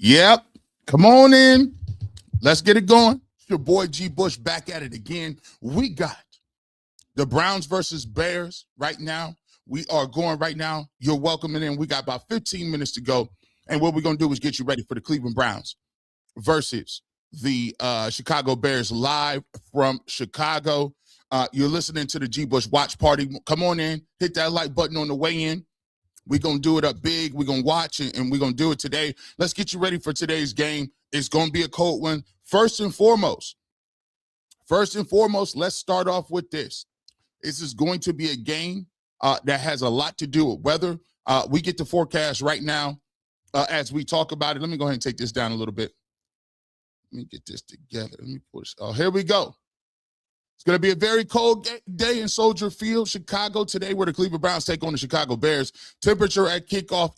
Yep. Come on in. Let's get it going. It's your boy G. Bush back at it again. We got the Browns versus Bears right now. We are going right now. You're welcoming in. We got about 15 minutes to go. And what we're going to do is get you ready for the Cleveland Browns versus the Chicago Bears live from Chicago. You're listening to the G. Bush Watch Party. Come on in. Hit that like button on the way in. We're going to do it up big. We're going to watch it, and we're going to do it today. Let's get you ready for today's game. It's going to be a cold one. First and foremost, let's start off with this. This is going to be a game that has a lot to do with weather. We get the forecast right now as we talk about it. Let me go ahead and take this down a little bit. Let me get this together. Let me push. Oh, here we go. It's going to be a very cold day in Soldier Field, Chicago today, where the Cleveland Browns take on the Chicago Bears. Temperature at kickoff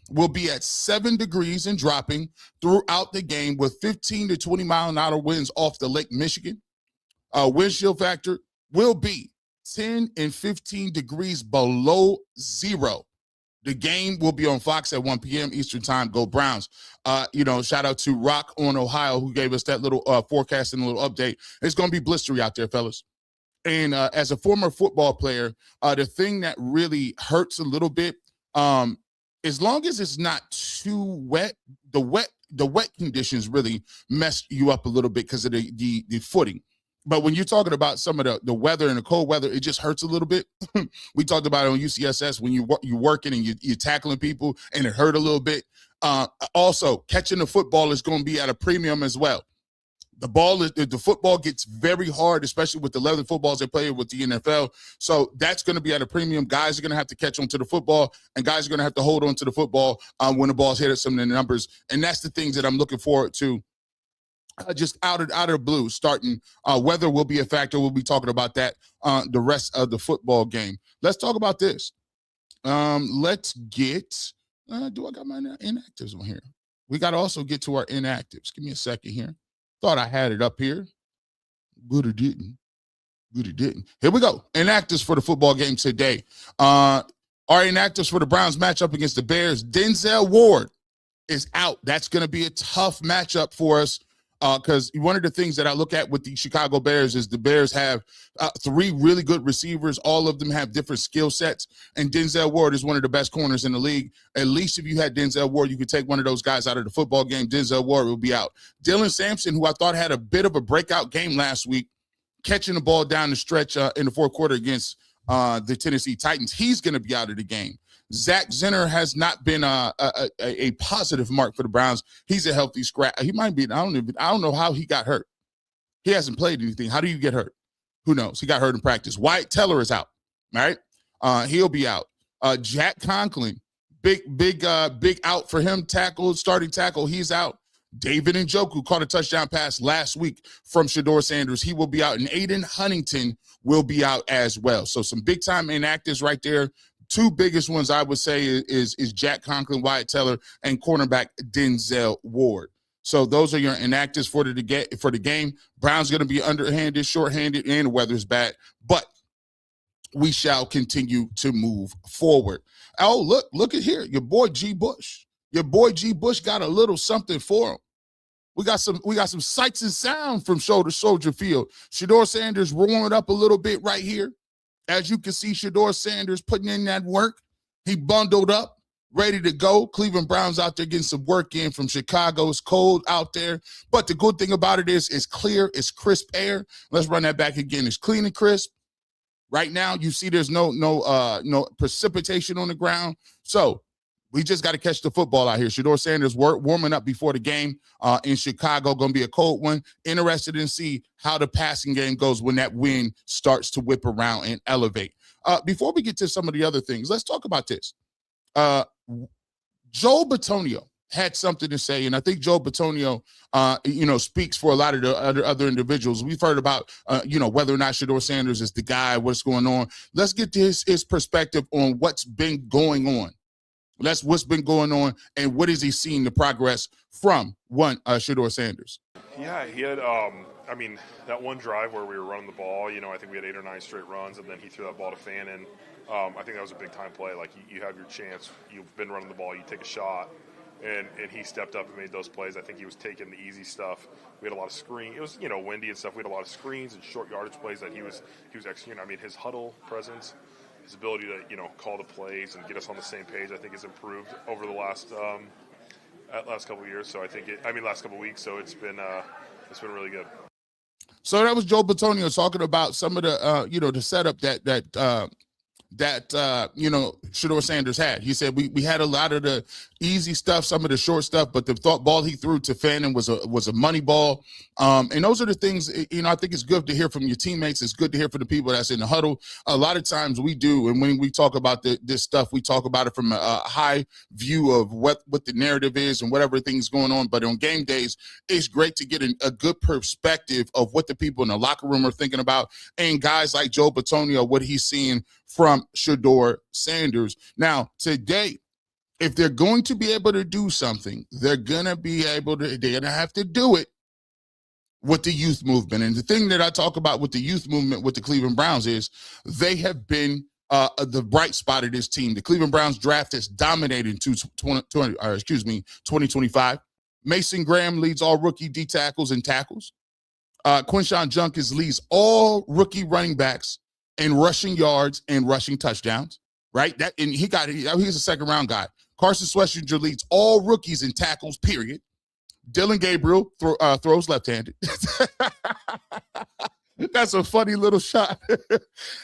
will be at 7 degrees and dropping throughout the game with 15 to 20 mile an hour winds off the Lake Michigan. Wind chill factor will be 10 and 15 degrees below zero. The game will be on Fox at 1 p.m. Eastern time. Go Browns. Shout out to Rock on Ohio who gave us that little forecast and a little update. It's going to be blistery out there, fellas. And as a former football player, the thing that really hurts a little bit, as long as it's not too wet, the wet conditions really mess you up a little bit because of the footing. But when you're talking about some of the weather and the cold weather, it just hurts a little bit. We talked about it on UCSS when you're working and you're tackling people and it hurt a little bit. Also, catching the football is going to be at a premium as well. The football gets very hard, especially with the leather footballs they play with the NFL. So that's going to be at a premium. Guys are going to have to catch on to the football, and guys are going to have to hold on to the football when the ball's hit at some of the numbers. And that's the things that I'm looking forward to. Just out of the blue, starting weather will be a factor. We'll be talking about that the rest of the football game. Let's talk about this. Let's get. Do I got my inactives on here? We got to also get to our inactives. Give me a second here. Thought I had it up here. Good or didn't. Here we go. Inactives for the football game today. Our inactives for the Browns matchup against the Bears. Denzel Ward is out. That's going to be a tough matchup for us. Because one of the things that I look at with the Chicago Bears is the Bears have 3 really good receivers. All of them have different skill sets, and Denzel Ward is one of the best corners in the league. At least if you had Denzel Ward, you could take one of those guys out of the football game. Denzel Ward will be out. Dylan Sampson, who I thought had a bit of a breakout game last week, catching the ball down the stretch in the fourth quarter against the Tennessee Titans, he's going to be out of the game. Zach Zenner has not been a positive mark for the Browns. He's a healthy scratch. He might be. I don't know how he got hurt. He hasn't played anything. How do you get hurt? Who knows? He got hurt in practice. Wyatt Teller is out. All right, he'll be out. Jack Conklin, big out for him. Starting tackle. He's out. David Njoku caught a touchdown pass last week from Shedeur Sanders. He will be out, and Aiden Huntington will be out as well. So some big time inactives right there. 2 biggest ones I would say is Jack Conklin, Wyatt Teller, and cornerback Denzel Ward. So those are your inactives for the game. Brown's going to be underhanded, shorthanded, and the weather's bad. But we shall continue to move forward. Oh, look at here. Your boy G. Bush. Your boy G. Bush got a little something for him. We got some sights and sound from Soldier Field. Shedeur Sanders warming up a little bit right here. As you can see, Shedeur Sanders putting in that work. He bundled up, ready to go. Cleveland Browns out there getting some work in from Chicago. It's cold out there. But the good thing about it is it's clear, it's crisp air. Let's run that back again. It's clean and crisp. Right now, you see there's no precipitation on the ground. So we just got to catch the football out here. Shedeur Sanders warming up before the game in Chicago. Going to be a cold one. Interested in see how the passing game goes when that wind starts to whip around and elevate. Before we get to some of the other things, let's talk about this. Joe Bitonio had something to say, and I think Joe Bitonio, speaks for a lot of the other individuals. We've heard about, whether or not Shedeur Sanders is the guy, what's going on. Let's get to his perspective on what's been going on. That's what's been going on, and what is he seeing the progress from Shedeur Sanders? Yeah, he had, that one drive where we were running the ball, I think we had 8 or 9 straight runs, and then he threw that ball to Fannin. I think that was a big-time play. Like, you have your chance. You've been running the ball. You take a shot. and he stepped up and made those plays. I think he was taking the easy stuff. We had a lot of screen. It was windy and stuff. We had a lot of screens and short yardage plays that he was executing. I mean, his huddle presence, his ability to call the plays and get us on the same page, I think has improved over the last couple of years. So last couple of weeks. So it's been really good. So that was Joe Bitonio talking about some of the the setup that Shedeur Sanders had. He said we had a lot of the easy stuff, some of the short stuff, but the ball he threw to Fannin was a money ball. And those are the things, I think it's good to hear from your teammates. It's good to hear from the people that's in the huddle. A lot of times we do, and when we talk about this stuff, we talk about it from a high view of what the narrative is and whatever thing's going on. But on game days, it's great to get a good perspective of what the people in the locker room are thinking about, and guys like Joe Bitonio, what he's seeing from Shedeur Sanders. Now, today, if they're going to be able to do something, they're going to have to do it with the youth movement. And the thing that I talk about with the youth movement with the Cleveland Browns is they have been the bright spot of this team. The Cleveland Browns draft has dominated in 2025. Mason Graham leads all rookie D tackles and tackles. Quinshon Judkins leads all rookie running backs in rushing yards and rushing touchdowns, right? He's a second-round guy. Carson Schlesinger leads all rookies in tackles, period. Dylan Gabriel throws left-handed. That's a funny little shot.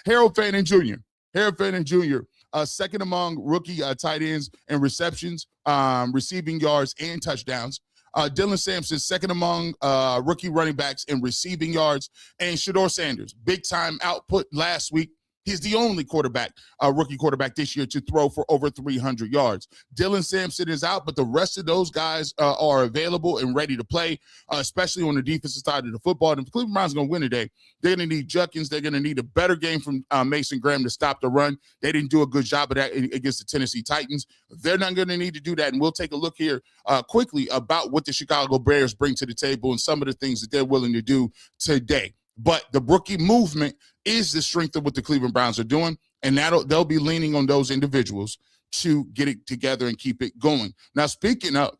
Harold Fannin Jr. Second among rookie tight ends in receptions, receiving yards, and touchdowns. Dylan Sampson, second among rookie running backs in receiving yards. And Shedeur Sanders, big-time output last week. He's the only rookie quarterback this year to throw for over 300 yards. Dylan Sampson is out, but the rest of those guys are available and ready to play, especially on the defensive side of the football. And if the Cleveland Browns are going to win today, they're going to need Judkins. They're going to need a better game from Mason Graham to stop the run. They didn't do a good job of that against the Tennessee Titans. They're not going to need to do that. And we'll take a look here quickly about what the Chicago Bears bring to the table and some of the things that they're willing to do today. But the rookie movement is the strength of what the Cleveland Browns are doing, and they'll be leaning on those individuals to get it together and keep it going. Now, speaking of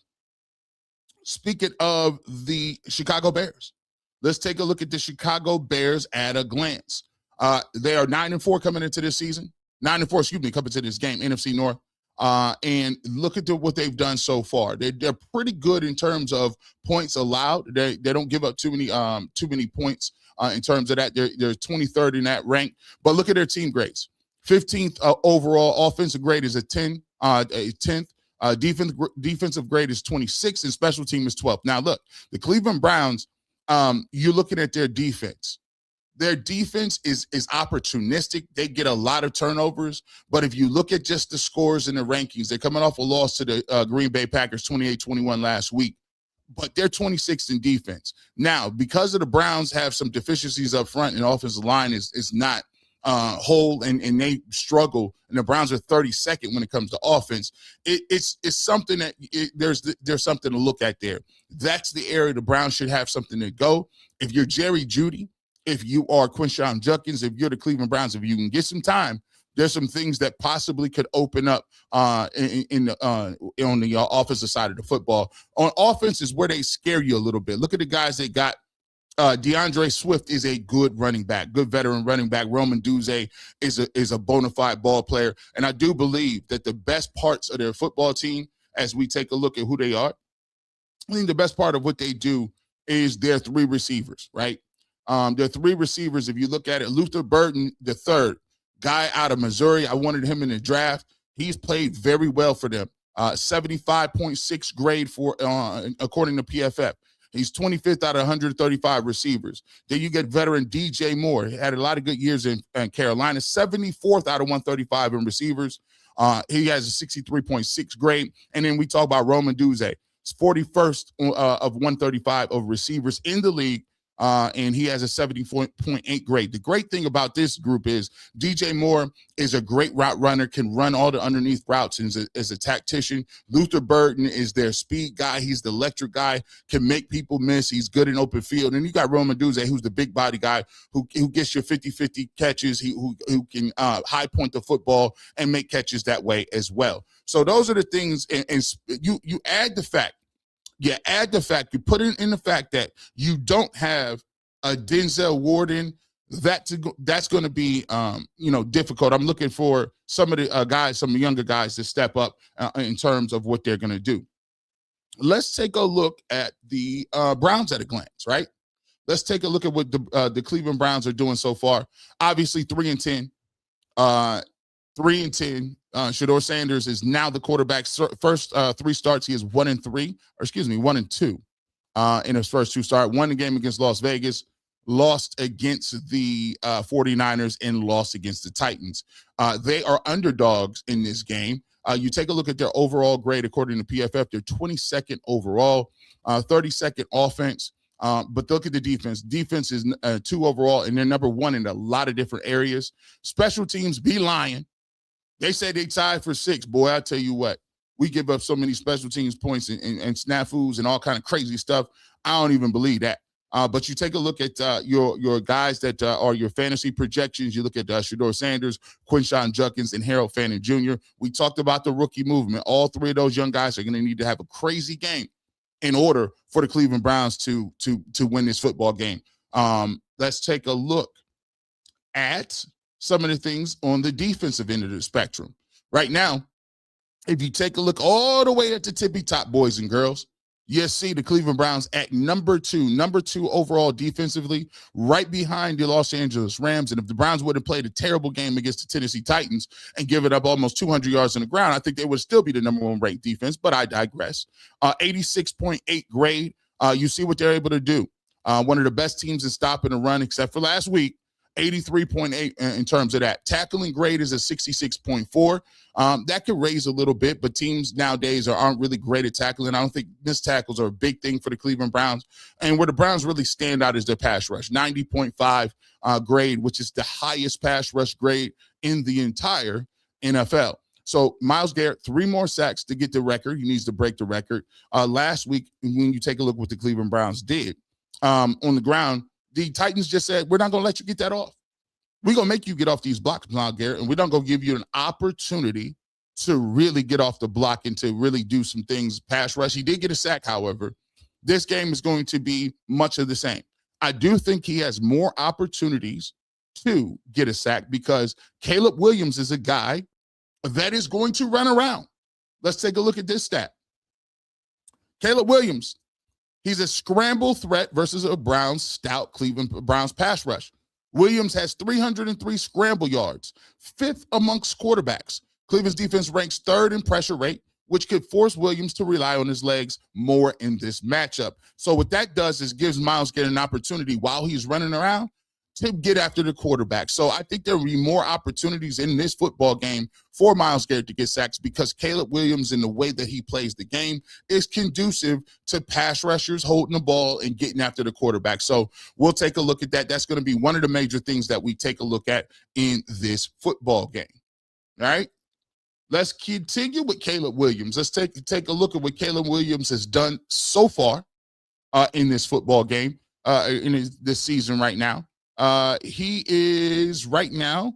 the Chicago Bears, let's take a look at the Chicago Bears at a glance. They are 9-4 coming into this season. 9-4, coming to this game, NFC North. And look at what they've done so far. They're pretty good in terms of points allowed. They don't give up too many points. In terms of that, they're 23rd in that rank. But look at their team grades. 15th overall offensive grade is a 10th. Defensive grade is 26th, and special team is 12th. Now, look, the Cleveland Browns, you're looking at their defense. Their defense is opportunistic. They get a lot of turnovers. But if you look at just the scores and the rankings, they're coming off a loss to the Green Bay Packers 28-21 last week. But they're 26th in defense. Now, because of the Browns have some deficiencies up front and offensive line is not whole and they struggle, and the Browns are 32nd when it comes to offense, it's something that there's something to look at there. That's the area the Browns should have something to go. If you're Jerry Jeudy, if you are Quinshon Judkins, if you're the Cleveland Browns, if you can get some time, there's some things that possibly could open up on the offensive side of the football. On offense is where they scare you a little bit. Look at the guys they got. DeAndre Swift is a good running back, good veteran running back. Roman Duze is a bona fide ball player. And I do believe that the best parts of their football team, as we take a look at who they are, I think the best part of what they do is their three receivers, right? Their three receivers, if you look at it, Luther Burden, the third, guy out of Missouri. I wanted him in the draft. He's played very well for them. 75.6 grade for according to PFF. He's 25th out of 135 receivers. Then you get veteran DJ Moore. He had a lot of good years in Carolina. 74th out of 135 in receivers. He has a 63.6 grade. And then we talk about Roman Duze. It's 41st of 135 of receivers in the league. and he has a 70.8 grade. The great thing about this group is DJ Moore is a great route runner, can run all the underneath routes, and is a tactician. Luther Burden is their speed guy. He's the electric guy, can make people miss. He's good in open field. And you got Roman Duze, who's the big body guy who gets your 50-50 catches, who can high point the football and make catches that way as well. So those are the things, and you add the fact, you put it in the fact that you don't have a Denzel Warden. That's going to be, difficult. I'm looking for some of the guys, some younger guys to step up in terms of what they're going to do. Let's take a look at the Browns at a glance, right? Let's take a look at what the Cleveland Browns are doing so far. Obviously, 3-10. 3-10. Shedeur Sanders is now the quarterback. First 3 starts, he is 1-2 in his first 2 starts. Won the game against Las Vegas, lost against the 49ers, and lost against the Titans. They are underdogs in this game. You take a look at their overall grade according to PFF. They're 22nd overall, 32nd offense. But look at the defense. Defense is 2 overall, and they're number 1 in a lot of different areas. Special teams be lying. They say they tied for 6. Boy, I tell you what, we give up so many special teams points and snafus and all kind of crazy stuff. I don't even believe that. But you take a look at your guys that are your fantasy projections. You look at Shedeur Sanders, Quinshon Judkins, and Harold Fannin Jr. We talked about the rookie movement. All 3 of those young guys are going to need to have a crazy game in order for the Cleveland Browns to win this football game. Let's take a look at some of the things on the defensive end of the spectrum. Right now, if you take a look all the way at the tippy top, boys and girls, you see the Cleveland Browns at number 2 overall defensively, right behind the Los Angeles Rams. And if the Browns would have played a terrible game against the Tennessee Titans and given up almost 200 yards on the ground, I think they would still be the number 1 ranked defense, but I digress. 86.8 grade. You see what they're able to do. One of the best teams in stopping the run, except for last week. 83.8 in terms of that. Tackling grade is a 66.4. That could raise a little bit, but teams nowadays aren't really great at tackling. I don't think missed tackles are a big thing for the Cleveland Browns. And where the Browns really stand out is their pass rush, 90.5 grade, which is the highest pass rush grade in the entire NFL. So Myles Garrett, 3 more sacks to get the record. He needs to break the record. Last week, when you take a look what the Cleveland Browns did on the ground, the Titans just said, we're not going to let you get that off. We're going to make you get off these blocks, Myles Garrett, and we're not going to give you an opportunity to really get off the block and to really do some things pass rush. He did get a sack, however. This game is going to be much of the same. I do think he has more opportunities to get a sack because Caleb Williams is a guy that is going to run around. Let's take a look at this stat. Caleb Williams, he's a scramble threat versus a stout Cleveland Browns pass rush. Williams has 303 scramble yards, 5th amongst quarterbacks. Cleveland's defense ranks 3rd in pressure rate, which could force Williams to rely on his legs more in this matchup. So what that does is gives Myles Garrett an opportunity while he's running around to get after the quarterback. So I think there will be more opportunities in this football game for Myles Garrett to get sacks because Caleb Williams, in the way that he plays the game, is conducive to pass rushers holding the ball and getting after the quarterback. So we'll take a look at that. That's going to be one of the major things that we take a look at in this football game. All right? Let's continue with Caleb Williams. Let's take a look at what Caleb Williams has done so far in this football game, this season right now. He is right now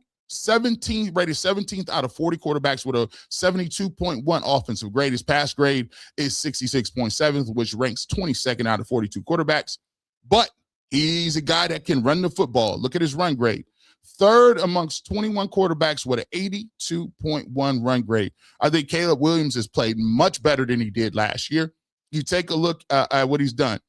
rated 17th out of 40 quarterbacks with a 72.1 offensive grade. His pass grade is 66.7, which ranks 22nd out of 42 quarterbacks. But he's a guy that can run the football. Look at his run grade. 3rd amongst 21 quarterbacks with an 82.1 run grade. I think Caleb Williams has played much better than he did last year. You take a look at what he's done.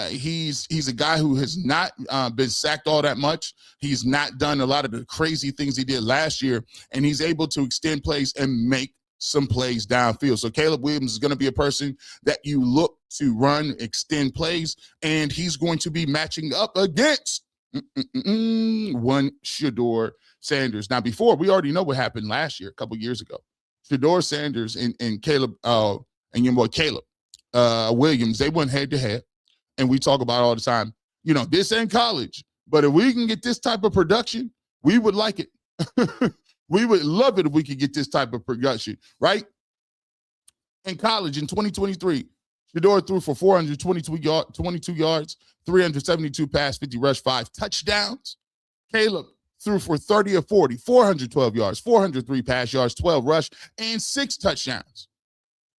He's a guy who has not been sacked all that much. He's not done a lot of the crazy things he did last year, and he's able to extend plays and make some plays downfield. So Caleb Williams is going to be a person that you look to run, extend plays, and he's going to be matching up against one Shedeur Sanders. Now, before, we already know what happened last year, a couple years ago. Shedeur Sanders and Caleb and your boy Caleb Williams, they went head to head. And we talk about all the time. This ain't college, but if we can get this type of production, we would like it. We would love it if we could get this type of production, right? In college in 2023, Shedeur threw for 422 yards, 372 pass, 50 rush, 5 touchdowns. Caleb threw for 30 of 40, 412 yards, 403 pass yards, 12 rush, and 6 touchdowns.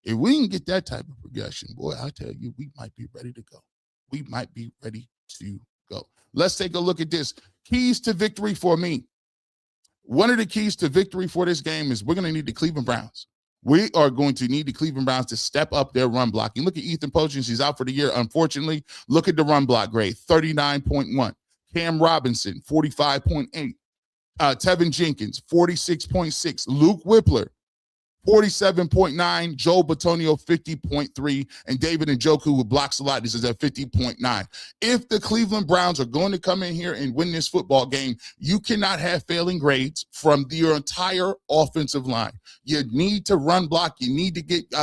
If we can get that type of progression, boy, I tell you, we might be ready to go. We might be ready to go. Let's take a look at this. Keys to victory for me. One of the keys to victory for this game is we're going to need the Cleveland Browns. We are going to need the Cleveland Browns to step up their run blocking. Look at Ethan Pochins. He's out for the year, unfortunately. Look at the run block grade, 39.1. Cam Robinson, 45.8. Tevin Jenkins, 46.6. Luke Whippler, 47.9, Joel Bitonio, 50.3, and David Njoku, who blocks a lot, this is at 50.9. If the Cleveland Browns are going to come in here and win this football game, you cannot have failing grades from your entire offensive line. You need to run block. You need to get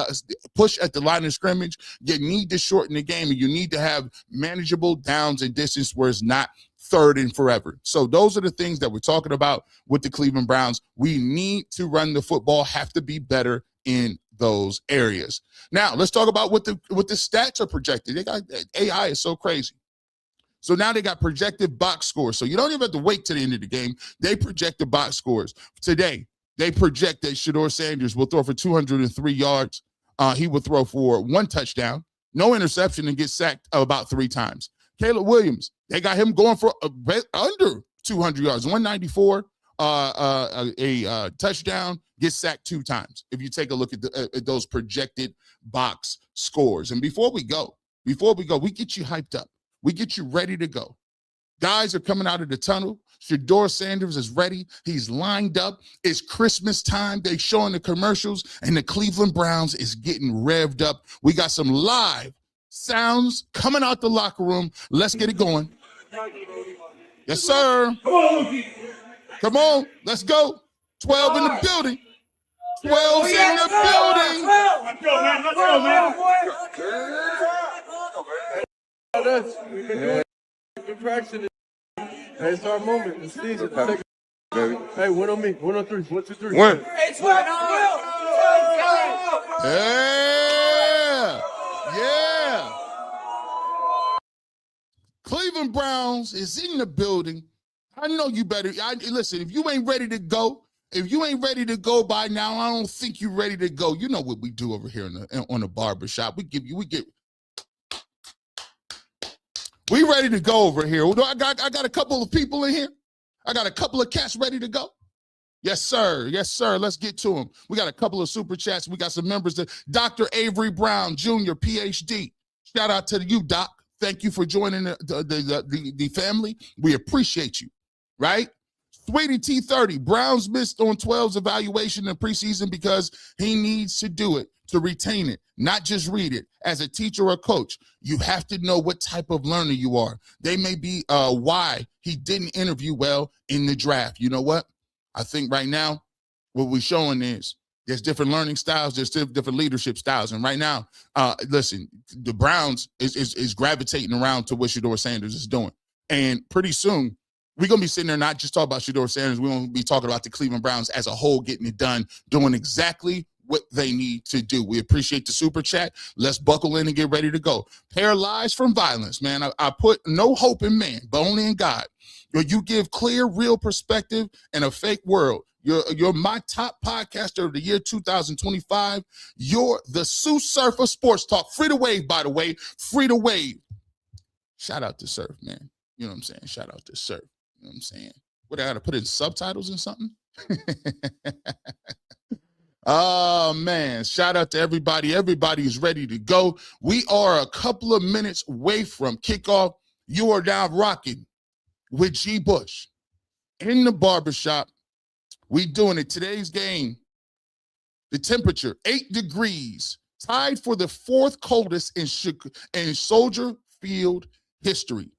push at the line of scrimmage. You need to shorten the game, and you need to have manageable downs and distance where it's not third and forever. So those are the things that we're talking about with the Cleveland Browns. We need to run the football, have to be better in those areas. Now, let's talk about what the stats are projected. They got AI is so crazy. So now they got projected box scores. So you don't even have to wait to the end of the game. They project the box scores. Today, they project that Shedeur Sanders will throw for 203 yards. He will throw for 1 touchdown, no interception, and get sacked about 3 times. Caleb Williams, they got him going for under 200 yards, 194, a touchdown, gets sacked 2 times. If you take a look at those projected box scores. And before we go, we get you hyped up. We get you ready to go. Guys are coming out of the tunnel. Shedeur Sanders is ready. He's lined up. It's Christmas time. They're showing the commercials, and the Cleveland Browns is getting revved up. We got some live sounds coming out the locker room. Let's get it going. Yes, sir. Come on. Let's go. 12 in the building. 12 in the building. Let's go, man. Let's go, man. Hey, it's our moment. It's season. Hey, 1 on me. 1 on 3. 1, 2, 3. 1. Yeah. Yeah. Cleveland Browns is in the building. I know you better. Listen, if you ain't ready to go, by now, I don't think you're ready to go. You know what we do over here on the barbershop. We ready to go over here. I got a couple of people in here. I got a couple of cats ready to go. Yes, sir. Yes, sir. Let's get to them. We got a couple of super chats. We got some members. Dr. Avery Brown, Jr., PhD. Shout out to you, Doc. Thank you for joining the family. We appreciate you, right? Sweetie T30, Browns missed on 12's evaluation in preseason because he needs to do it to retain it, not just read it. As a teacher or coach, you have to know what type of learner you are. They may be why he didn't interview well in the draft. You know what? I think right now what we're showing is there's different learning styles, there's different leadership styles. And right now, listen, the Browns is gravitating around to what Shedeur Sanders is doing. And pretty soon, we're going to be sitting there not just talking about Shedeur Sanders. We're going to be talking about the Cleveland Browns as a whole, getting it done, doing exactly what they need to do. We appreciate the super chat. Let's buckle in and get ready to go. Paralyzed from violence, man. I put no hope in man, but only in God. You give clear, real perspective in a fake world. You're my top podcaster of the year 2025. You're the Sue Surfer Sports Talk. Free to wave, by the way. Free to wave. Shout out to Surf, man. You know what I'm saying? Shout out to Surf. You know what I'm saying? What, I got to put in subtitles or something? Oh, man. Shout out to everybody. Everybody is ready to go. We are a couple of minutes away from kickoff. You are now rocking with G. Bush in the barbershop. We doing it. Today's game, the temperature, 8 degrees, tied for the 4th coldest in Soldier Field history.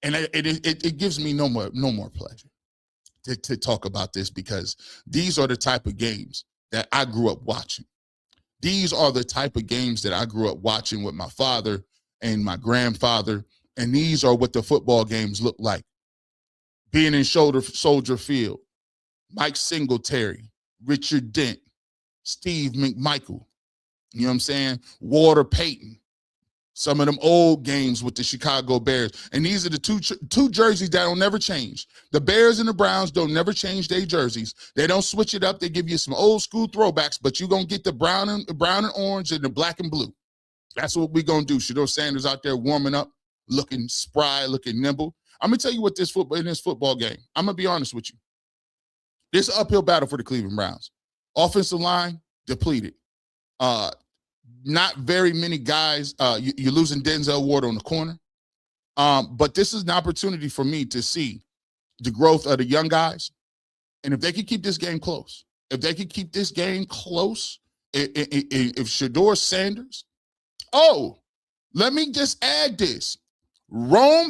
And it gives me no more pleasure to talk about this, because these are the type of games that I grew up watching. These are the type of games that I grew up watching with my father and my grandfather. And these are what the football games look like. Being in Soldier Field, Mike Singletary, Richard Dent, Steve McMichael, you know what I'm saying? Walter Payton, some of them old games with the Chicago Bears. And these are the two jerseys that will never change. The Bears and the Browns don't never change their jerseys. They don't switch it up. They give you some old school throwbacks, but you're going to get the brown and orange and the black and blue. That's what we're going to do. Shedeur Sanders out there warming up, looking spry, looking nimble. I'm going to tell you what in this football game, I'm going to be honest with you. This is an uphill battle for the Cleveland Browns. Offensive line, depleted. Not very many guys. You're losing Denzel Ward on the corner. But this is an opportunity for me to see the growth of the young guys. And if they can keep this game close, if Shedeur Sanders, let me just add this.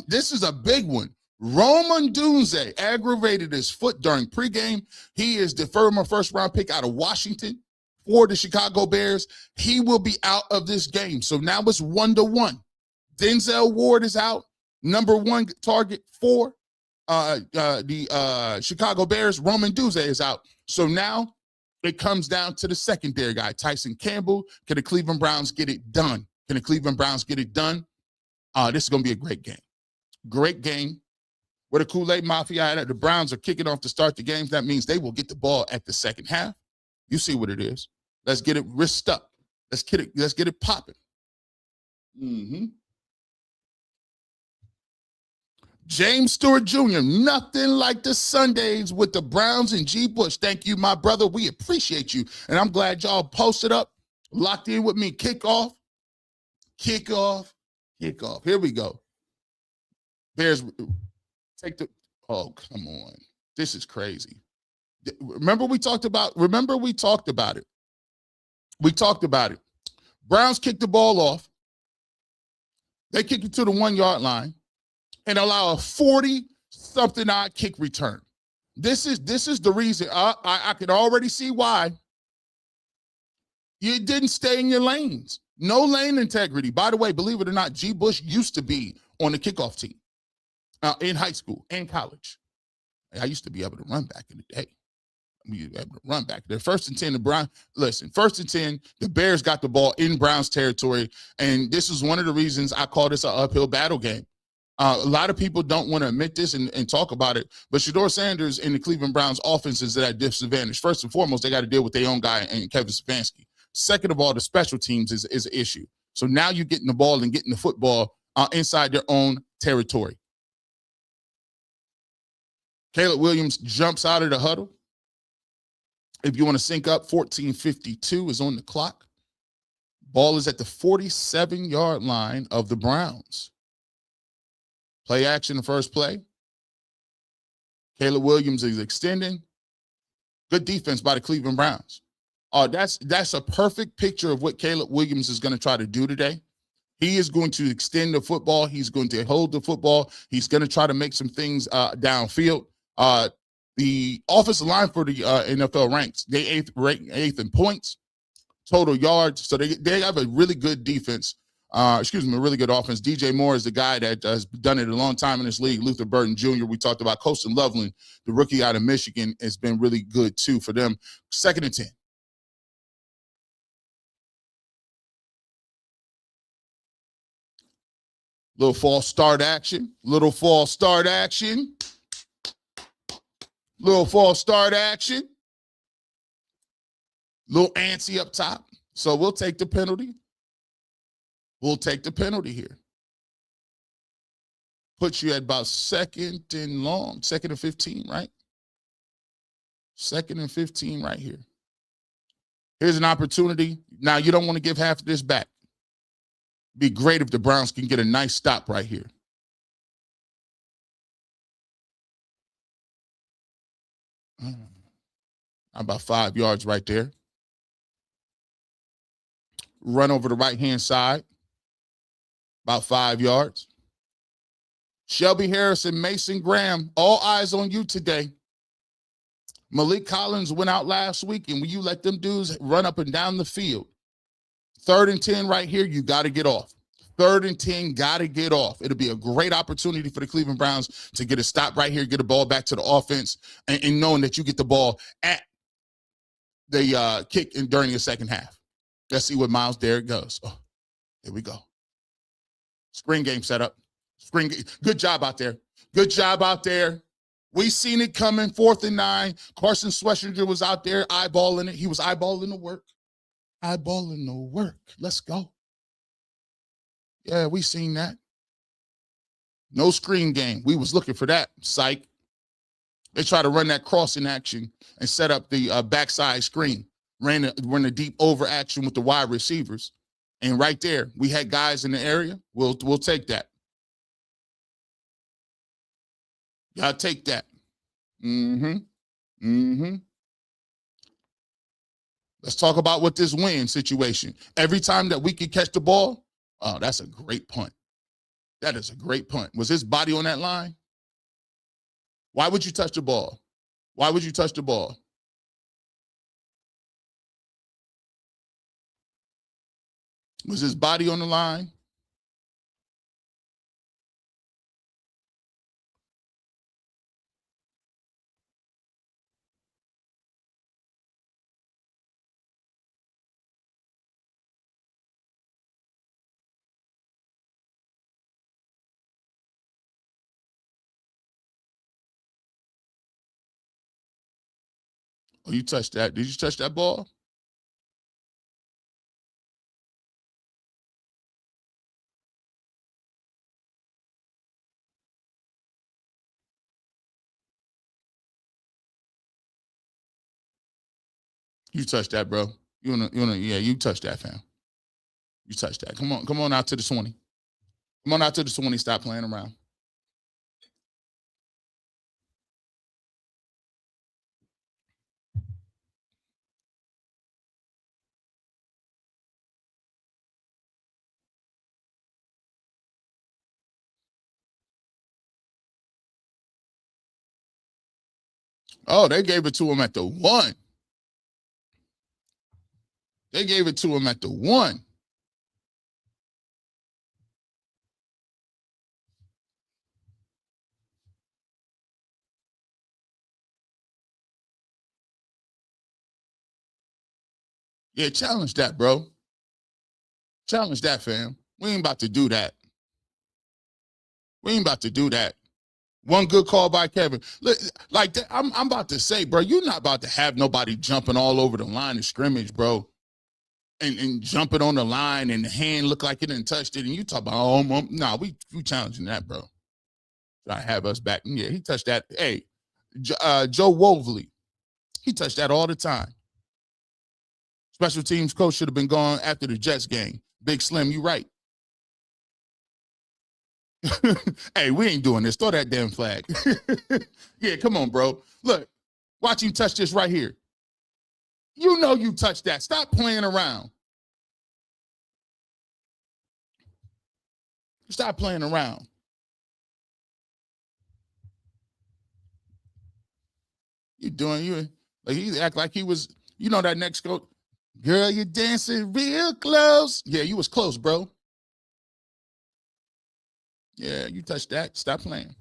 This is a big one. Rome Odunze aggravated his foot during pregame. He is the former first-round pick out of Washington for the Chicago Bears. He will be out of this game. So now it's 1-1. Denzel Ward is out. Number one target for the Chicago Bears, Rome Odunze is out. So now it comes down to the secondary guy, Tyson Campbell. Can the Cleveland Browns get it done? This is going to be a great game. Great game. Where the Kool-Aid Mafia, the Browns are kicking off to start the games. That means they will get the ball at the second half. You see what it is. Let's get it wrist up. Let's get it popping. James Stewart Jr., nothing like the Sundays with the Browns and G. Bush. Thank you, my brother. We appreciate you. And I'm glad y'all posted up, locked in with me. Kickoff. Here we go. Bears oh, come on. This is crazy. Remember we talked about it. Browns kicked the ball off. They kick it to the 1 yard line and allow a 40-something odd kick return. This is the reason. I can already see why. You didn't stay in your lanes. No lane integrity. By the way, believe it or not, G. Bush used to be on the kickoff team in high school and college. I used to be able to run back in the day. The 1st and 10, first and 10, the Bears got the ball in Browns territory, and this is one of the reasons I call this an uphill battle game. A lot of people don't want to admit this and talk about it, but Shedeur Sanders in the Cleveland Browns offense is at a disadvantage. First and foremost, they got to deal with their own guy and Kevin Stefanski. Second of all, the special teams is an issue. So now you're getting the ball and getting the football inside their own territory. Caleb Williams jumps out of the huddle. If you want to sync up, 14:52 is on the clock. Ball is at the 47-yard line of the Browns. Play action, the first play. Caleb Williams is extending. Good defense by the Cleveland Browns. That's a perfect picture of what Caleb Williams is going to try to do today. He is going to extend the football. He's going to hold the football. He's going to try to make some things downfield. The offensive line for the NFL ranks, they eighth in points, total yards. So they have a really good defense. A really good offense. DJ Moore is the guy that has done it a long time in this league. Luther Burton Jr., we talked about. Colston Loveland, the rookie out of Michigan, has been really good too for them. 2nd and 10. Little false start action. Little antsy up top. So we'll take the penalty. Here. Puts you at about 2nd and 15, right? 2nd and 15 right here. Here's an opportunity. Now, you don't want to give half of this back. Be great if the Browns can get a nice stop right here. About 5 yards right there. Run over the right-hand side. About 5 yards. Shelby Harrison, Mason Graham, all eyes on you today. Malik Collins went out last week, and when you let them dudes run up and down the field, 3rd and 10 right here, you got to get off. 3rd and 10, got to get off. It'll be a great opportunity for the Cleveland Browns to get a stop right here, get the ball back to the offense, and knowing that you get the ball at the kick during the second half. Let's see what Miles Garrett goes. Oh, here we go. Screen game setup. Good job out there. Good job out there. We seen it coming, 4th and 9. Carson Schwarzenegger was out there eyeballing it. He was eyeballing the work. Eyeballing the work. Let's go. Yeah, we seen that. No screen game. We was looking for that. Psych. They try to run that crossing action and set up the backside screen. Ran a deep over action with the wide receivers. And right there, we had guys in the area. We'll take that. Y'all take that. Let's talk about what this win situation. Every time that we could catch the ball, oh, that's a great punt. That is a great punt. Was his body on that line? Why would you touch the ball? Why would you touch the ball? Was his body on the line? Oh, you touched that. Did you touch that ball? You touched that, bro. Yeah, you touched that, fam. You touched that. Come on out to the 20. Come on out to the 20. Stop playing around. Oh, they gave it to him at the 1. They gave it to him at the 1. Yeah, challenge that, bro. Challenge that, fam. We ain't about to do that. We ain't about to do that. One good call by Kevin. Look, like that, I'm about to say, bro, you're not about to have nobody jumping all over the line of scrimmage, bro. And jumping on the line and the hand look like it didn't touch it. And you talk about, nah, we challenging that, bro. Try to have us back. Yeah, he touched that. Hey, Joe Woveley, he touched that all the time. Special teams coach should have been gone after the Jets game. Big Slim, you right. Hey, we ain't doing this. Throw that damn flag. Yeah, come on, bro. Look, watch him touch this right here. You know you touched that. Stop playing around. Stop playing around. Like he act like he was, that next go, girl, you're dancing real close. Yeah, you was close, bro. Yeah, you touched that. Stop playing.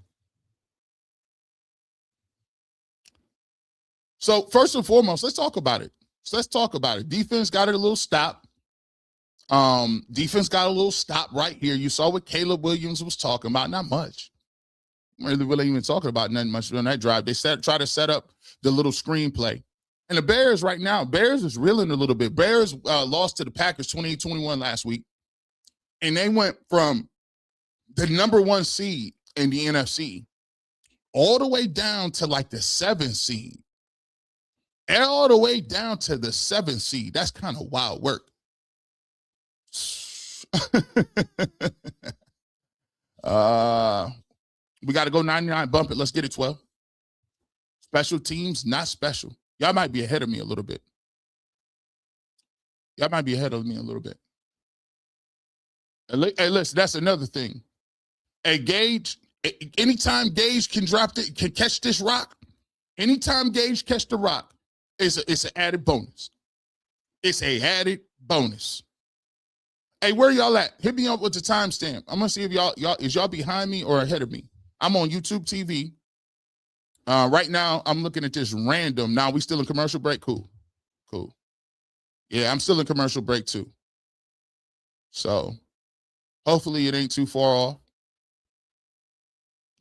So first and foremost, let's talk about it. Defense got it a little stop. Defense got a little stop right here. You saw what Caleb Williams was talking about. Not much. Really even talking about nothing much on that drive. They try to set up the little screenplay. And the Bears right now, Bears is reeling a little bit. Bears lost to the Packers 28-21 last week. And they went from the number 1 seed in the NFC all the way down to like the 7th seed. All the way down to the 7th seed. That's kind of wild work. We got to go 99, bump it. Let's get it 12. Special teams, not special. Y'all might be ahead of me a little bit. Hey, listen, that's another thing. Hey, Gage, anytime Gage can catch this rock, anytime Gage catch the rock, it's an added bonus. It's a added bonus. Hey, where y'all at? Hit me up with the timestamp. I'm gonna see if y'all behind me or ahead of me. I'm on YouTube TV. Right now, I'm looking at this random. Now we still in commercial break. Cool. Yeah, I'm still in commercial break too. So hopefully it ain't too far off.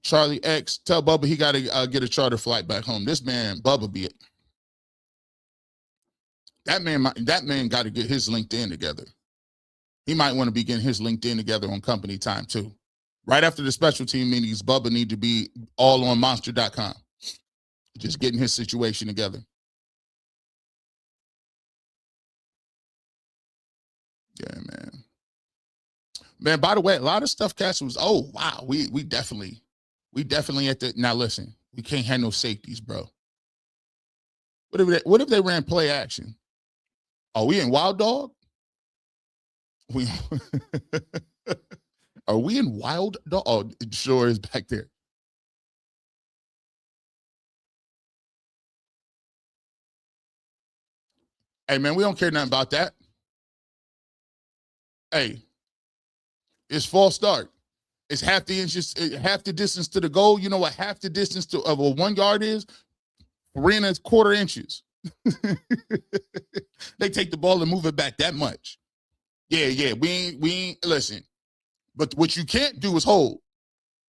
Charlie X, tell Bubba he got to get a charter flight back home. This man, Bubba, be it. That man got to get his LinkedIn together. He might want to be getting his LinkedIn together on company time too. Right after the special team meetings, Bubba need to be all on monster.com. Just getting his situation together. Yeah, man. Man, by the way, a lot of stuff cats was, oh, wow, we definitely at the, now listen, we can't have no safeties, bro. What if they ran play action? Are we in Wild Dog? Are we in Wild Dog? Oh, it sure is back there. Hey, man, we don't care nothing about that. Hey, it's false start. It's half the inches, half the distance to the goal. You know what half the distance of a 1 yard is? 3¼ inches. They take the ball and move it back that much. Yeah. We ain't listen. But what you can't do is hold.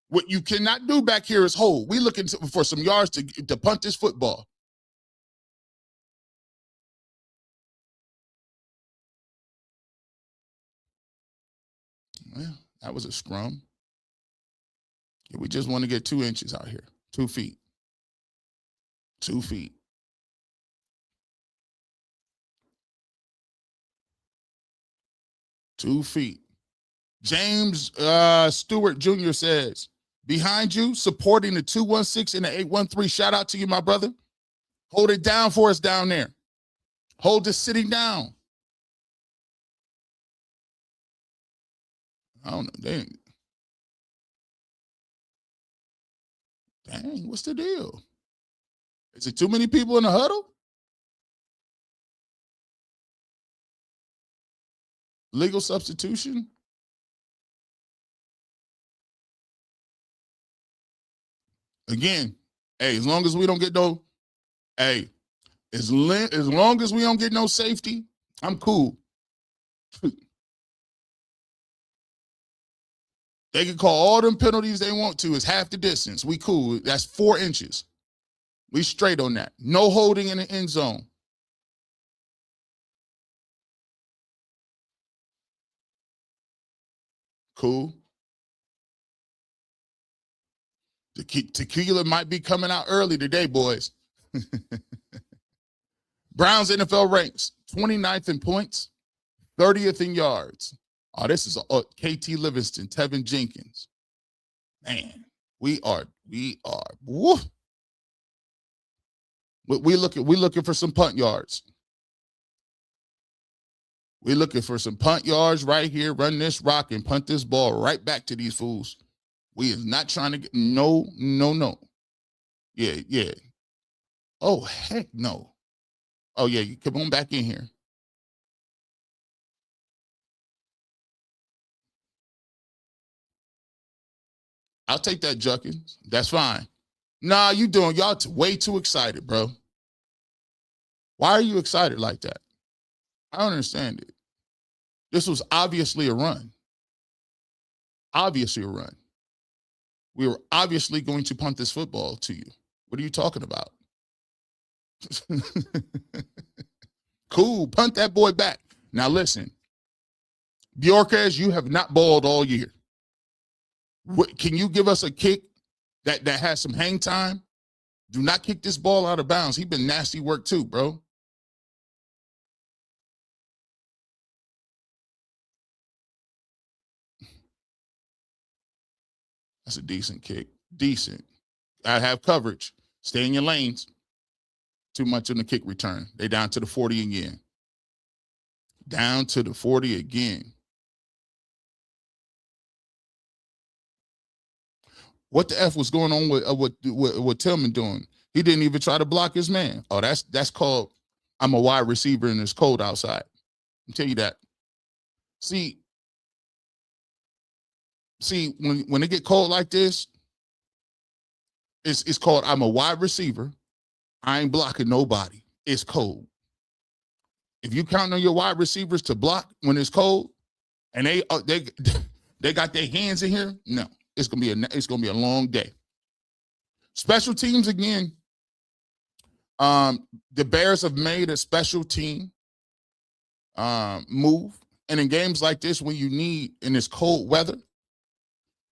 What you cannot do back here is hold. We looking for some yards to punt this football. Well, that was a scrum. We just want to get 2 inches out here. 2 feet. 2 feet. James Stewart Jr. says, behind you, supporting the 216 and the 813. Shout out to you, my brother. Hold it down for us down there. Hold the city down. I don't know. Dang, what's the deal? Is it too many people in the huddle? Legal substitution? Again, hey, as long as we don't get no, hey, as long as we don't get no safety, I'm cool. They can call all them penalties they want to. It's half the distance. We cool. That's 4 inches. We straight on that. No holding in the end zone. Cool. The tequila might be coming out early today, boys. Browns NFL ranks 29th in points, 30th in yards. Oh, this is KT Livingston, Tevin Jenkins. Man, we are. Woo. We looking for some punt yards. We're looking for some punt yards right here. Run this rock and punt this ball right back to these fools. We is not trying to get no. Yeah. Oh, heck no. Oh, yeah, you come on back in here. I'll take that, Juckins. That's fine. Nah, y'all way too excited, bro. Why are you excited like that? I don't understand it. This was obviously a run. Obviously a run. We were obviously going to punt this football to you. What are you talking about? Cool, punt that boy back. Now listen, Bjorquez, you have not balled all year. Can you give us a kick that has some hang time? Do not kick this ball out of bounds. He's been nasty work too, bro. That's a decent kick. Decent. I have coverage. Stay in your lanes. Too much on the kick return. They down to the 40 again. Down to the 40 again. What the F was going on with Tillman doing? He didn't even try to block his man. Oh, that's called I'm a wide receiver and it's cold outside. I'll tell you that. See, see, when it get cold like this, it's called I'm a wide receiver. I ain't blocking nobody. It's cold. If you count on your wide receivers to block when it's cold, and they got their hands in here, no, it's gonna be a long day. Special teams again. The Bears have made a special team move, and in games like this, when you need in this cold weather,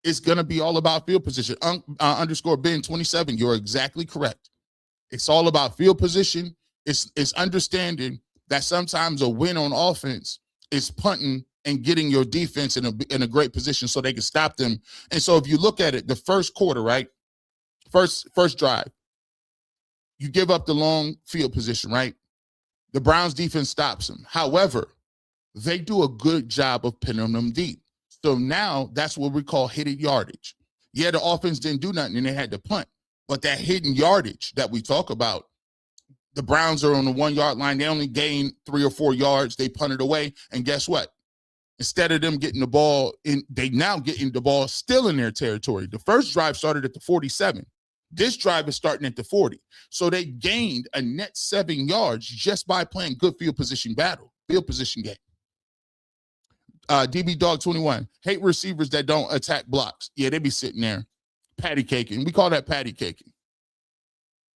it's gonna be all about field position. Underscore Ben 27. You're exactly correct. It's all about field position. It's understanding that sometimes a win on offense is punting and getting your defense in a great position so they can stop them. And so if you look at it, the first quarter, right? First drive, you give up the long field position, right? The Browns defense stops them. However, they do a good job of pinning them deep. So now that's what we call hidden yardage. Yeah, the offense didn't do nothing and they had to punt. But that hidden yardage that we talk about, the Browns are on the 1 yard line. They only gain 3 or 4 yards. They punt it away. And guess what? Instead of them getting the ball in, they now getting the ball still in their territory. The first drive started at the 47. This drive is starting at the 40. So they gained a net 7 yards just by playing good field position game. DB Dog 21. Hate receivers that don't attack blocks. Yeah, they be sitting there patty caking. We call that patty caking.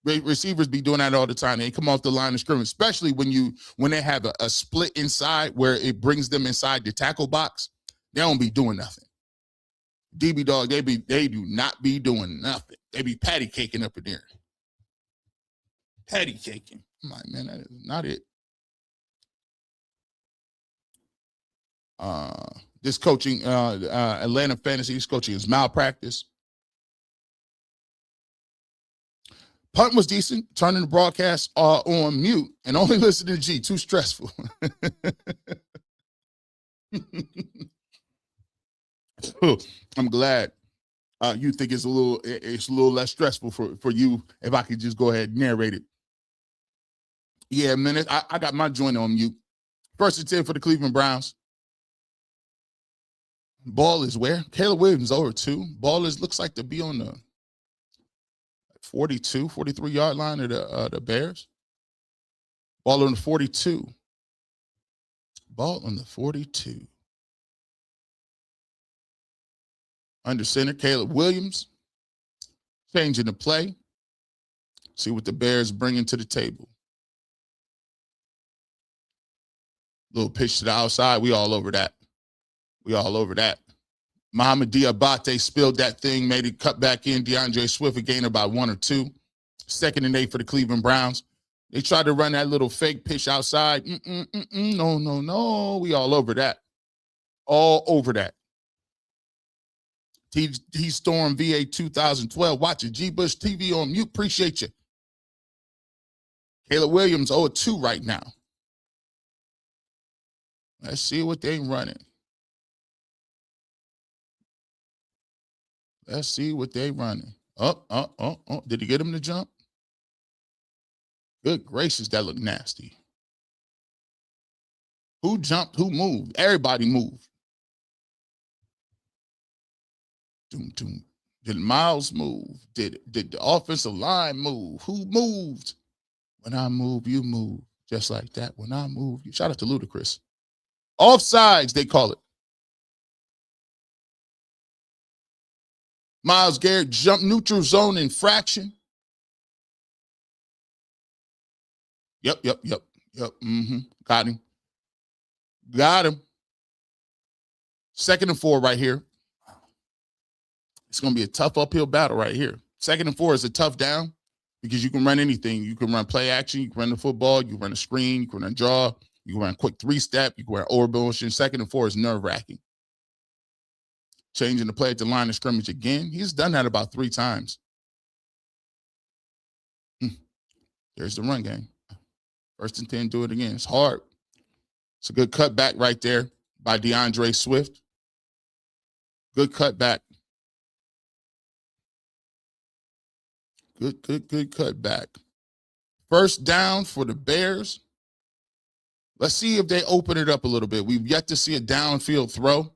Receivers be doing that all the time. They come off the line of scrimmage, especially when they have a split inside where it brings them inside the tackle box. They don't be doing nothing. DB Dog, they do not be doing nothing. They be patty caking up in there. Patty caking. I'm like, man, that is not it. This coaching, Atlanta Fantasy, this coaching is malpractice. Punt was decent, turning the broadcast on mute and only listening to G. Too stressful. I'm glad you think it's a little less stressful for you if I could just go ahead and narrate it. Yeah, man, I got my joint on mute. 1st and 10 for the Cleveland Browns. Ball is where? Caleb Williams over 2. Ball looks like to be on the 42, 43 yard line of the Bears. Ball on the 42. Ball on the 42. Under center, Caleb Williams. Changing the play. See what the Bears bringing to the table. Little pitch to the outside. We all over that. Mohamed Diabate spilled that thing, made it cut back in. DeAndre Swift, a gain about 1 or 2. 2nd and 8 for the Cleveland Browns. They tried to run that little fake pitch outside. No. We all over that. All over that. T-Storm VA 2012. Watching G-Bush TV on mute. Appreciate you. Caleb Williams 0-2 right now. Let's see what they running. Let's see what they running. Oh. Did he get him to jump? Good gracious, that looked nasty. Who jumped? Who moved? Everybody moved. Did Miles move? Did the offensive line move? Who moved? When I move, you move. Just like that. When I move, you. Shout out to Ludacris. Offsides, they call it. Myles Garrett jump neutral zone infraction. Yep. Got him. 2nd and 4 right here. It's going to be a tough uphill battle right here. 2nd and 4 is a tough down because you can run anything. You can run play action. You can run the football. You can run a screen. You can run a draw. You can run a quick 3-step. You can run over motion. 2nd and 4 is nerve-wracking. Changing the play at the line of scrimmage again. He's done that about 3 times. There's the run game. 1st and 10, do it again. It's hard. It's a good cutback right there by DeAndre Swift. Good cutback. Good cutback. 1st down for the Bears. Let's see if they open it up a little bit. We've yet to see a downfield throw.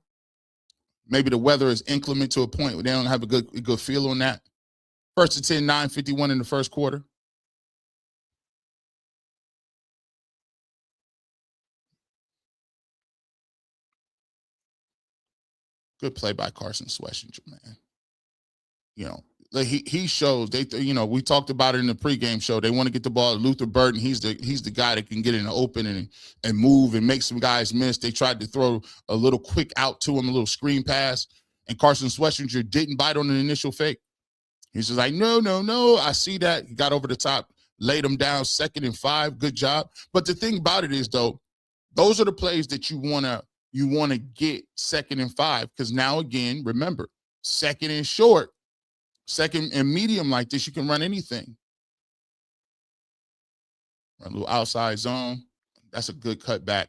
Maybe the weather is inclement to a point where they don't have a good feel on that. First and 10, 9:51 in the first quarter. Good play by Carson Schlesinger, man. You know, like he shows we talked about it in the pregame show. They want to get the ball to Luther Burden. He's the guy that can get in the open and move and make some guys miss. They tried to throw a little quick out to him, a little screen pass, and Carson Schlesinger didn't bite on an initial fake. He's just like, no, I see that. He got over the top, laid him down, 2nd and 5. Good job. But the thing about it is, though, those are the plays that you want to get 2nd and 5, because now, again, remember, 2nd and short, 2nd and medium like this, you can run anything. Run a little outside zone. That's a good cutback.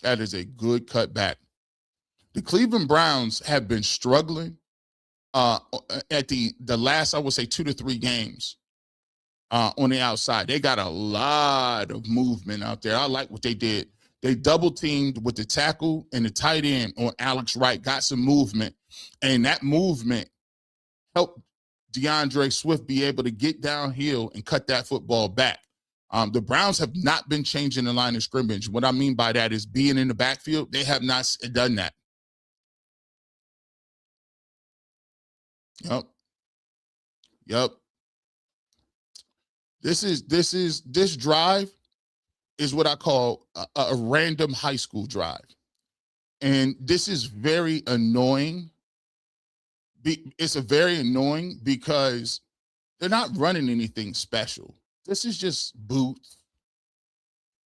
That is a good cutback. The Cleveland Browns have been struggling at the last, I would say, 2 to 3 games on the outside. They got a lot of movement out there. I like what they did. They double teamed with the tackle and the tight end on Alex Wright, got some movement, and that movement helped DeAndre Swift be able to get downhill and cut that football back. The Browns have not been changing the line of scrimmage. What I mean by that is being in the backfield. They have not done that. Yep. This drive is what I call a random high school drive. And this is very annoying. It's very annoying because they're not running anything special. This is just boots,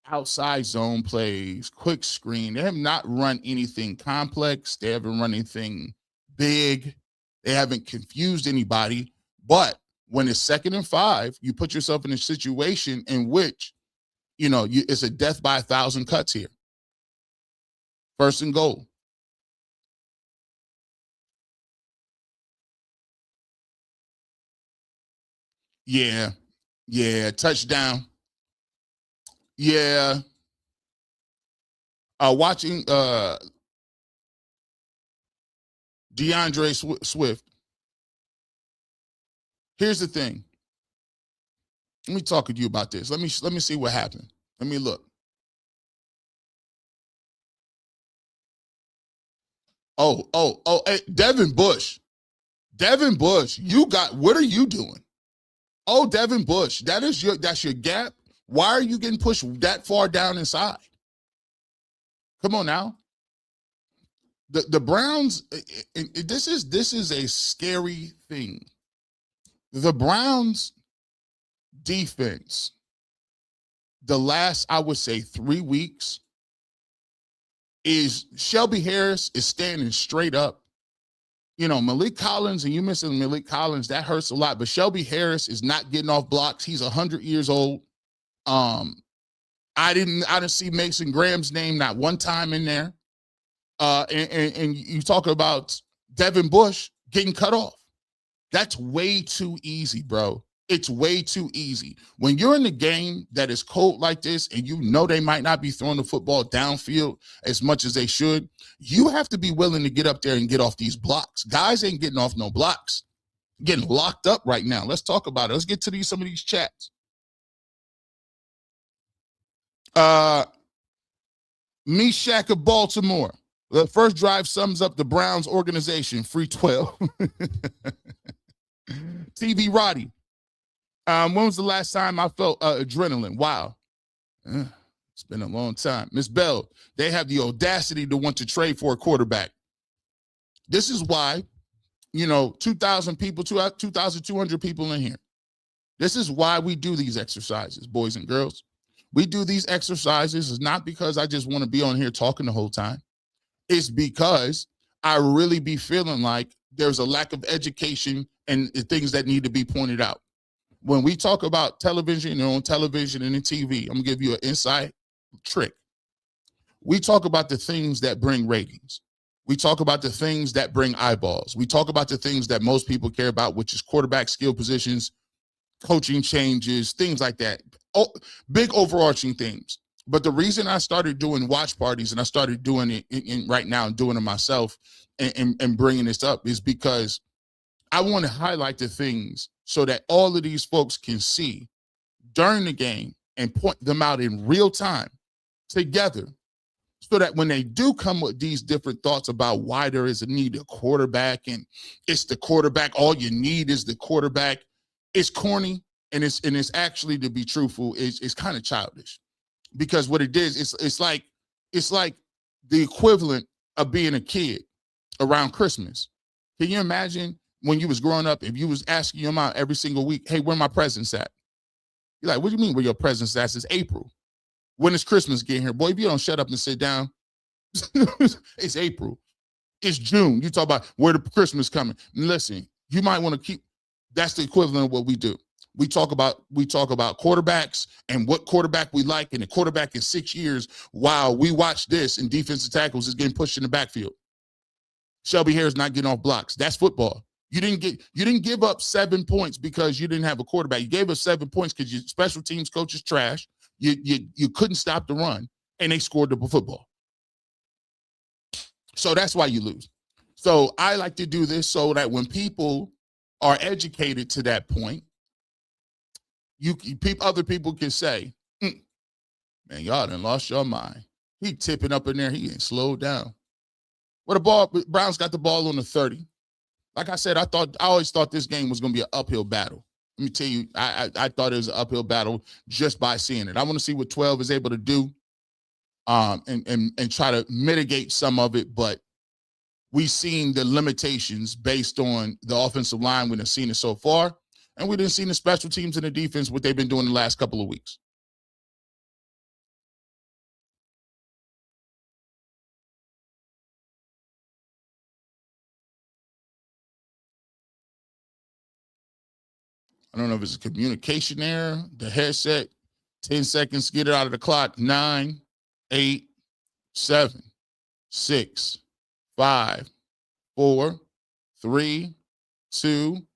outside zone plays, quick screen. They have not run anything complex. They haven't run anything big. They haven't confused anybody. But when it's 2nd and 5, you put yourself in a situation in which, it's a death by 1,000 cuts here. 1st and goal. Yeah, touchdown. Yeah. Watching DeAndre Swift. Here's the thing. Let me talk to you about this. Let me see what happened. Let me look. Hey, Devin Bush. What are you doing? Oh, Devin Bush, that's your gap. Why are you getting pushed that far down inside? Come on now. The Browns, this is a scary thing. The Browns defense, the last, I would say, 3 weeks, is Shelby Harris is standing straight up. Malik Collins, and you missing Malik Collins, that hurts a lot. But Shelby Harris is not getting off blocks. He's 100 years old. I didn't see Mason Graham's name not one time in there. And you talk about Devin Bush getting cut off. That's way too easy, bro. It's way too easy. When you're in the game that is cold like this and they might not be throwing the football downfield as much as they should, you have to be willing to get up there and get off these blocks. Guys ain't getting off no blocks. Getting locked up right now. Let's talk about it. Let's get to some of these chats. Meshach of Baltimore. The first drive sums up the Browns organization. Free 12. TV Roddy. When was the last time I felt adrenaline? Wow. It's been a long time. Miss Bell, they have the audacity to want to trade for a quarterback. This is why, 2,000 people, 2,200 people in here. This is why we do these exercises, boys and girls. We do these exercises is not because I just want to be on here talking the whole time. It's because I really be feeling like there's a lack of education and things that need to be pointed out. When we talk about television and on television and in TV, I'm going to give you an inside trick. We talk about the things that bring ratings. We talk about the things that bring eyeballs. We talk about the things that most people care about, which is quarterback skill positions, coaching changes, things like that. Oh, big overarching themes. But the reason I started doing watch parties and I started doing it right now and doing it myself and bringing this up is because I want to highlight the things so that all of these folks can see during the game and point them out in real time together, so that when they do come with these different thoughts about why there is a need a quarterback and it's the quarterback, all you need is the quarterback, it's corny, and it's actually, to be truthful, it's kind of childish. Because what it is, it's like the equivalent of being a kid around Christmas. Can you imagine when you was growing up, if you was asking your mom every single week, hey, where my presents at? You're like, what do you mean where your presents at? It's April. When is Christmas getting here? Boy, if you don't shut up and sit down, it's April. It's June. You talk about where the Christmas coming. Listen, you might want to keep, that's the equivalent of what we do. We talk about quarterbacks and what quarterback we like, and the quarterback in 6 years, while we watch this and defensive tackles is getting pushed in the backfield. Shelby Harris not getting off blocks. That's football. You didn't give up 7 points because you didn't have a quarterback. You gave us 7 points because your special teams coach is trash. You couldn't stop the run, and they scored the football. So that's why you lose. So I like to do this so that when people are educated to that point, other people can say, man, y'all done lost your mind. He tipping up in there. He ain't slowed down. Browns got the ball on the 30. Like I said, I always thought this game was going to be an uphill battle. Let me tell you, I thought it was an uphill battle just by seeing it. I want to see what 12 is able to do and try to mitigate some of it. But we've seen the limitations based on the offensive line. We've seen it so far. And we didn't see the special teams and the defense, what they've been doing the last couple of weeks. I don't know if it's a communication error, the headset, 10 seconds, get it out of the clock. 9, 8, 7, 6, 5, 4, 3, 2.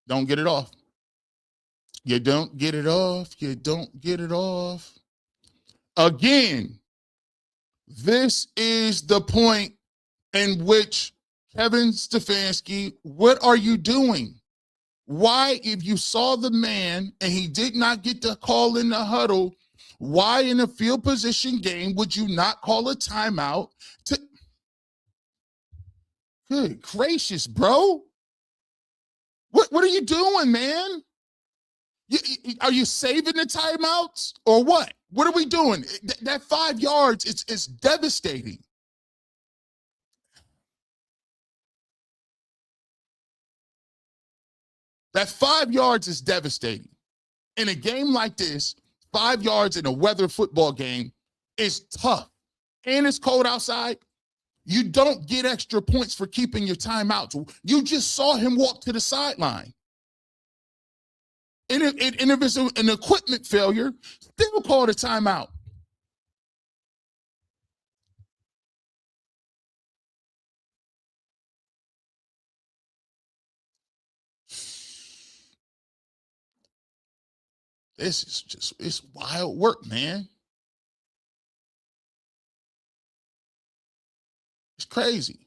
Don't get it off. You don't get it off. You don't get it off. Again, this is the point in which Kevin Stefanski, what are you doing? Why, if you saw the man and he did not get the call in the huddle, why in a field position game would you not call a timeout? Good gracious, bro. What are you doing, man? Are you saving the timeouts or what? What are we doing? That 5 yards, it's devastating. That 5 yards is devastating. In a game like this, 5 yards in a weather football game is tough. And it's cold outside. You don't get extra points for keeping your timeouts. You just saw him walk to the sideline. And if it's an equipment failure, still call the timeout. This is just, it's wild work, man. It's crazy.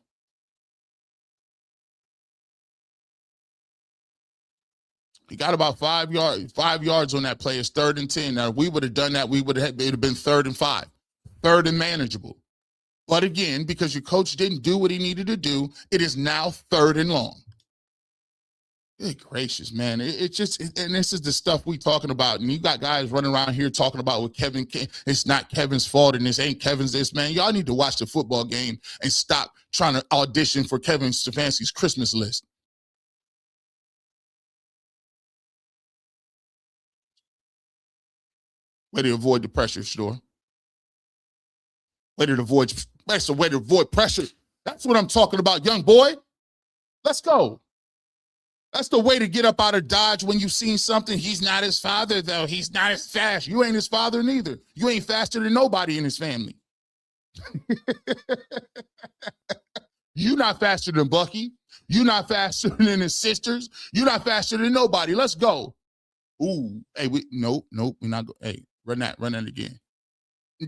He got about 5 yards on that play. It's 3rd and 10. Now, if we would have done that, it would have been 3rd and 5, 3rd and manageable. But again, because your coach didn't do what he needed to do, it is now 3rd and long. Good gracious, man. It's just, and this is the stuff we talking about. And you got guys running around here talking about what Kevin, it's not Kevin's fault and this ain't Kevin's this, man. Y'all need to watch the football game and stop trying to audition for Kevin Stefanski's Christmas list. Way to avoid the pressure, Shador. That's a way to avoid pressure. That's what I'm talking about, young boy. Let's go. That's the way to get up out of Dodge when you've seen something. He's not his father, though. He's not as fast. You ain't his father neither. You ain't faster than nobody in his family. You not faster than Bucky. You not faster than his sisters. You not faster than nobody. Let's go. Ooh, hey, nope, we're not. Hey, Run that again.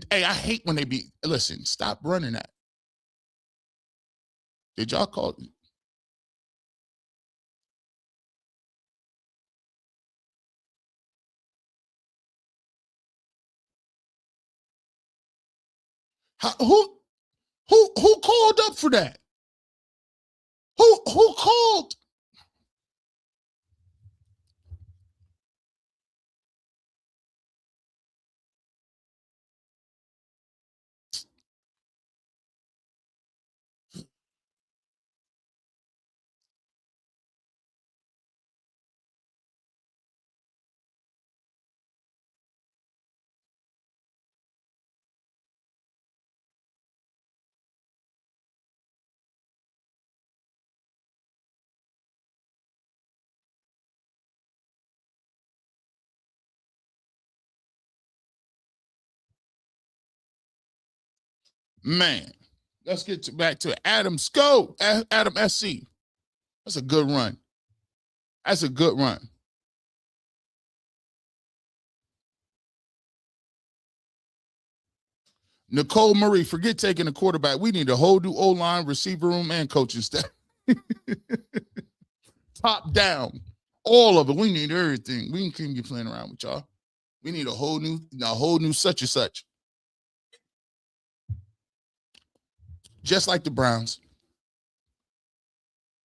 Hey, I hate when they be, listen, stop running that. Did y'all call? Who called up for that? Who called? Man, let's get back to Adam Sco, Adam SC. That's a good run. That's a good run. Nicole Murray, forget taking a quarterback. We need a whole new O-line, receiver room, and coaching staff. Top down. All of it. We need everything. We can't be playing around with y'all. We need a whole new such and such. Just like the Browns.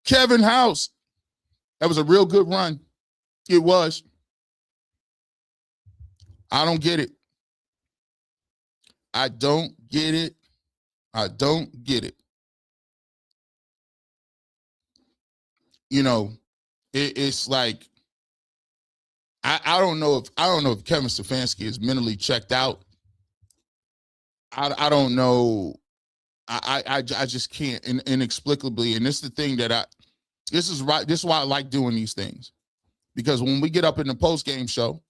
Kevin House. That was a real good run. It was. I don't get it. I don't get it. I don't get it. You know, it's like I don't know if Kevin Stefanski is mentally checked out. I don't know. I just can't inexplicably. And this is the thing that this is why I like doing these things, because when we get up in the post game show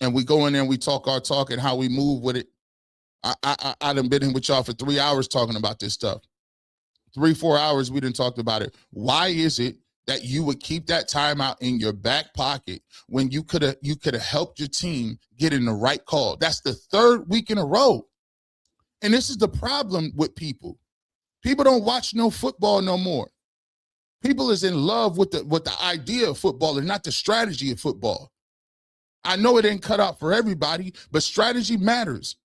and we go in there and we talk our talk and how we move with it, I done been in with y'all for 3 hours talking about this stuff. 3-4 hours we done talked about it. Why is it that you would keep that timeout in your back pocket when you could have helped your team get in the right call? That's the third week in a row. And this is the problem with people. People don't watch no football no more. People is in love with the idea of football and not the strategy of football. I know it ain't cut out for everybody, but strategy matters.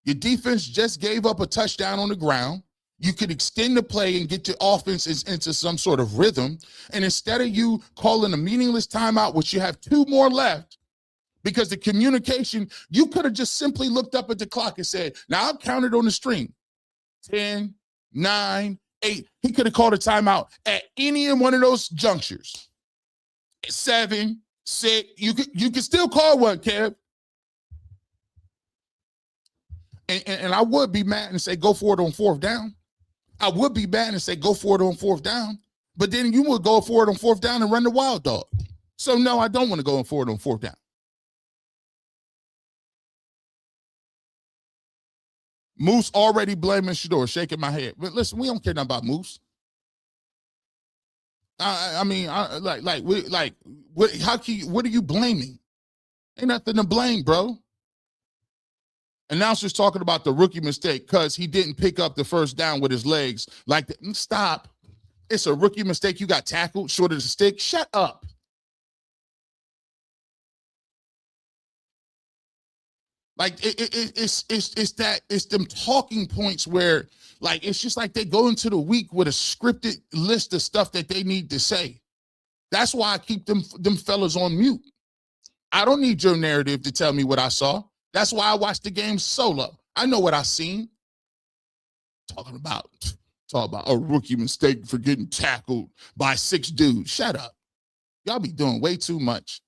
Your defense just gave up a touchdown on the ground. You could extend the play and get your offense into some sort of rhythm. And instead of you calling a meaningless timeout, which you have 2 more left, because the communication, you could have just simply looked up at the clock and said, now I've counted on the string. 10, 9, 8. He could have called a timeout at any one of those junctures. 7, 6. You could still call one, Kev. And I would be mad and say, go for it on 4th down. I would be mad and say, go for it on 4th down. But then you would go for it on 4th down and run the wild dog. So, no, I don't want to go for it on 4th down. Moose already blaming Shador, shaking my head. But listen, we don't care nothing about Moose. What are you blaming? Ain't nothing to blame, bro. Announcers talking about the rookie mistake because he didn't pick up the 1st down with his legs. Stop. It's a rookie mistake. You got tackled short of the stick. Shut up. Like it's them talking points where like it's just like they go into the week with a scripted list of stuff that they need to say. That's why I keep them fellas on mute. I don't need your narrative to tell me what I saw. That's why I watched the game solo. I know what I seen. Talking about a rookie mistake for getting tackled by 6 dudes. Shut up. Y'all be doing way too much.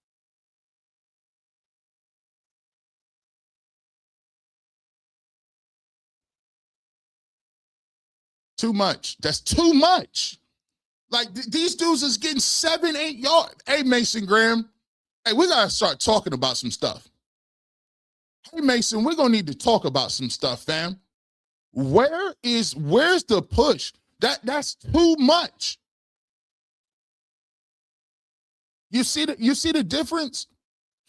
Too much. That's too much. Like these dudes is getting 7, 8 yards. Hey, Mason Graham. Hey, we got to start talking about some stuff. Hey, Mason, we're going to need to talk about some stuff, fam. Where's the push? That's too much. You see the difference?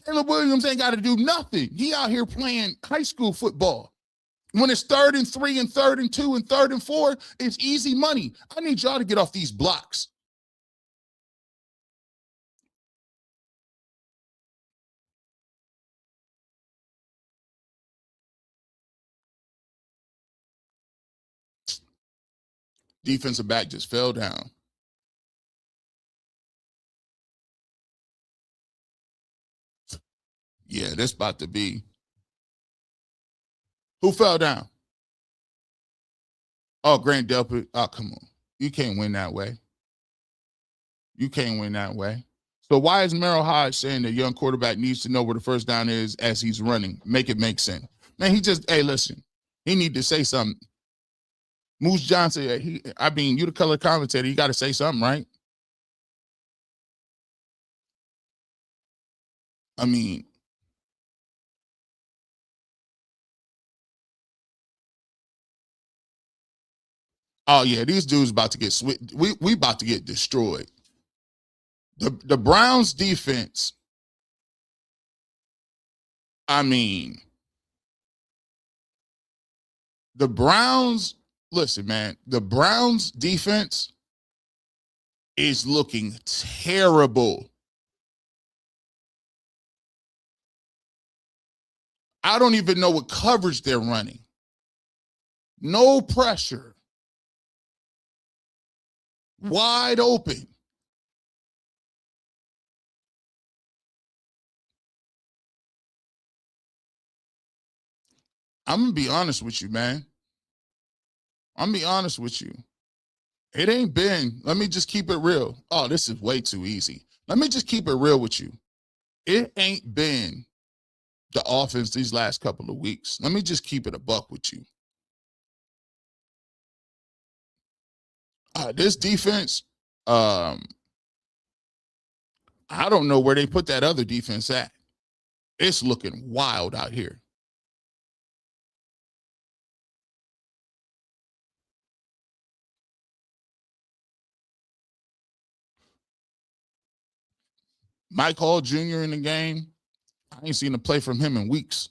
Caleb Williams ain't got to do nothing. He out here playing high school football. When it's 3rd and 3 and 3rd and 2 and 3rd and 4, it's easy money. I need y'all to get off these blocks. Defensive back just fell down. Yeah, this about to be. Who fell down? Oh, Grant Delpit. Oh, come on. You can't win that way. You can't win that way. So why is Merrill Hodge saying the young quarterback needs to know where the first down is as he's running? Make it make sense. Man, hey, listen, he need to say something. Moose Johnson, you the color commentator, you got to say something, right? I mean, oh yeah, these dudes about to get we about to get destroyed. The Browns defense, I mean, the Browns, listen, man, the Browns defense is looking terrible. I don't even know what coverage they're running. No pressure. Wide open. I'm going to be honest with you, man. I'm going to be honest with you. It ain't been, let me just keep it real. Oh, this is way too easy. Let me just keep it real with you. It ain't been the offense these last couple of weeks. Let me just keep it a buck with you. This defense, I don't know where they put that other defense at. It's looking wild out here. Mike Hall Jr. in the game. I ain't seen a play from him in weeks.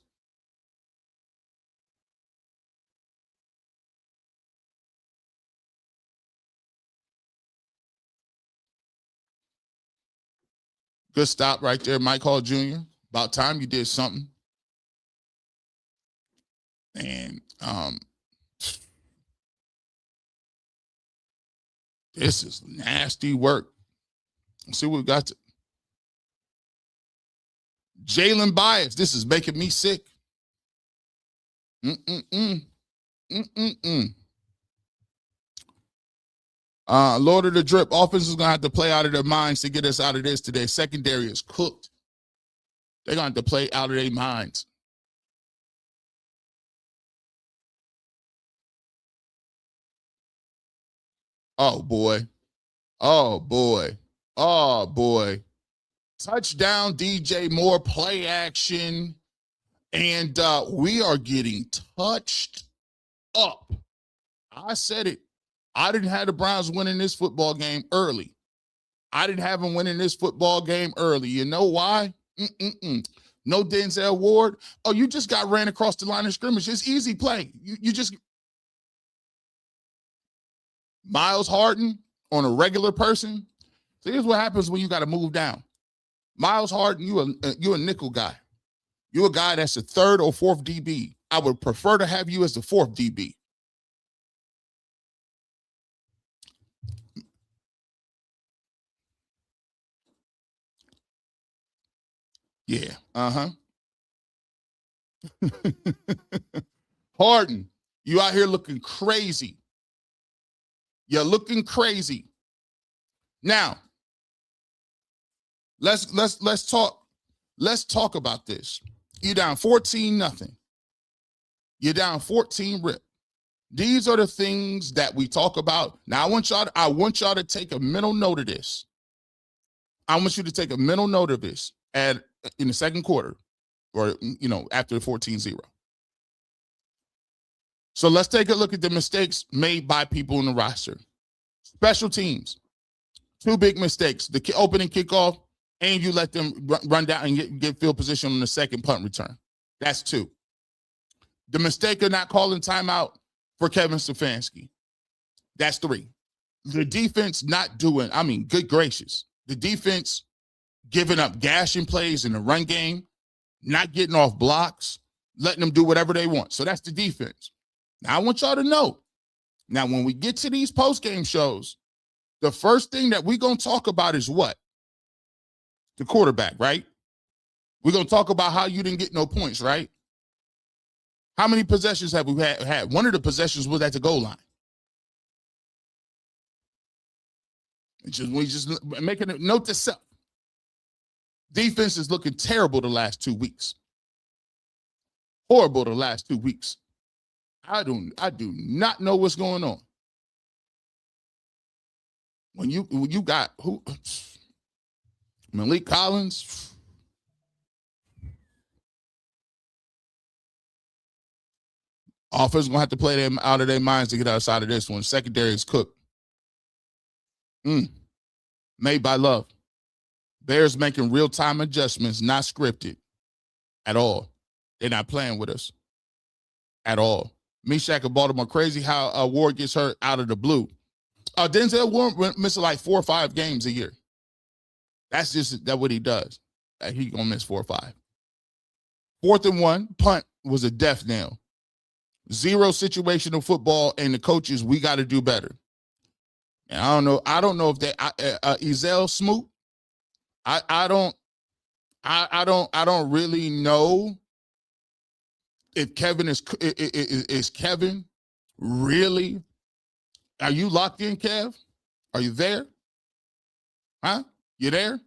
Good stop right there, Mike Hall Jr. About time you did something. And this is nasty work. Let's see what we got. Jalen Byers. This is making me sick. Lord of the Drip. Offense is going to have to play out of their minds to get us out of this today. Secondary is cooked. They're going to have to play out of their minds. Oh, boy. Oh, boy. Oh, boy. Touchdown, DJ Moore, play action. And we are getting touched up. I said it. I didn't have the Browns winning this football game early. I didn't have them winning this football game early. You know why? No Denzel Ward. Oh, you just got ran across the line of scrimmage. It's easy play. You just Miles Harden on a regular person. So here's what happens when you got to move down. Miles Harden, you a nickel guy. You're a guy that's a 3rd or 4th DB. I would prefer to have you as the 4th DB. Yeah. Harden, you out here looking crazy. You're looking crazy. Now, let's talk. Let's talk about this. You're down 14-0. You're down 14 rip. These are the things that we talk about. Now, I want y'all to take a mental note of this. I want you to take a mental note of this in the second quarter, or after the 14-0. So let's take a look at the mistakes made by people in the roster. Special teams, 2 big mistakes. The opening kickoff, and you let them run down and get field position on the second punt return. That's 2. The mistake of not calling timeout for Kevin Stefanski. That's 3. The defense not doing, good gracious. The defense giving up gashing plays in the run game, not getting off blocks, letting them do whatever they want. So that's the defense. Now, I want y'all to know, now when we get to these post-game shows, the first thing that we're going to talk about is what? The quarterback, right? We're going to talk about how you didn't get no points, right? How many possessions have we had? One of the possessions was at the goal line. We just making a note to self. Defense is looking terrible the last 2 weeks. Horrible the last 2 weeks. I do not know what's going on. When you got who? Malik Collins. Offense gonna have to play them out of their minds to get outside of this one. Secondary is cooked. Made by love. Bears making real-time adjustments, not scripted at all. They're not playing with us at all. Meshack of Baltimore, crazy how Ward gets hurt out of the blue. Denzel Ward misses like 4 or 5 games a year. That's what he does. He gonna miss 4 or 5. 4th and 1, punt was a death nail. 0 situational football, and the coaches, we got to do better. And I don't know if they Ezel Smoot. I don't really know if Kevin is Kevin really. Are you locked in, Kev? Are you there? Huh? You there?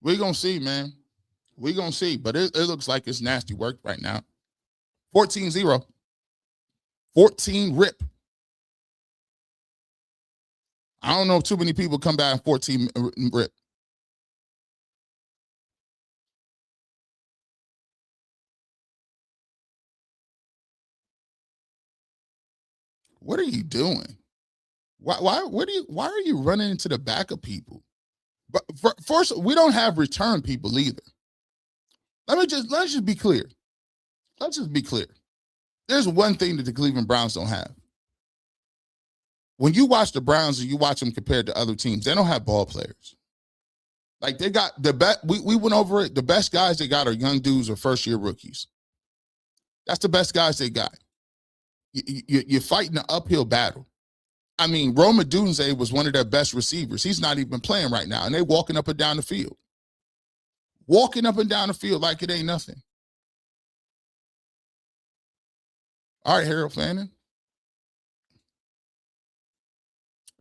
We're gonna see, man. We're gonna see, but it looks like it's nasty work right now. 14-0. 14 rip. I don't know if too many people come back in 14 rip. What are you doing? Why are you running into the back of people? But first, we don't have return people either. Let's just be clear. Let's just be clear. There's one thing that the Cleveland Browns don't have. When you watch the Browns and you watch them compared to other teams, they don't have ball players. Like they got the best. We went over it. The best guys they got are young dudes or first-year rookies. That's the best guys they got. You're fighting an uphill battle. I mean, Roma Dunze was one of their best receivers. He's not even playing right now, and they're walking up and down the field. Walking up and down the field like it ain't nothing. All right, Harold Fannin.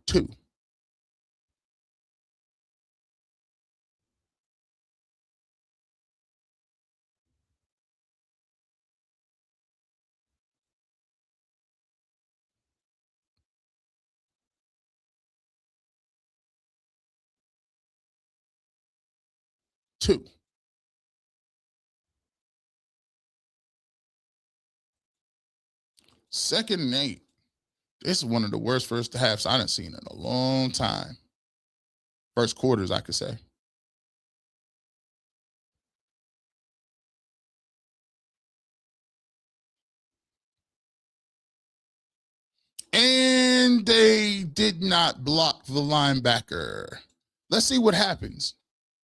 2. Two. Second and 8. This is one of the worst first halves I done seen in a long time. First quarters, I could say. And they did not block the linebacker. Let's see what happens.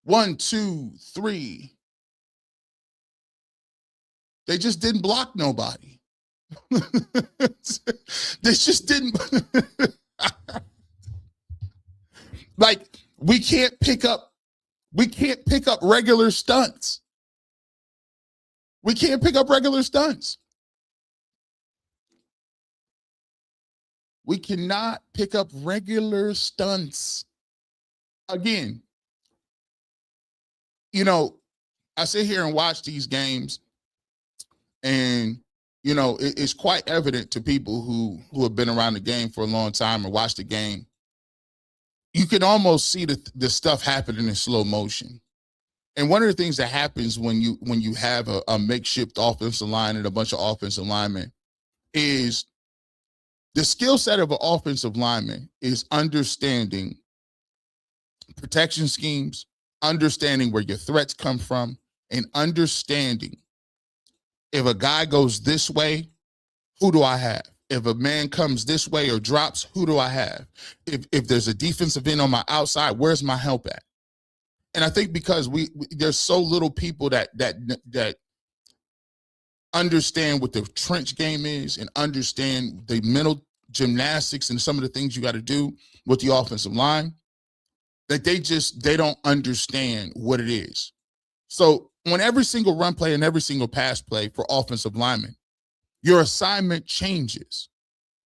1, 2, 3. They just didn't block nobody. They just didn't. Like, we can't pick up regular stunts. We can't pick up regular stunts. We cannot pick up regular stunts. Again, you know, I sit here and watch these games, and, you know, it's quite evident to people who have been around the game for a long time and watch the game. You can almost see the stuff happening in slow motion. And one of the things that happens when you have a makeshift offensive line and a bunch of offensive linemen is the skill set of an offensive lineman is understanding protection schemes, understanding where your threats come from, and understanding if a guy goes this way, who do I have? If a man comes this way or drops, who do I have? If there's a defensive end on my outside, where's my help at? And I think because there's so little people that understand what the trench game is and understand the mental gymnastics and some of the things you got to do with the offensive line, that they don't understand what it is. So on every single run play and every single pass play for offensive linemen, your assignment changes.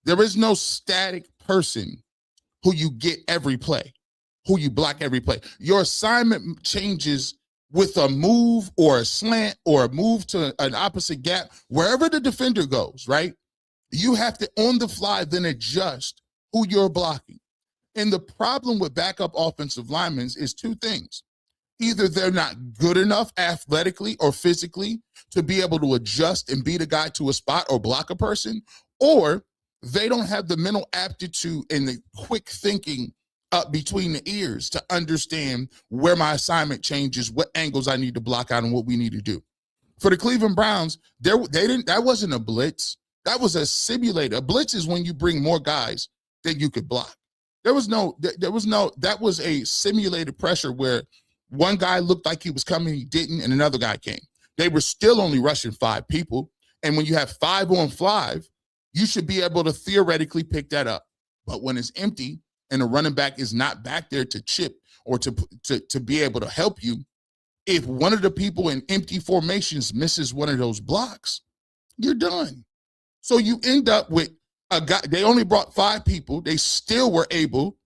There is no static person who you get every play, who you block every play. Your assignment changes with a move or a slant or a move to an opposite gap. Wherever the defender goes, right? You have to, on the fly, then adjust who you're blocking. And the problem with backup offensive linemen is two things. Either they're not good enough athletically or physically to be able to adjust and beat a guy to a spot or block a person, or they don't have the mental aptitude and the quick thinking up between the ears to understand where my assignment changes, what angles I need to block out, and what we need to do. For the Cleveland Browns, that wasn't a blitz. That was a simulator. A blitz is when you bring more guys than you could block. That was a simulated pressure where one guy looked like he was coming, he didn't, and another guy came. They were still only rushing 5 people. And when you have 5 on 5, you should be able to theoretically pick that up. But when it's empty and the running back is not back there to chip or to be able to help you, if one of the people in empty formations misses one of those blocks, you're done. So you end up with a guy. They only brought 5 people. They still were able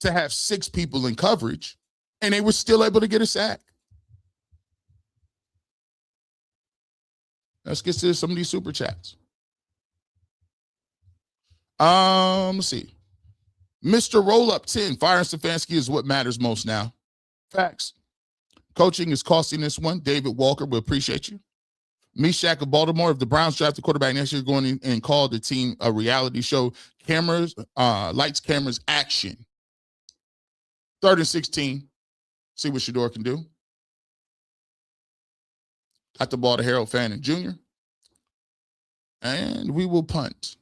to have 6 people in coverage, and they were still able to get a sack. Let's get to some of these super chats. Let's see. Mr. Roll Up 10, firing Stefanski is what matters most now. Facts. Coaching is costing this one. David Walker, we appreciate you. Meshach of Baltimore, if the Browns draft the quarterback next year, going in and call the team a reality show. Cameras, lights, cameras, action. 3rd and 16. See what Shador can do. Got the ball to Harold Fanning Jr. And we will punt.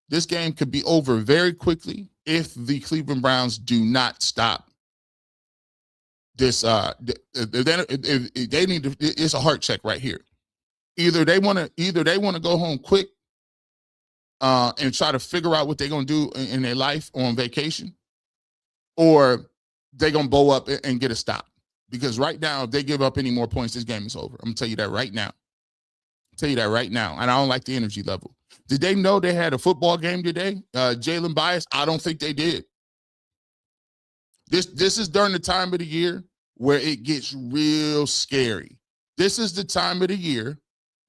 This game could be over very quickly if the Cleveland Browns do not stop this. They need to. It's a heart check right here. Either they want to go home quick and try to figure out what they're going to do in their life on vacation, or they're going to bow up and get a stop. Because right now, if they give up any more points, this game is over. I'm going to tell you that right now. And I don't like the energy level. Did they know they had a football game today? Jalen Bias? I don't think they did. This is during the time of the year where it gets real scary. This is the time of the year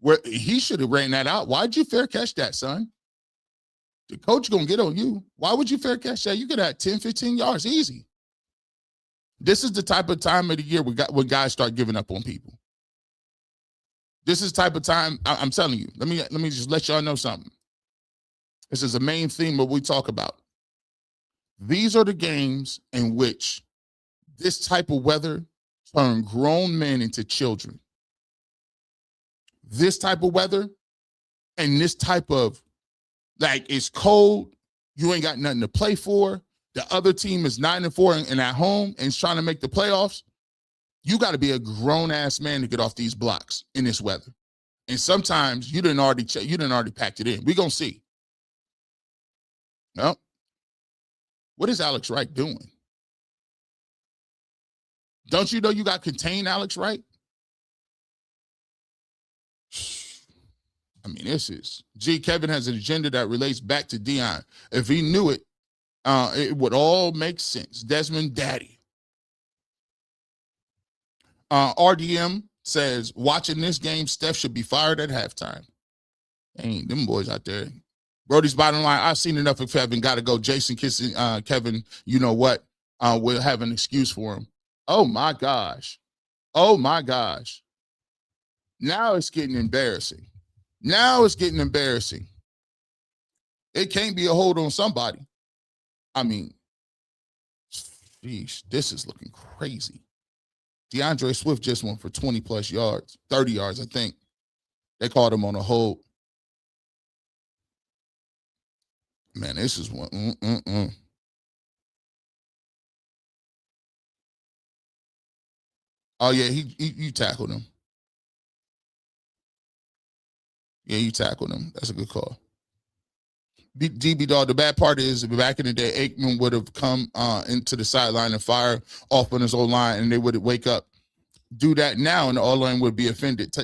where he should have ran that out. Why'd you fair catch that, son? The coach going to get on you. Why would you fair catch that? You could have 10, 15 yards easy. This is the type of time of the year when guys start giving up on people. This is the type of time, I'm telling you, let me just let y'all know something. This is the main theme that we talk about. These are the games in which this type of weather turn grown men into children. This type of weather and this type of, like, it's cold, you ain't got nothing to play for, the other team is 9-4 and at home and is trying to make the playoffs. You got to be a grown-ass man to get off these blocks in this weather. And sometimes you didn't already packed it in. We're going to see. No. What is Alex Wright doing? Don't you know you got to contain Alex Wright? I mean, Kevin has an agenda that relates back to Deion. If he knew it, it would all make sense. Desmond Daddy. RDM says, watching this game, Steph should be fired at halftime. Ain't them boys out there. Brody's bottom line, I've seen enough of Kevin. Got to go. Jason kissing Kevin, you know what? We'll have an excuse for him. Oh, my gosh. Now it's getting embarrassing. It can't be a hold on somebody. I mean, Sheesh, this is looking crazy. DeAndre Swift just went for 20-plus yards, 30 yards, I think. They called him on a hold. Man, this is one. Oh, yeah, you tackled him. Yeah, you tackled him. That's a good call. DB Dog, the bad part is back in the day, Aikman would have come into the sideline and fire off on his old line, and they would wake up. Do that now, and the O-line would be offended.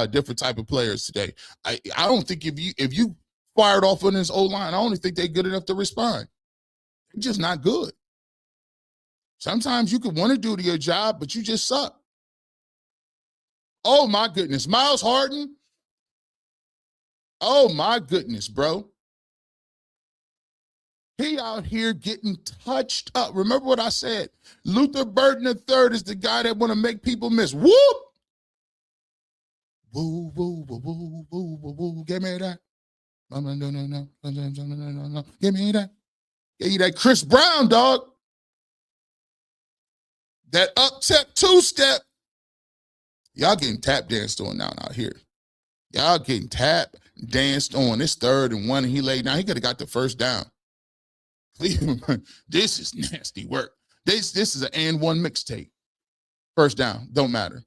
Different type of players today. I don't think if you fired off on his O-line, I don't think they're good enough to respond. They're just not good. Sometimes you could want to do your job, but you just suck. Oh, my goodness. Miles Harden. Oh, my goodness, bro. He out here getting touched up. Remember what I said? Luther Burden III is the guy that want to make people miss. Whoop! Woo, woo, woo, woo, woo, woo, woo. Give me that. No. Give me that. Give you that Chris Brown, dog. That up-step, two-step. Y'all getting tap danced on now out here. Y'all getting tap danced on. It's 3rd and 1, and he laid down. He could have got the first down. This is nasty work. This is an and one mixtape. First down, don't matter.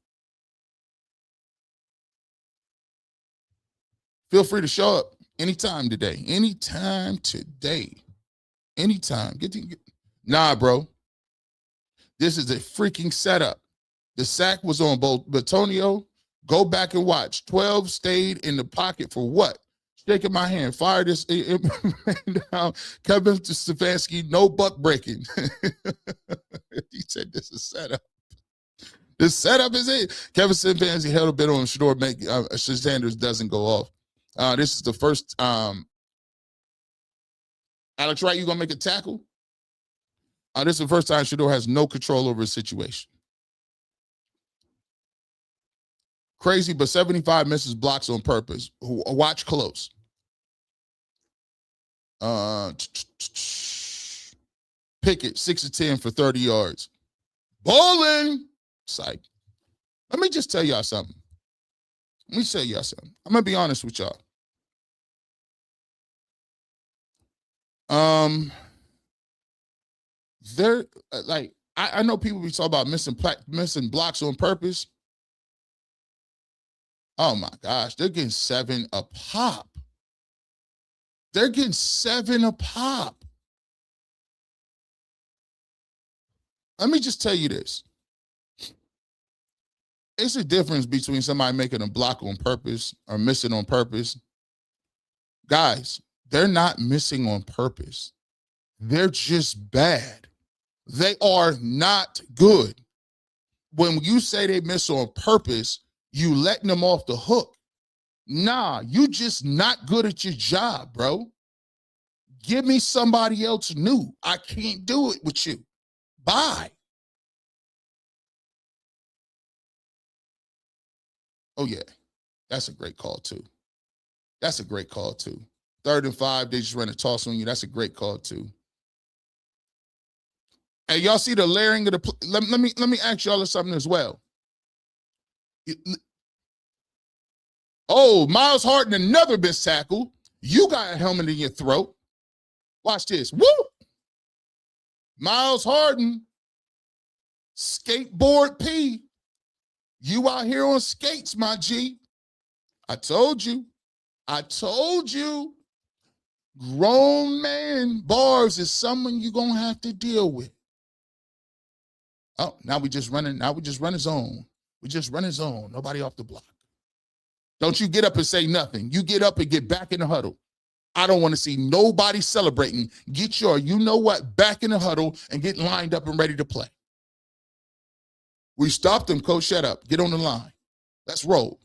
Feel free to show up anytime today. Anytime today. Anytime. Nah, bro. This is a freaking setup. The sack was on both Batonio. Go back and watch. 12 stayed in the pocket for what? Shaking my hand. Fire this down. Kevin Stefanski, no buck breaking. He said this is setup. This setup is it. Kevin Stefanski held a bit on Shador. Sanders doesn't go off. This is the first. Alex Wright, you gonna make a tackle? This is the first time Shador has no control over his situation. Crazy, but 75 misses blocks on purpose. Watch close. Pickett, 6 of 10 for 30 yards. Bowling. Psych. Let me just tell y'all something. I'm going to be honest with y'all. I know people be talking about missing blocks on purpose. Oh my gosh, they're getting 7 a pop. Let me just tell you this. It's a difference between somebody making a block on purpose or missing on purpose. Guys, they're not missing on purpose. They're just bad. They are not good. When you say they miss on purpose, you letting them off the hook. Nah, you just not good at your job, bro. Give me somebody else new. I can't do it with you. Bye. Oh, yeah. That's a great call, too. 3rd and 5, they just ran a toss on you. That's a great call, too. Hey, y'all see the layering of the let me ask y'all something as well. Oh, Miles Harden, another missed tackle. You got a helmet in your throat. Watch this. Woo! Miles Harden, skateboard P. You out here on skates, my G. I told you. Grown man bars is someone you're going to have to deal with. Oh, now we just run zone. We just run a zone. Nobody off the block. Don't you get up and say nothing. You get up and get back in the huddle. I don't want to see nobody celebrating. Get your, you know what, back in the huddle and get lined up and ready to play. We stopped them, coach. Shut up. Get on the line. Let's roll.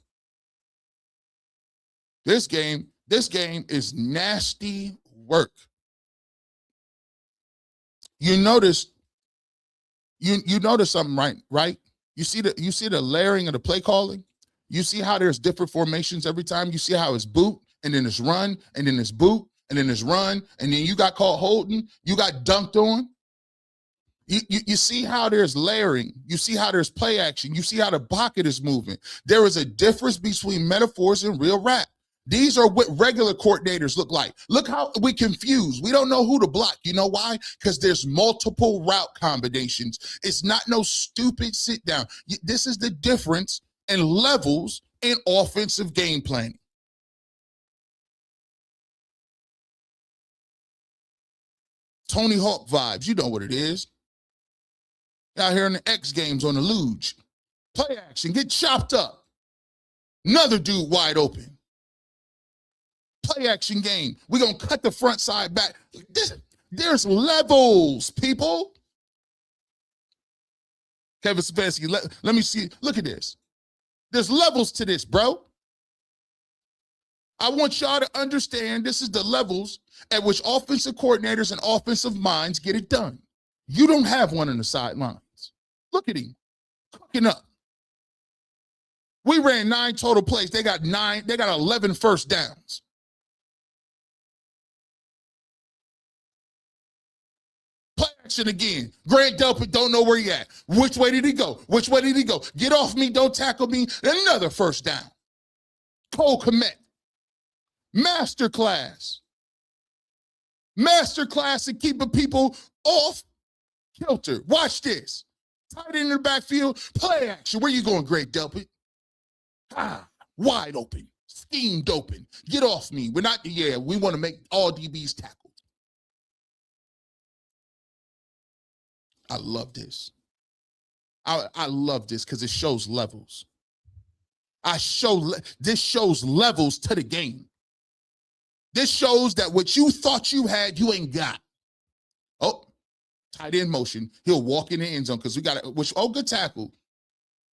This game is nasty work. You notice something, right? You see the layering of the play calling? You see how there's different formations every time? You see how it's boot, and then it's run, and then it's boot, and then it's run, and then you got caught holding, you got dunked on. You see how there's layering. You see how there's play action. You see how the pocket is moving. There is a difference between metaphors and real rap. These are what regular coordinators look like. Look how we confuse. We don't know who to block. You know why? Because there's multiple route combinations. It's not no stupid sit down. This is the difference in levels in offensive game planning. Tony Hawk vibes. You know what it is. Out here in the X Games on the luge. Play action, get chopped up. Another dude wide open. Play action game. We're going to cut the front side back. There's levels, people. Kevin Stefanski, let me see. Look at this. There's levels to this, bro. I want y'all to understand this is the levels at which offensive coordinators and offensive minds get it done. You don't have one on the sidelines. Look at him, cooking up. We ran 9 total plays. They got 11 first downs. Play action again. Grant Delpit don't know where he at. Which way did he go? Which way did he go? Get off me, don't tackle me. Another first down. Cole Kmet. Masterclass. Masterclass in keeping people off kilter. Watch this. Tight end in the backfield. Play action. Where you going, Grant Delpit? Wide open. Schemed open. Get off me. We're not, we want to make all DBs tackle. I love this. I love this because it shows levels. This shows levels to the game. This shows that what you thought you had, you ain't got. Oh, tight end motion. He'll walk in the end zone because we got it. Good tackle.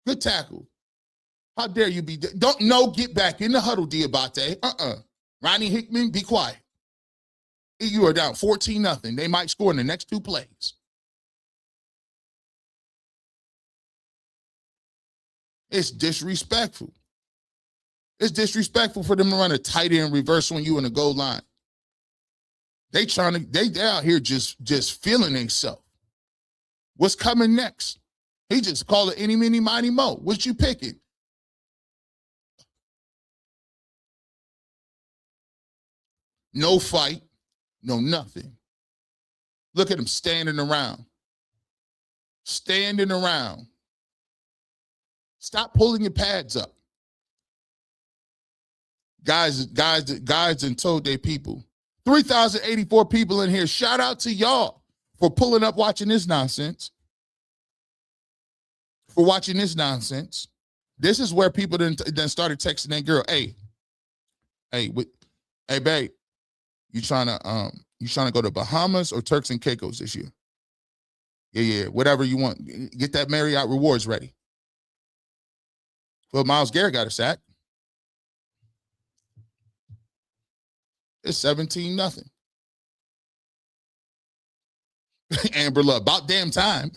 Good tackle. How dare you be? Get back in the huddle, Diabate. Ronnie Hickman, be quiet. You are down 14-0. They might score in the next 2 plays. It's disrespectful. It's disrespectful for them to run a tight end reverse when you in the goal line. They out here just feeling themselves. What's coming next? He just called it any, mini, miny, mo. What you picking? No fight, no nothing. Look at him standing around. Standing around. Stop pulling your pads up. Guys and told their people. 3,084 people in here. Shout out to y'all for pulling up watching this nonsense. For watching this nonsense. This is where people then started texting that girl, hey, babe, you trying to go to Bahamas or Turks and Caicos this year? Yeah, whatever you want. Get that Marriott rewards ready. Well, Myles Garrett got a sack. It's 17-0. Amber Love, about damn time.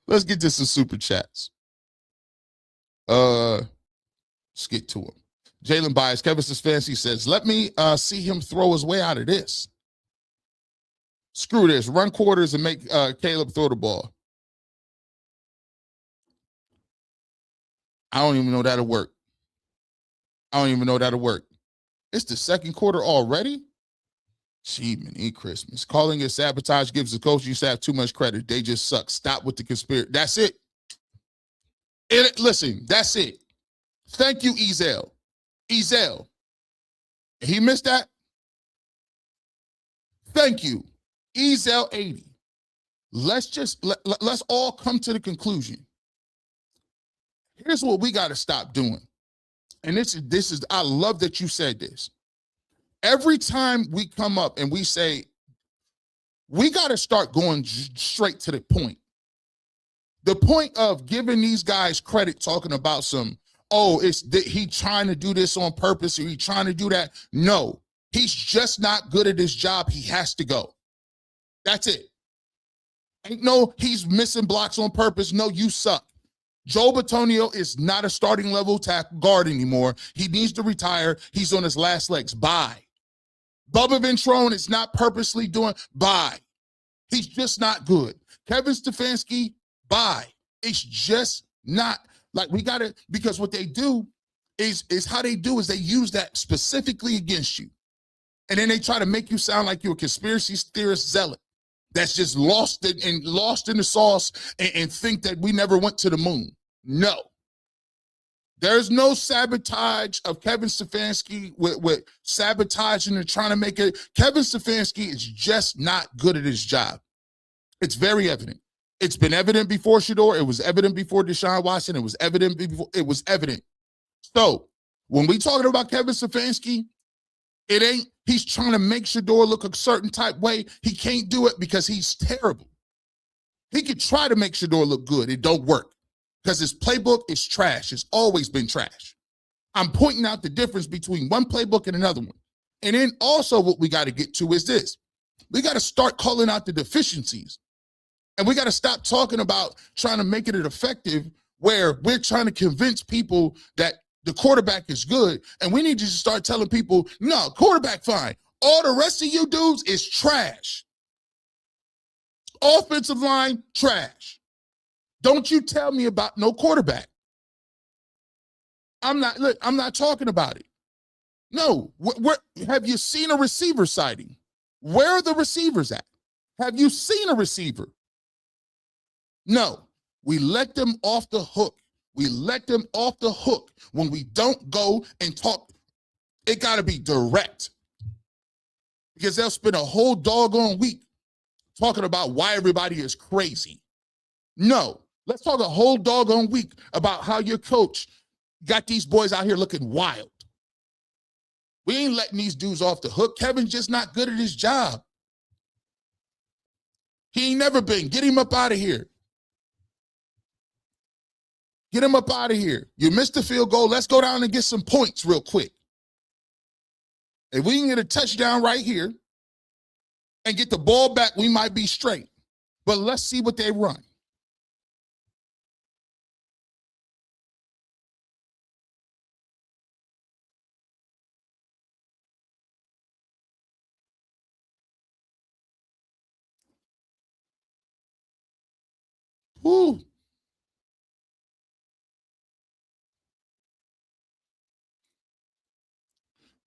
Let's get to some super chats. Let's get to them. Jalen Bias, Kevin Stefanski says, let me see him throw his way out of this. Screw this. Run quarters and make Caleb throw the ball. I don't even know that'll work. It's the second quarter already? Gee, Christmas. Calling it sabotage gives the coaching staff too much credit. They just suck. Stop with the conspiracy. That's it. Listen, that's it. Thank you, Ezel. He missed that? Thank you. Ezel 80. Let's all come to the conclusion. Here's what we got to stop doing. And this is I love that you said this. Every time we come up and we say, we got to start going straight to the point. The point of giving these guys credit, talking about he trying to do this on purpose or he trying to do that. No, he's just not good at his job. He has to go. That's it. Ain't no, he's missing blocks on purpose. No, you suck. Joe Bitonio is not a starting level guard anymore. He needs to retire. He's on his last legs. Bye. Bubba Ventrone is not purposely doing. Bye. He's just not good. Kevin Stefanski, bye. It's just not like we got to, because what they do is how they do is they use that specifically against you. And then they try to make you sound like you're a conspiracy theorist zealot that's just lost in the sauce and think that we never went to the moon. No. There's no sabotage of Kevin Stefanski with sabotaging and trying to make it. Kevin Stefanski is just not good at his job. It's very evident. It's been evident before Shador. It was evident before Deshaun Watson. It was evident before. It was evident. So when we talking about Kevin Stefanski, it ain't he's trying to make Shador look a certain type way. He can't do it because he's terrible. He could try to make Shador look good. It don't work because his playbook is trash. It's always been trash. I'm pointing out the difference between one playbook and another one. And then also what we got to get to is this. We got to start calling out the deficiencies. And we got to stop talking about trying to make it effective where we're trying to convince people that the quarterback is good. And we need to start telling people, no, quarterback fine. All the rest of you dudes is trash. Offensive line, trash. Don't you tell me about no quarterback. I'm not talking about it. No, have you seen a receiver sighting? Where are the receivers at? Have you seen a receiver? No, we let them off the hook. We let them off the hook when we don't go and talk. It got to be direct because they'll spend a whole doggone week talking about why everybody is crazy. No, let's talk a whole doggone week about how your coach got these boys out here looking wild. We ain't letting these dudes off the hook. Kevin's just not good at his job. He ain't never been. Get him up out of here. Get him up out of here. You missed the field goal. Let's go down and get some points real quick. If we can get a touchdown right here and get the ball back, we might be straight. But let's see what they run. Woo.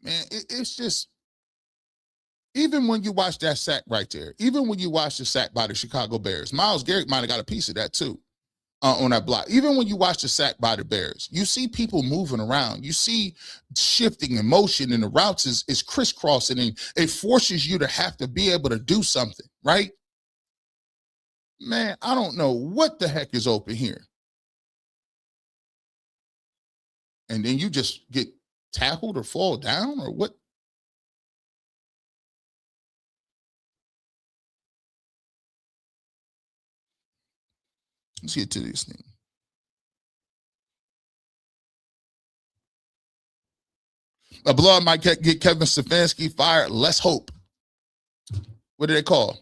Man, it's just, even when you watch that sack right there, even when you watch the sack by the Chicago Bears, Myles Garrett might have got a piece of that too on that block. Even when you watch the sack by the Bears, you see people moving around. You see shifting and motion, and the routes is crisscrossing, and it forces you to have to be able to do something, right? Man, I don't know what the heck is open here. And then you just get tackled or fall down or what? Let's get to this thing. A blowout might get Kevin Stefanski fired. Let's hope. What do they call?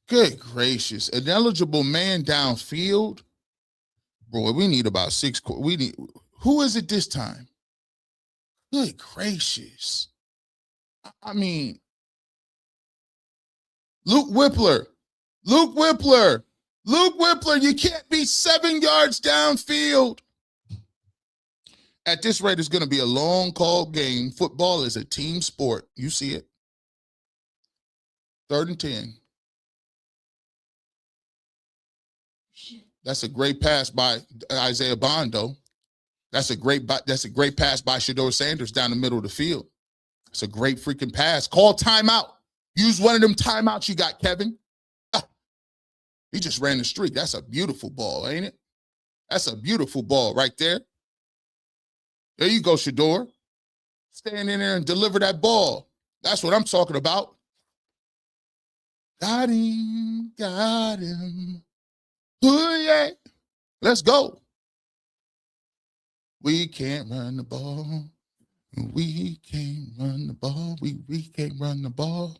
Good gracious. An eligible man downfield. Boy, we need about 6. Who is it this time? Good gracious. I mean, Luke Whippler, you can't be 7 yards downfield. At this rate, it's going to be a long call game. Football is a team sport. You see it. 3rd and 10. That's a great pass by Isaiah Bondo. That's a great pass by Shador Sanders down the middle of the field. It's a great freaking pass. Call timeout. Use one of them timeouts you got, Kevin. He just ran the streak. That's a beautiful ball, ain't it? That's a beautiful ball right there. There you go, Shador. Stand in there and deliver that ball. That's what I'm talking about. Got him. Ooh, yeah. Let's go. We can't run the ball. We can't run the ball. We can't run the ball.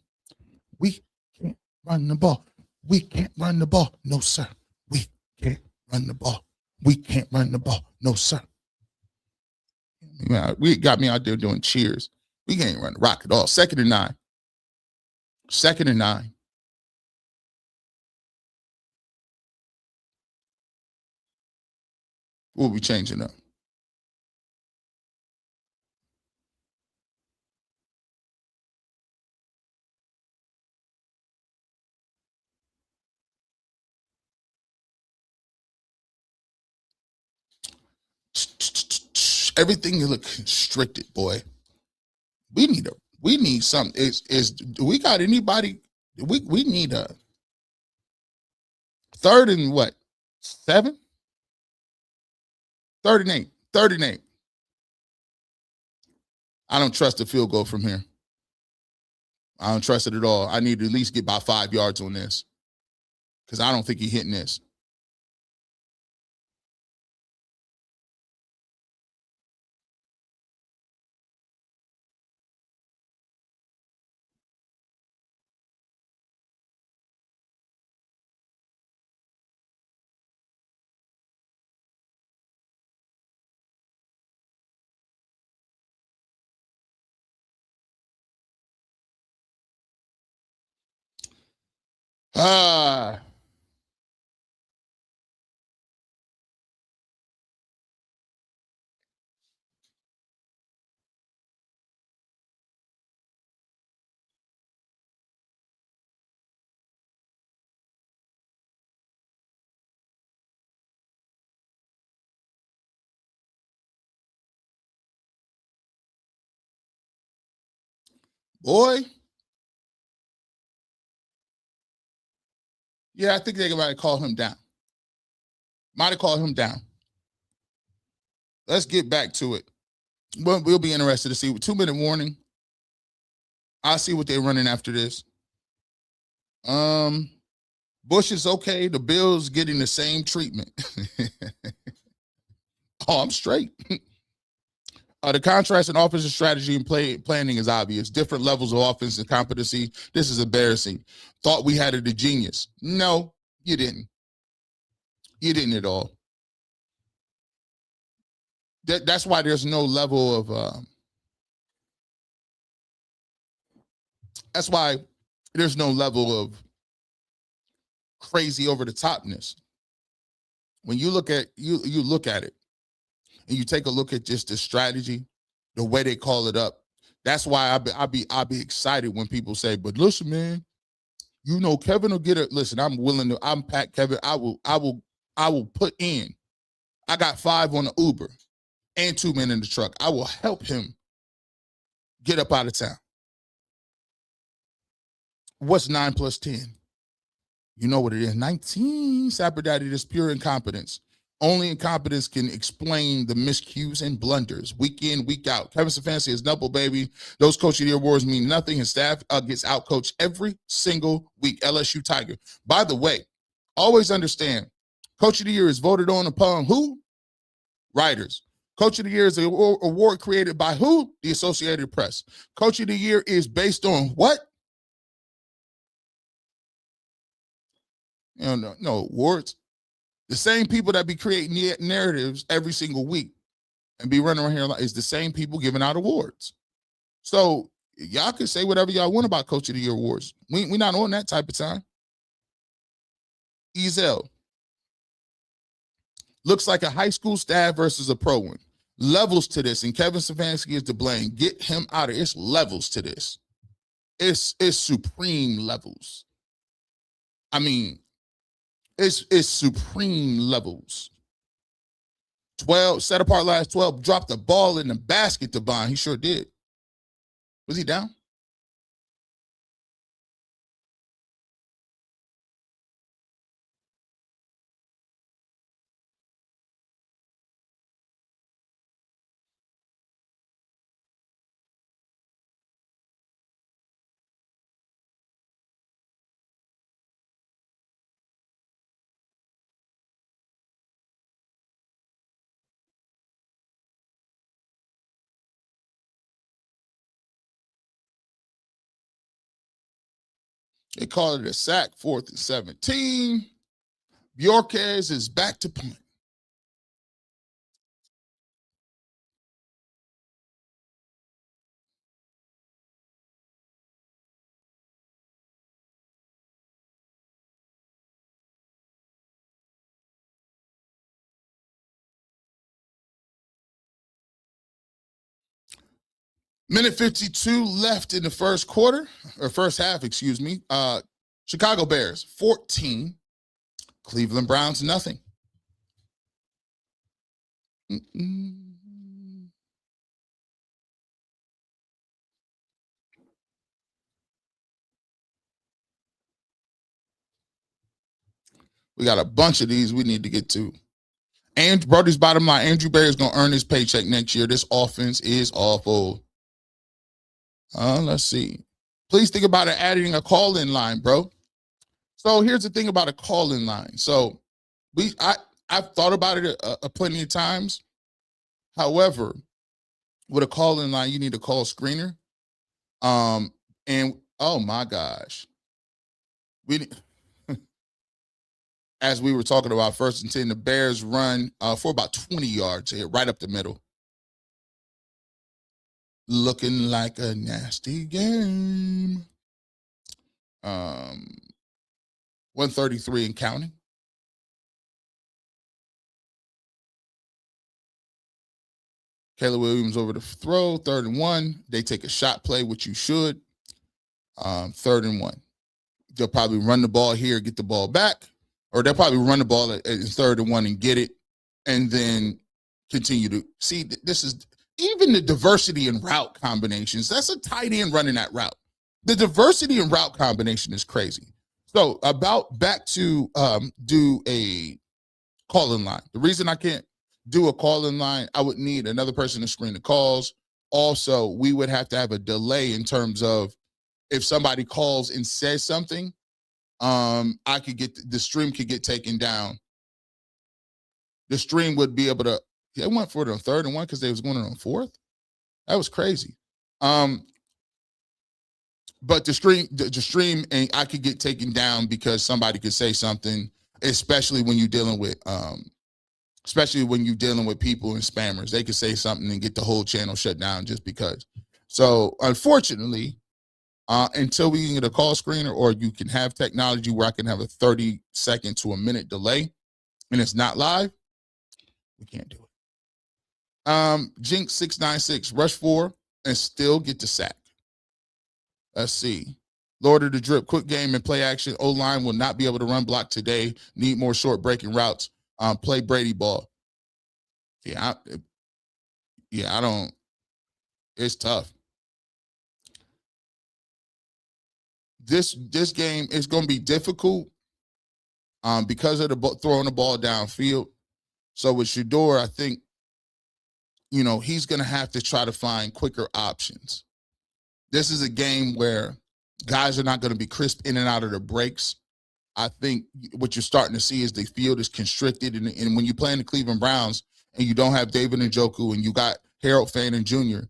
We can't run the ball. We can't run the ball. No, sir. We can't run the ball. We can't run the ball. No, sir. We got me out there doing cheers. We can't run the rock at all. 2nd and 9. 2nd and 9. We'll be changing up. Everything look constricted, boy. We need something. Do we got anybody? We need a 3rd and what? 7? 3rd and 8. 3rd and 8. I don't trust the field goal from here. I don't trust it at all. I need to at least get about 5 yards on this because I don't think he's hitting this. Boy. Yeah, I think they might call him down. Might have called him down. Let's get back to it. We'll be interested to see. 2-minute warning. I'll see what they're running after this. Bush is okay. The Bills getting the same treatment. Oh, I'm straight. The contrast in offensive strategy and planning is obvious. Different levels of offensive competency. This is embarrassing. Thought we had a genius. No, you didn't. You didn't at all. That's why there's no level of that's why there's no level of crazy over the topness. When you look at you look at it and you take a look at just the strategy, the way they call it up. That's why I'll be excited when people say, "But listen, man, you know Kevin will get it." Listen, I'm Pat Kevin. I will put in. I got 5 on the Uber and 2 men in the truck. I will help him get up out of town. What's 9 plus 10? You know what it is. 19, Sapper Daddy. This pure incompetence. Only incompetence can explain the miscues and blunders week in, week out. Kevin Stefanski is double, baby. Those Coach of the Year awards mean nothing. His staff gets outcoached every single week. LSU Tiger. By the way, always understand, Coach of the Year is voted on upon who? Writers. Coach of the Year is an award created by who? The Associated Press. Coach of the Year is based on what? No awards. The same people that be creating narratives every single week and be running around here is the same people giving out awards. So y'all can say whatever y'all want about Coach of the Year awards. We're not on that type of time. Ezel. Looks like a high school staff versus a pro one. Levels to this, and Kevin Stefanski is to blame. Get him out of it. It's levels to this. It's supreme levels. I mean, it's supreme levels. 12, set apart last 12, dropped the ball in the basket to Bond. He sure did. Was he down? They call it a sack, 4th and 17. Bjorquez is back to punt. Minute 52 left in the first quarter, or first half, excuse me. Chicago Bears 14, Cleveland Browns nothing. We got a bunch of these we need to get to. And Brody's bottom line, Andrew Berry is going to earn his paycheck next year. This offense is awful. Let's see. Please think about adding a call-in line, bro. So here's the thing about a call-in line. So I've thought about it plenty of times. However, with a call-in line, you need a call screener. And oh my gosh, as we were talking about 1st and 10, the Bears run for about 20 yards here, right up the middle. Looking like a nasty game. 133 and counting. Caleb Williams over the throw, 3rd and 1. They take a shot play, which you should. 3rd and 1. They'll probably run the ball here, get the ball back. Or they'll probably run the ball at 3rd and 1 and get it, and then continue to see. This is even the diversity in route combinations. That's a tight end running that route. The diversity in route combination is crazy. So back to do a call-in line. The reason I can't do a call-in line, I would need another person to screen the calls. Also, we would have to have a delay in terms of if somebody calls and says something, I could get the stream could get taken down. The stream would be able to. They went for it on 3rd and 1 because they was going on 4th. That was crazy. But the stream, and I could get taken down because somebody could say something, especially when you're dealing with people and spammers. They could say something and get the whole channel shut down just because. So unfortunately, until we can get a call screener, or you can have technology where I can have a 30-second to a minute delay and it's not live, we can't do it. Jinx 696, rush 4 and still get the sack. Let's see. Lord of the Drip, quick game and play action. O-line will not be able to run block today. Need more short breaking routes. Play Brady ball. I don't. It's tough. This game is going to be difficult because of throwing the ball downfield. So with Shador, I think, he's going to have to try to find quicker options. This is a game where guys are not going to be crisp in and out of the breaks. I think what you're starting to see is the field is constricted. And when you're playing the Cleveland Browns and you don't have David Njoku and you got Harold Fannin Jr.,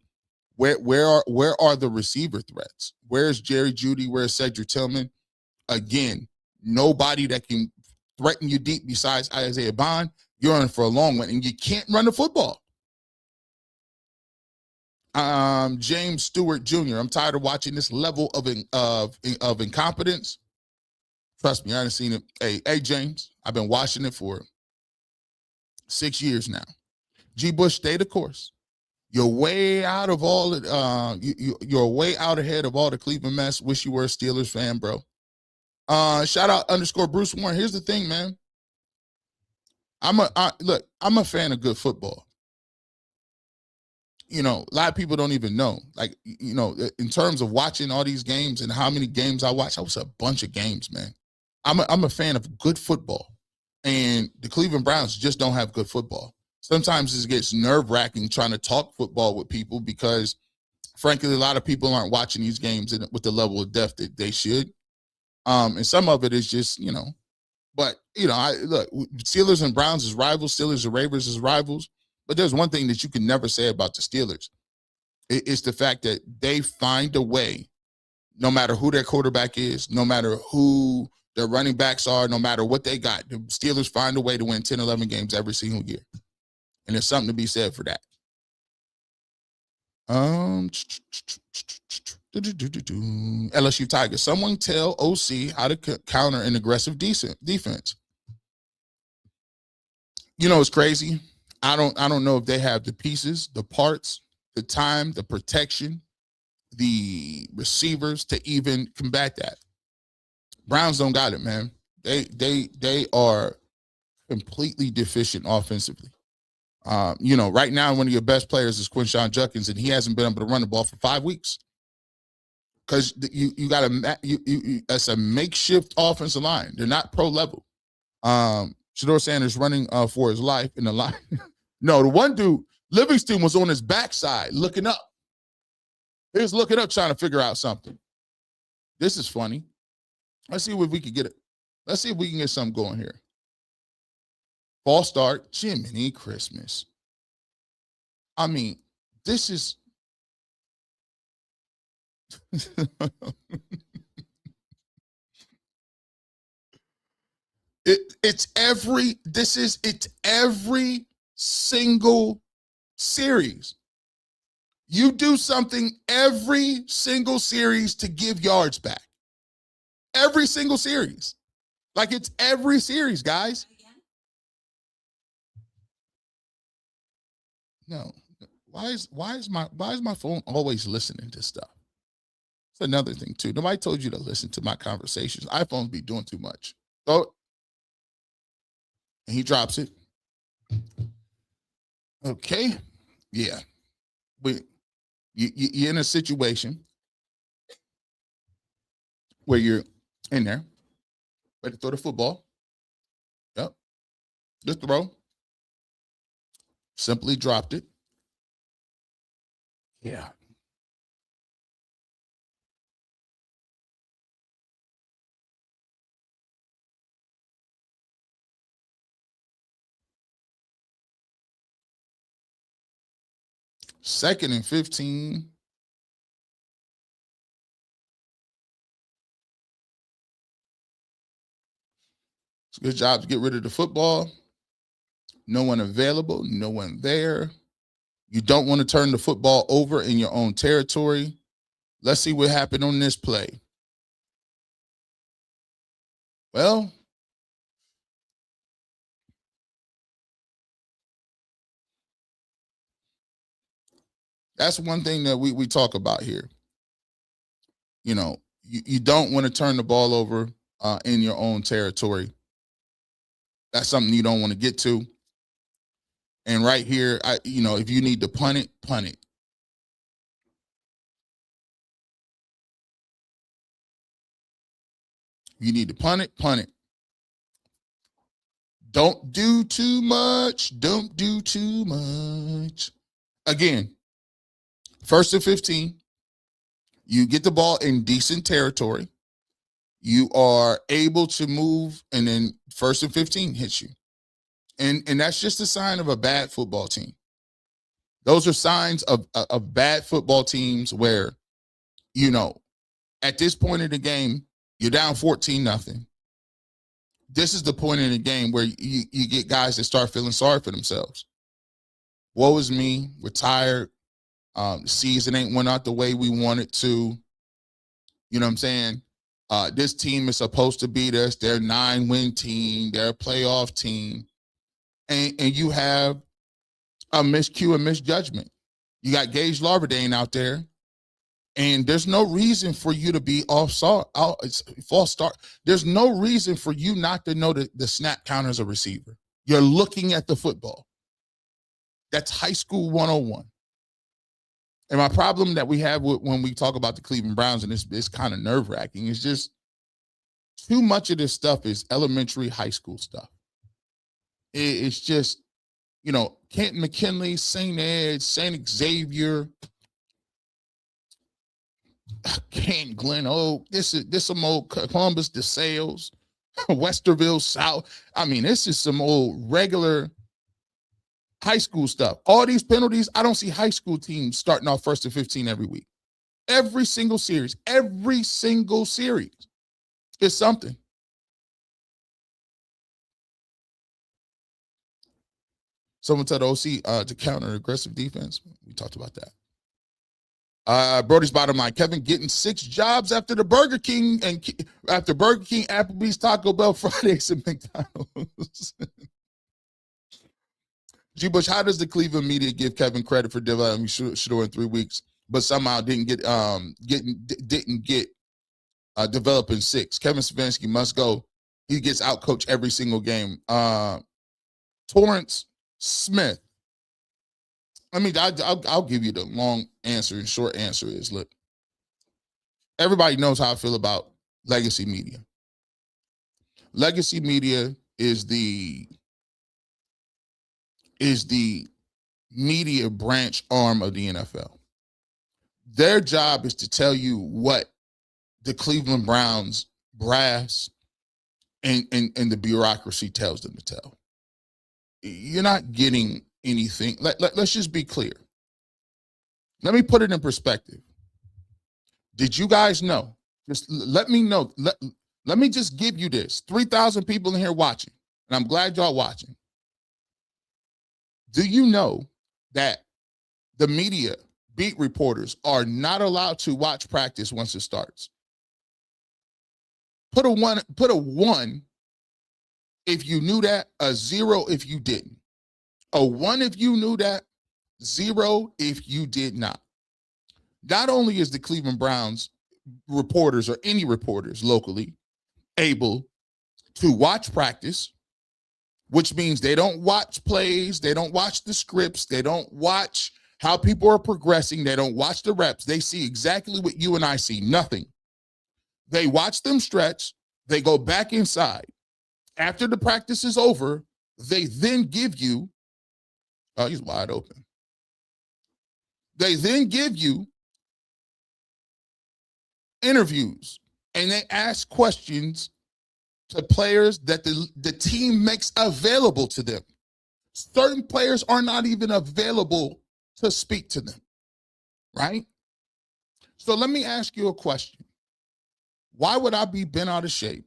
where are the receiver threats? Where's Jerry Jeudy? Where's Cedric Tillman? Again, nobody that can threaten you deep besides Isaiah Bond. You're in for a long one, and you can't run the football. James Stewart Jr. I'm tired of watching this level of incompetence. Trust me, I haven't seen it. Hey, James, I've been watching it for 6 years now. G. Bush, stay the course. You're way out of all. You're way out ahead of all the Cleveland mess. Wish you were a Steelers fan, bro. Shout out _ Bruce Warren. Here's the thing, man. I'm a fan of good football. A lot of people don't even know. Like, in terms of watching all these games and how many games I watch, I was a bunch of games, man. I'm a fan of good football, and the Cleveland Browns just don't have good football. Sometimes it gets nerve-wracking trying to talk football with people because, frankly, a lot of people aren't watching these games with the level of depth that they should. And some of it is just, but, Steelers and Browns is rivals. Steelers and Ravens is rivals. But there's one thing that you can never say about the Steelers. It's the fact that they find a way, no matter who their quarterback is, no matter who their running backs are, no matter what they got, the Steelers find a way to win 10, 11 games every single year. And there's something to be said for that. LSU Tigers. Someone tell OC how to counter an aggressive defense. It's crazy. I don't know if they have the pieces, the parts, the time, the protection the receivers to even combat that. Browns don't got it, man. They are completely deficient offensively. Right now, one of your best players is Quinshon Judkins, and he hasn't been able to run the ball for 5 weeks because you got that's a makeshift offensive line. They're not pro level. Shedeur Sanders running for his life in the line. No, the one dude, Livingston, was on his backside looking up. He was looking up trying to figure out something. This is funny. Let's see if we can get it. Let's see if we can get something going here. False start, Jiminy Christmas. I mean, this is it's every single series. You do something every single series to give yards back. Every single series. Like, it's every series, guys. No. Why is my phone always listening to stuff? It's another thing too. Nobody told you to listen to my conversations. iPhones be doing too much. So, and he drops it. Okay. Yeah. But you're in a situation where you're in there, ready to throw the football. Yep. Just throw. Simply dropped it. Yeah. Second and 15. It's a good job to get rid of the football. No one available, no one there. You don't want to turn the football over in your own territory. Let's see what happened on this play. Well, that's one thing that we talk about here. You don't want to turn the ball over in your own territory. That's something you don't want to get to. And right here, if you need to punt it, punt it. You need to punt it, punt it. Don't do too much. Don't do too much. Again, 1st and 15. You get the ball in decent territory. You are able to move, and then 1st and 15 hits you. And that's just a sign of a bad football team. Those are signs of bad football teams where, at this point in the game, you're down 14-0. This is the point in the game where you get guys that start feeling sorry for themselves. Woe is me. We're tired. The season ain't went out the way we wanted to. You know what I'm saying? This team is supposed to beat us. They're a 9-win team. They're a playoff team. And you have a miscue and misjudgment. You got Gage Larverdane out there, and there's no reason for you to be false start. There's no reason for you not to know the snap count as a receiver. You're looking at the football. That's high school 101. And my problem that we have when we talk about the Cleveland Browns, and it's kind of nerve-wracking, is just too much of this stuff is elementary high school stuff. It's just, Kent McKinley, St. Ed, St. Xavier, Kent Glen Oak, this some old Columbus DeSales, Westerville South. I mean, this is some old regular high school stuff. All these penalties, I don't see high school teams starting off 1st and 15 every week. Every single series is something. Someone tell the OC to counter aggressive defense. We talked about that. Brody's bottom line. Kevin getting 6 jobs after the Burger King after Burger King, Applebee's, Taco Bell, Fridays, and McDonald's. G. Bush, how does the Cleveland media give Kevin credit for developing Shedeur in 3 weeks but somehow didn't get developed in 6. Kevin Stefanski must go. He gets outcoached every single game. Torrance Smith. I'll give you the long answer, and short answer is, look, everybody knows how I feel about legacy media. Legacy media is the media branch arm of the NFL. Their job is to tell you what the Cleveland Browns brass and the bureaucracy tells them to tell. You're not getting anything. Let's just be clear. Let me put it in perspective. Did you guys know? Just let me know. Let me just give you this. 3,000 people in here watching, and I'm glad y'all watching. Do you know that the media beat reporters are not allowed to watch practice once it starts? Put a one if you knew that, a 0 if you didn't. A 1 if you knew that, 0 if you did not. Not only is the Cleveland Browns reporters or any reporters locally able to watch practice, which means they don't watch plays, they don't watch the scripts, they don't watch how people are progressing, they don't watch the reps. They see exactly what you and I see, nothing. They watch them stretch, they go back inside. After the practice is over, they then give you, oh, he's wide open. They then give you interviews, and they ask questions to players that the team makes available to them. Certain players are not even available to speak to them, right? So let me ask you a question. Why would I be bent out of shape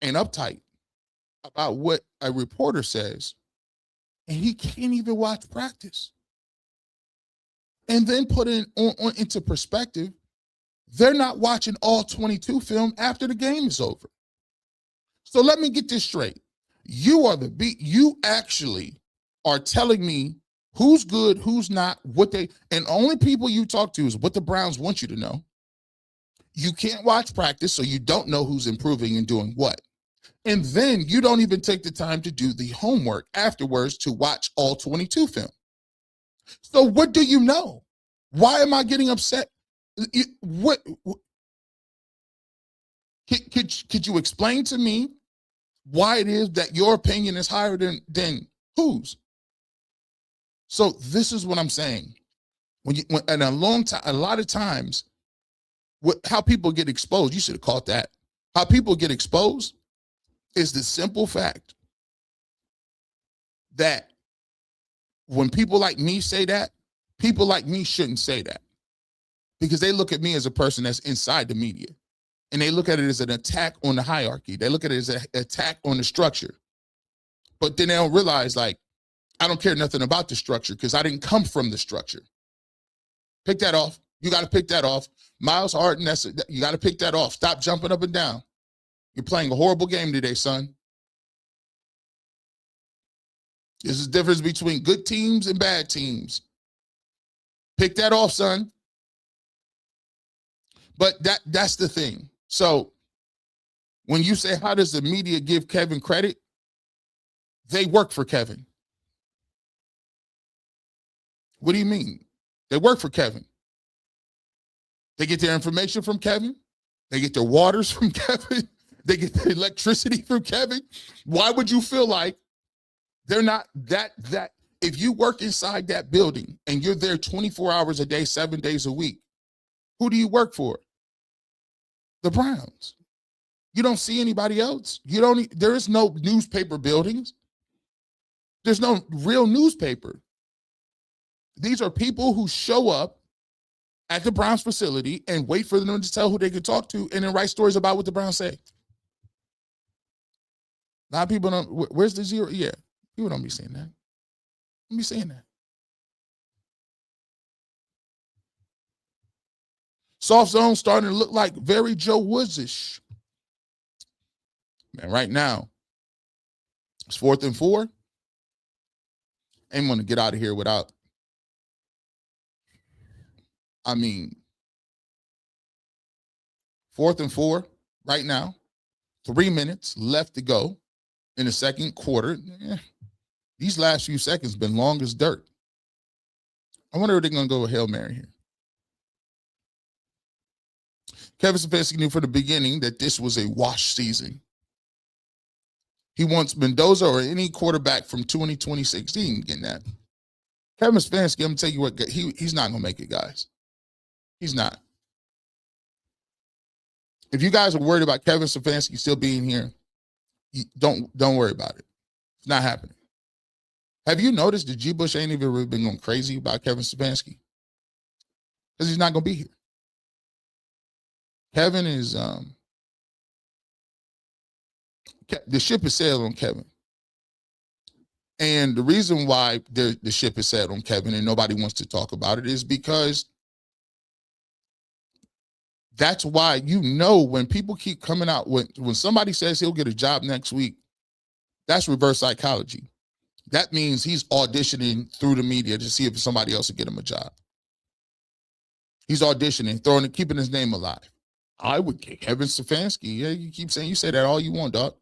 and uptight about what a reporter says, and he can't even watch practice? And then put it into perspective, they're not watching all 22 film after the game is over. So let me get this straight. You actually are telling me who's good, who's not, and only people you talk to is what the Browns want you to know. You can't watch practice, so you don't know who's improving and doing what. And then you don't even take the time to do the homework afterwards to watch all 22 film. So what do you know? Why am I getting upset? Could you explain to me why it is that your opinion is higher than whose? So this is what I'm saying. And a lot of times, how people get exposed, you should have caught that. How people get exposed is the simple fact that when people like me say that, people like me shouldn't say that, because they look at me as a person that's inside the media, and they look at it as an attack on the hierarchy. They look at it as an attack on the structure. But then they don't realize, like, I don't care nothing about the structure because I didn't come from the structure. Pick that off. You got to pick that off. Miles Harden, you got to pick that off. Stop jumping up and down. You're playing a horrible game today, son. There's a difference between good teams and bad teams. Pick that off, son. But that's the thing. So when you say, how does the media give Kevin credit? They work for Kevin. What do you mean? They work for Kevin. They get their information from Kevin. They get their waters from Kevin. They get their electricity from Kevin. Why would you feel like they're not that if you work inside that building and you're there 24 hours a day, 7 days a week, who do you work for? The Browns. You don't see anybody else. There is no newspaper buildings. There's no real newspaper. These are people who show up at the Browns facility and wait for them to tell who they can talk to and then write stories about what the Browns say. A lot of people don't, where's the 0? Yeah, people don't be saying that. Don't be saying that. Soft zone starting to look like very Joe Woods-ish. Man, right now, it's 4th and 4. Ain't want to get out of here without I mean, 4th and 4 right now, 3 minutes left to go in the second quarter. These last few seconds been long as dirt. I wonder if they're going to go with Hail Mary here. Kevin Stefanski knew from the beginning that this was a wash season. He wants Mendoza or any quarterback from 2026. He ain't getting that. Kevin Stefanski, I'm going to tell you what, he's not going to make it, guys. He's not. If you guys are worried about Kevin Stefanski still being here, don't worry about it. It's not happening. Have you noticed that G. Bush ain't even really been going crazy about Kevin Stefanski? Because he's not going to be here. Kevin is, the ship is sailed on Kevin. And the reason why the ship is sailed on Kevin and nobody wants to talk about it is because that's why, when people keep coming out, when somebody says he'll get a job next week, that's reverse psychology. That means he's auditioning through the media to see if somebody else will get him a job. He's auditioning, keeping his name alive. I would get Kevin Stefanski. Yeah, you keep saying, you say that all you want, dog.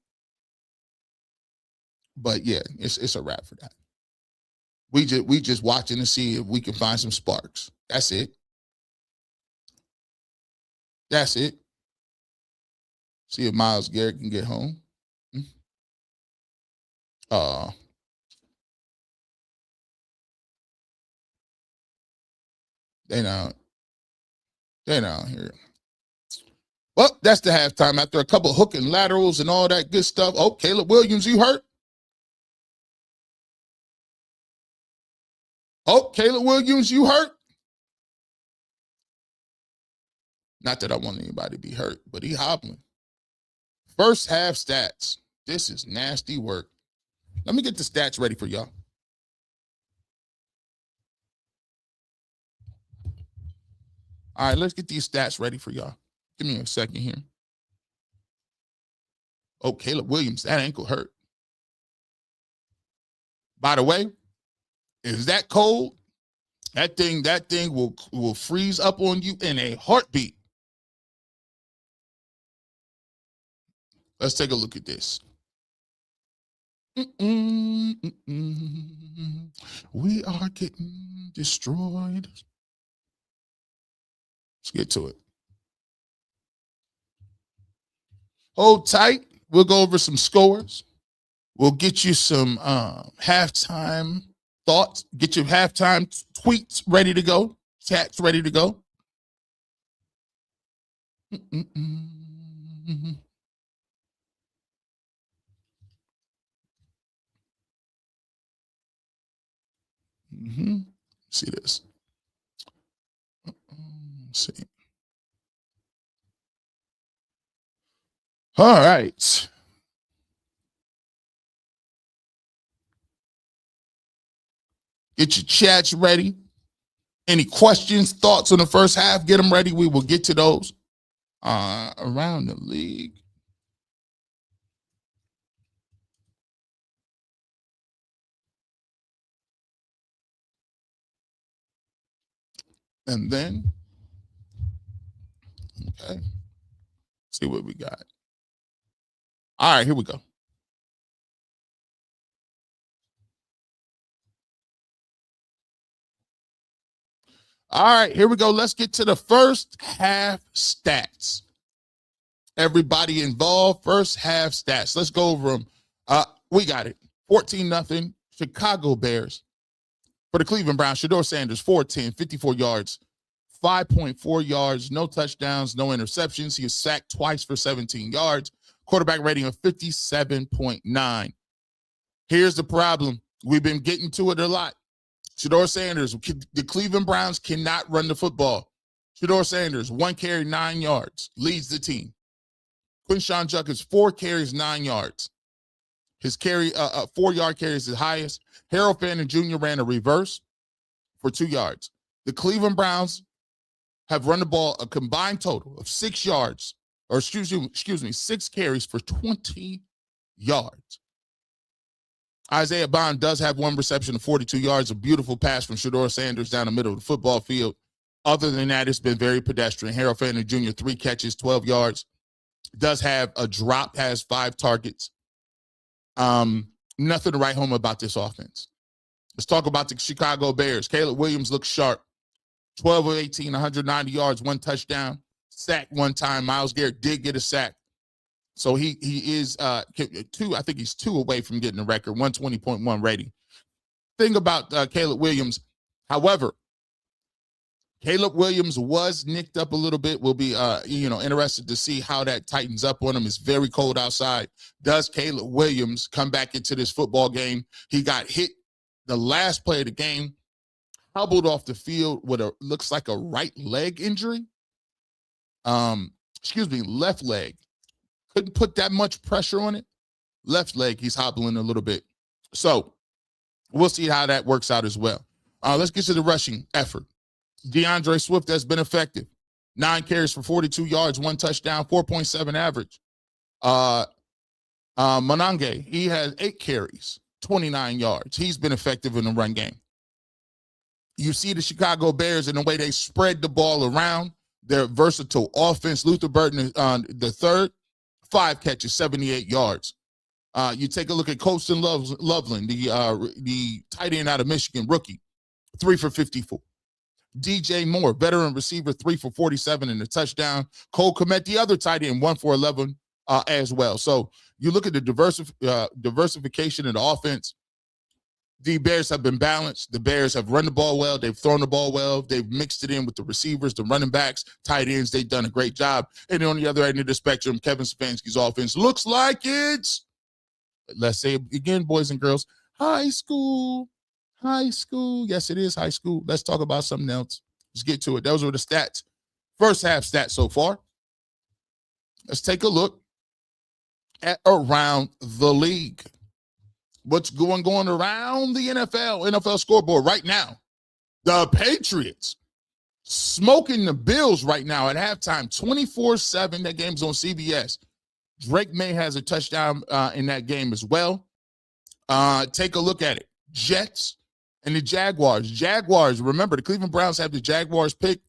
But yeah, it's a wrap for that. We just watching to see if we can find some sparks. That's it. That's it. See if Myles Garrett can get home. They not here. Well, that's the halftime. After a couple hook and laterals and all that good stuff. Oh, Caleb Williams, you hurt? Oh, Caleb Williams, you hurt? Not that I want anybody to be hurt, but he hobbling. First half stats. This is nasty work. Let me get the stats ready for y'all. All right, let's get these stats ready for y'all. Give me a second here. Oh, Caleb Williams, that ankle hurt. By the way, is that cold? That thing will freeze up on you in a heartbeat. Let's take a look at this. We are getting destroyed. Let's get to it. Hold tight. We'll go over some scores. We'll get you some halftime thoughts. Get your halftime tweets ready to go. Chats ready to go. See this. Let's see. All right. Get your chats ready. Any questions, thoughts on the first half, get them ready. We will get to those around the league. And then, okay, see what we got. All right, here we go. All right, here we go. Let's get to the first half stats. Everybody involved, first half stats. Let's go over them. We got it. 14-0, Chicago Bears. For the Cleveland Browns, Shedeur Sanders, 410, 54 yards, 5.4 yards, no touchdowns, no interceptions. He was sacked twice for 17 yards. Quarterback rating of 57.9. Here's the problem. We've been getting to it a lot. Shedeur Sanders, the Cleveland Browns cannot run the football. Shedeur Sanders, 1 carry, 9 yards, leads the team. Quinshawn Judkins, 4 carries, 9 yards. His 4-yard carry is his highest. Harold Fannin Jr. ran a reverse for 2 yards. The Cleveland Browns have run the ball a combined total of 6 yards, or excuse me, 6 carries for 20 yards. Isaiah Bond does have 1 reception of 42 yards, a beautiful pass from Shedeur Sanders down the middle of the football field. Other than that, it's been very pedestrian. Harold Fanning Jr., 3 catches, 12 yards. Does have a drop, has 5 targets. Nothing to write home about this offense. Let's talk about the Chicago Bears. Caleb Williams looks sharp. 12 of 18, 190 yards, 1 touchdown. Sack 1 time. Myles Garrett did get a sack. So he is I think he's 2 away from getting the record, 120.1 rating. Thing about Caleb Williams, however, Caleb Williams was nicked up a little bit. We'll be, interested to see how that tightens up on him. It's very cold outside. Does Caleb Williams come back into this football game? He got hit the last play of the game, hobbled off the field with looks like a right leg injury. Left leg. Couldn't put that much pressure on it. Left leg, he's hobbling a little bit. So we'll see how that works out as well. Let's get to the rushing effort. DeAndre Swift has been effective. 9 carries for 42 yards, 1 touchdown, 4.7 average. Monange, he has 8 carries, 29 yards. He's been effective in the run game. You see the Chicago Bears in the way they spread the ball around. Their versatile offense. Luther Burton, the third, 5 catches, 78 yards. You take a look at Colston Loveland, the tight end out of Michigan, rookie, 3 for 54. DJ Moore, veteran receiver, 3 for 47 and a touchdown. Cole Kmet, the other tight end, 1 for 11 as well. So you look at the diversification in the offense. The Bears have been balanced. The Bears have run the ball well. They've thrown the ball well. They've mixed it in with the receivers, the running backs, tight ends. They've done a great job. And on the other end of the spectrum, Kevin Stefanski's offense looks like it's, let's say it again, boys and girls, high school. High school. Yes, it is high school. Let's talk about something else. Let's get to it. Those were the stats. First half stats so far. Let's take a look at around the league. What's going around the NFL scoreboard right now? The Patriots smoking the Bills right now at halftime, 24-7. That game's on CBS. Drake May has a touchdown in that game as well. Take a look at it. Jets and the Jaguars. Jaguars, remember, the Cleveland Browns have the Jaguars pick.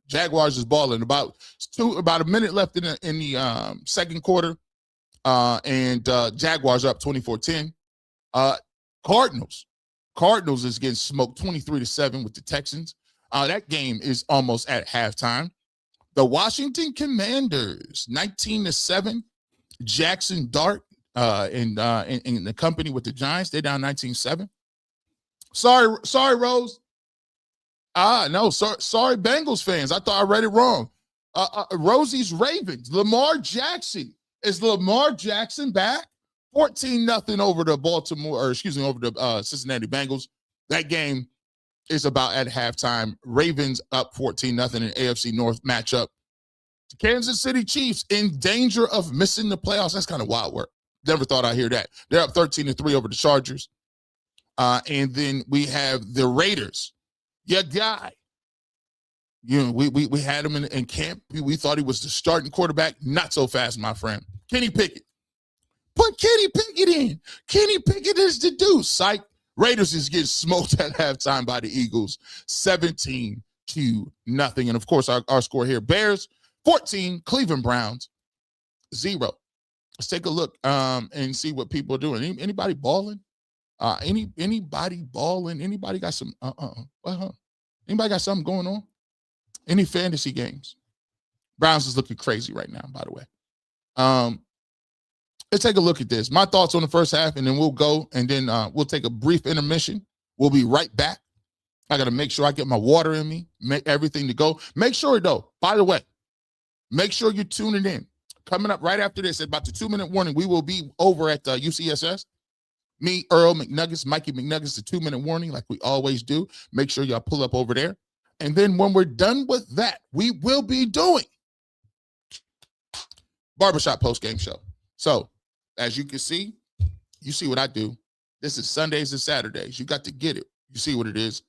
Jaguars is balling. About a minute left in the second quarter, and Jaguars are up 24-10. Cardinals is getting smoked 23-7 with the Texans. That game is almost at halftime. The Washington Commanders, 19-7. Jackson Dart in the company with the Giants, they're down 19-7. Sorry, Rose. No, sorry, Bengals fans. I thought I read it wrong. Rosie's Ravens. Lamar Jackson. Is Lamar Jackson back? 14-0 over the Cincinnati Bengals. That game is about at halftime. Ravens up 14-0 in AFC North matchup. The Kansas City Chiefs in danger of missing the playoffs. That's kind of wild work. Never thought I'd hear that. They're up 13-3 over the Chargers. And then we have the Raiders. Your guy. We had him in camp. We thought he was the starting quarterback. Not so fast, my friend. Kenny Pickett. Put Kenny Pickett in. Kenny Pickett is the deuce. Psych. Raiders is getting smoked at halftime by the Eagles. 17-0. And, of course, our score here. Bears, 14. Cleveland Browns, 0. Let's take a look and see what people are doing. Anybody balling? Anybody balling? Anybody got some Anybody got something going on? Any fantasy games? Browns is looking crazy right now, by the way. Let's take a look at this. My thoughts on the first half, and then we'll go, and then we'll take a brief intermission. We'll be right back. I got to make sure I get my water in me, make everything to go. Make sure, though, by the way, make sure you're tuning in. Coming up right after this, at about the 2-minute warning, we will be over at UCSS. Me, Earl McNuggets, Mikey McNuggets, the 2-minute warning, like we always do. Make sure y'all pull up over there. And then when we're done with that, we will be doing Barbershop post-game show. So, as you can see, you see what I do. This is Sundays and Saturdays. You got to get it. You see what it is.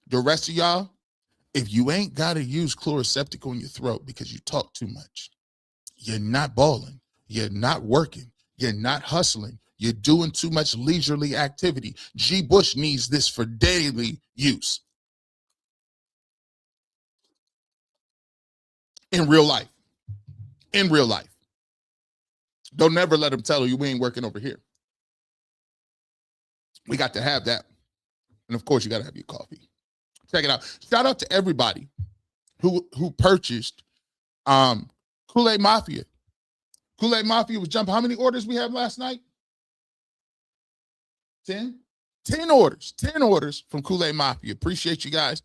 The rest of y'all, if you ain't got to use Chloraseptic on your throat because you talk too much, you're not balling, you're not working, you're not hustling, you're doing too much leisurely activity. G. Bush needs this for daily use. in real life. In real life. Don't never let them tell you we ain't working over here. We got to have that. And of course, you got to have your coffee. Check it out. Shout out to everybody who purchased Kool-Aid Mafia. Kool-Aid Mafia was jumping. How many orders we had last night? 10? 10 orders. 10 orders from Kool-Aid Mafia. Appreciate you guys.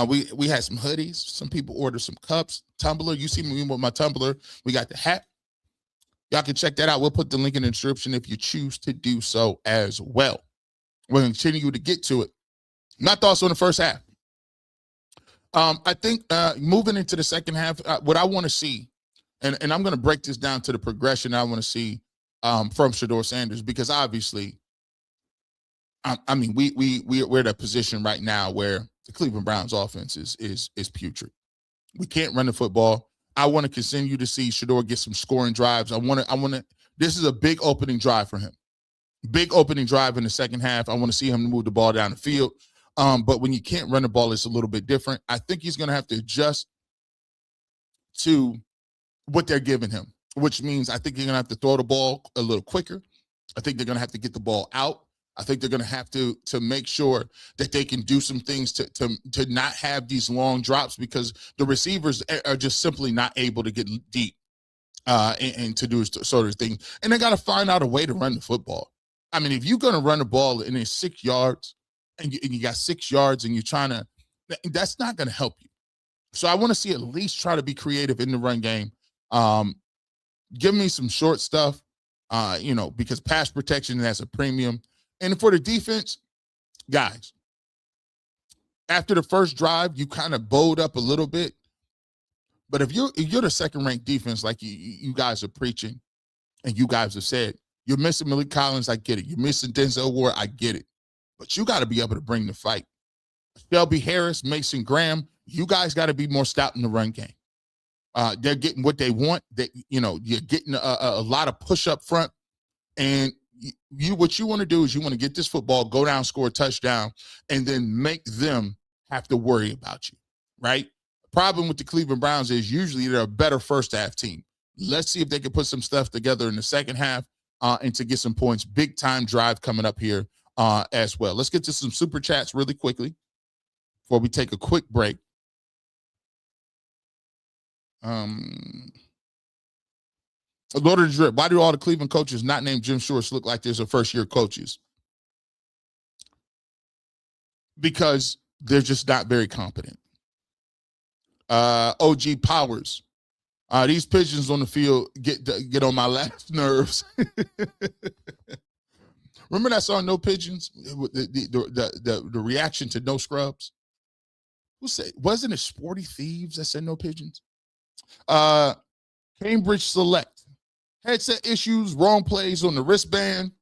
We had some hoodies. Some people ordered some cups, tumbler. You see me with my tumbler. We got the hat. Y'all can check that out. We'll put the link in the description if you choose to do so as well. We'll continue to get to it. My thoughts on the first half. I think moving into the second half, what I want to see, and I'm going to break this down to the progression I want to see from Shedeur Sanders, because obviously, I mean, we're at a position right now where the Cleveland Browns offense is putrid. We can't run the football. I want to continue to see Shedeur get some scoring drives. I want to. This is a big opening drive for him. Big opening drive in the second half. I want to see him move the ball down the field. But when you can't run the ball, it's a little bit different. I think he's going to have to adjust to what they're giving him, which means I think you're going to have to throw the ball a little quicker. I think they're going to have to get the ball out. I think they're going to have to make sure that they can do some things to not have these long drops, because the receivers are just simply not able to get deep and to do sort of thing. And they got to find out a way to run the football. I mean, if you're going to run the ball and it's 6 yards and you got 6 yards and you're trying to, that's not going to help you. So I want to see at least try to be creative in the run game. Give me some short stuff, because pass protection has a premium. And for the defense, guys, after the first drive, you kind of bowed up a little bit. But if you're the second-ranked defense, like you guys are preaching, and you guys have said, you're missing Malik Collins, I get it. You're missing Denzel Ward, I get it. But you got to be able to bring the fight. Shelby Harris, Mason Graham, you guys got to be more stout in the run game. They're getting what they want. You're getting a lot of push up front, and what you want to do is you want to get this football, go down, score a touchdown, and then make them have to worry about you, right? The problem with the Cleveland Browns is usually they're a better first half team. Let's see if they can put some stuff together in the second half and to get some points. Big time drive coming up here as well. Let's get to some super chats really quickly before we take a quick break. Lord of the Drip, why do all the Cleveland coaches not named Jim Schwartz look like they're first-year coaches? Because they're just not very competent. OG Powers, these pigeons on the field get on my last nerves. Remember that song, No Pigeons? The reaction to No Scrubs? Who said, wasn't it Sporty Thieves that said No Pigeons? Cambridge Select. Headset issues, wrong plays on the wristband.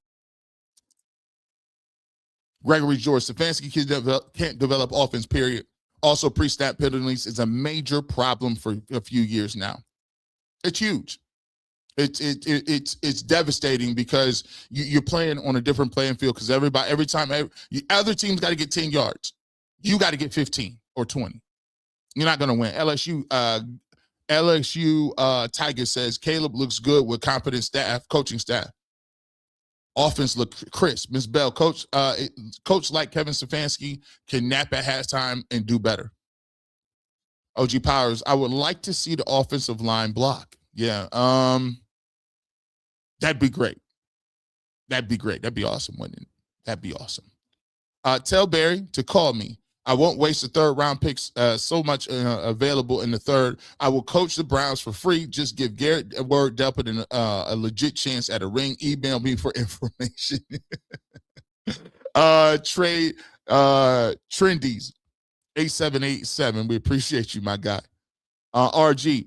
Gregory George, Stefanski can't develop offense, period. Also, pre-snap penalties is a major problem for a few years now. It's huge. It's devastating because you're playing on a different playing field, because every time other teams got to get 10 yards. You got to get 15 or 20. You're not going to win. LSU Tiger says Caleb looks good with competent coaching staff. Offense look crisp. Ms. Bell, coach like Kevin Stefanski can nap at halftime and do better. OG Powers, I would like to see the offensive line block. Yeah, that'd be great. That'd be great. That'd be awesome, wouldn't it? That'd be awesome. Tell Barry to call me. I won't waste the third round picks so much available in the third. I will coach the Browns for free. Just give Garrett a word, Delpit a legit chance at a ring. Email me for information. Trade Trendies 8787. We appreciate you, my guy. RG.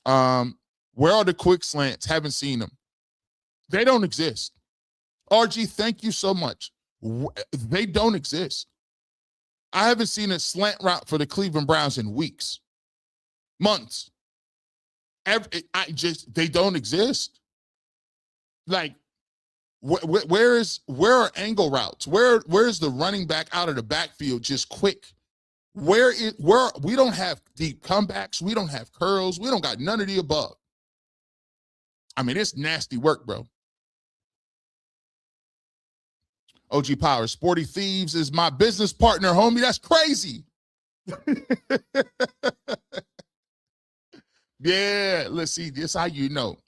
Where are the quick slants? Haven't seen them. They don't exist. RG, thank you so much. They don't exist. I haven't seen a slant route for the Cleveland Browns in weeks, months. They don't exist. Like, where are angle routes? Where's the running back out of the backfield just quick where we don't have deep comebacks, we don't have curls, we don't got none of the above. I mean, it's nasty work, bro. OG Power, Sporty Thieves is my business partner, homie. That's crazy. Yeah, let's see. This how you know.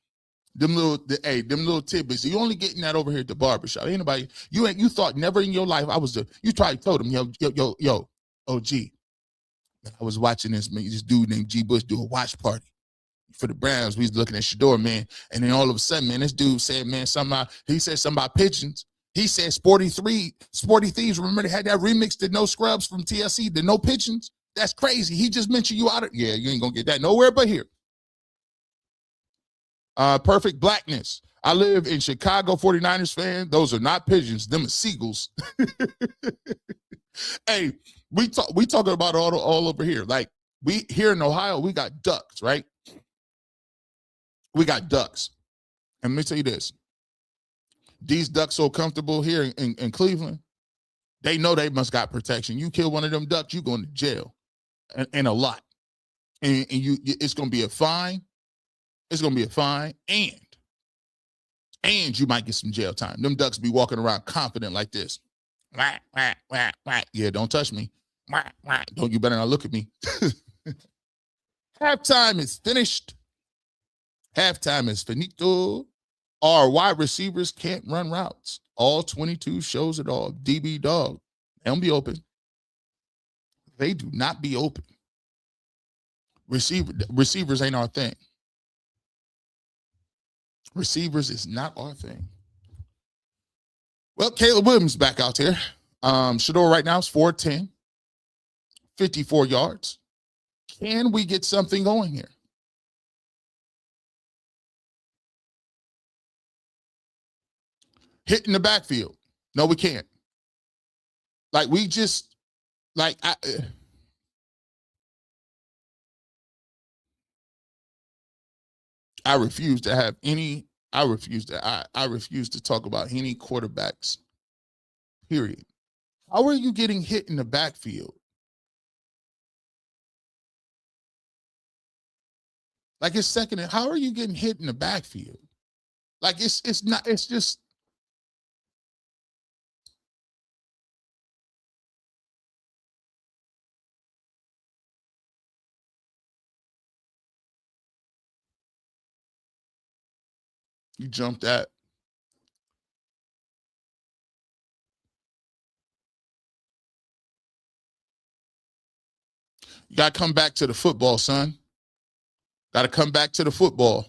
Them little tidbits. You only getting that over here at the barbershop. Ain't nobody, you thought never in your life you probably told him, yo, OG. I was watching this dude named G Bush do a watch party for the Browns. We was looking at Shador, man. And then all of a sudden, man, this dude said, man, he said something about pigeons. He said Sporty Thieves. Remember they had that remix to No Scrubs from TLC, the No Pigeons? That's crazy. He just mentioned you out of, yeah, you ain't gonna get that nowhere but here. Perfect Blackness. I live in Chicago, 49ers fan. Those are not pigeons. Them are seagulls. Hey, we talking about all over here. Like we here in Ohio, we got ducks, right? We got ducks. And let me tell you this. These ducks so comfortable here in Cleveland, they know they must got protection. You kill one of them ducks, you going to jail. And a lot. And it's gonna be a fine. It's gonna be a fine, and you might get some jail time. Them ducks be walking around confident like this. Wah, wah, wah, wah. Yeah, don't touch me. Wah, wah. Don't, you better not look at me. Halftime is finished. Halftime is finito. Our wide receivers can't run routes. All 22 shows it all. DB dog. They don't be open. They do not be open. Receivers ain't our thing. Receivers is not our thing. Well, Caleb Williams back out there. Shador right now is 4'10", 54 yards. Can we get something going here? Hit in the backfield. No, we can't. Like we just, like I refuse to have any, I refuse to talk about any quarterbacks, period. How are you getting hit in the backfield? Like it's second, how are you getting hit in the backfield? Like it's not, it's just. You jumped that. You got to come back to the football, son. Got to come back to the football.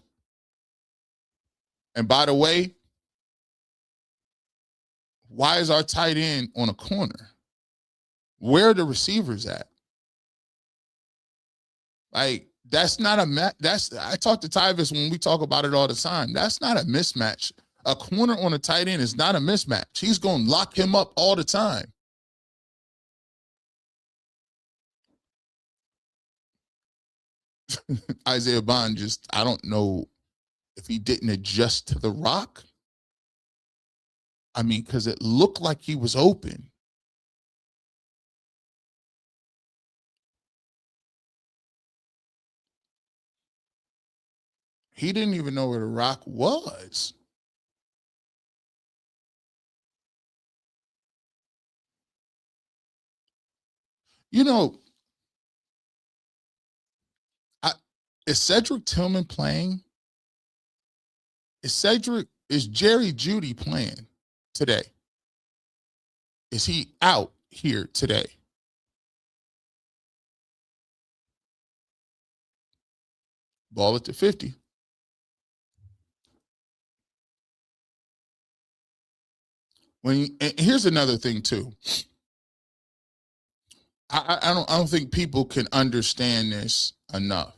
And by the way, why is our tight end on a corner? Where are the receivers at? Like, that's not a I talk to Tyvis when we talk about it all the time. That's not a mismatch. A corner on a tight end is not a mismatch. He's going to lock him up all the time. Isaiah Bond I don't know if he didn't adjust to the rock. I mean, because it looked like he was open. He didn't even know where the rock was. You know, is Cedric Tillman playing? Is Jerry Jeudy playing today? Is he out here today? Ball at the 50. And here's another thing too. I don't think people can understand this enough.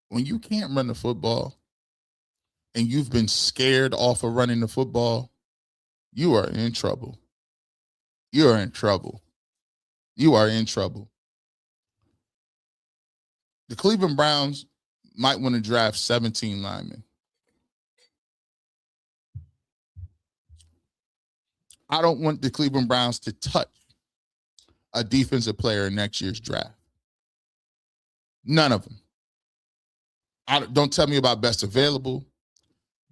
When you can't run the football and you've been scared off of running the football, you are in trouble. You are in trouble. You are in trouble. The Cleveland Browns might want to draft 17 linemen. I don't want the Cleveland Browns to touch a defensive player in next year's draft. None of them. Don't tell me about best available.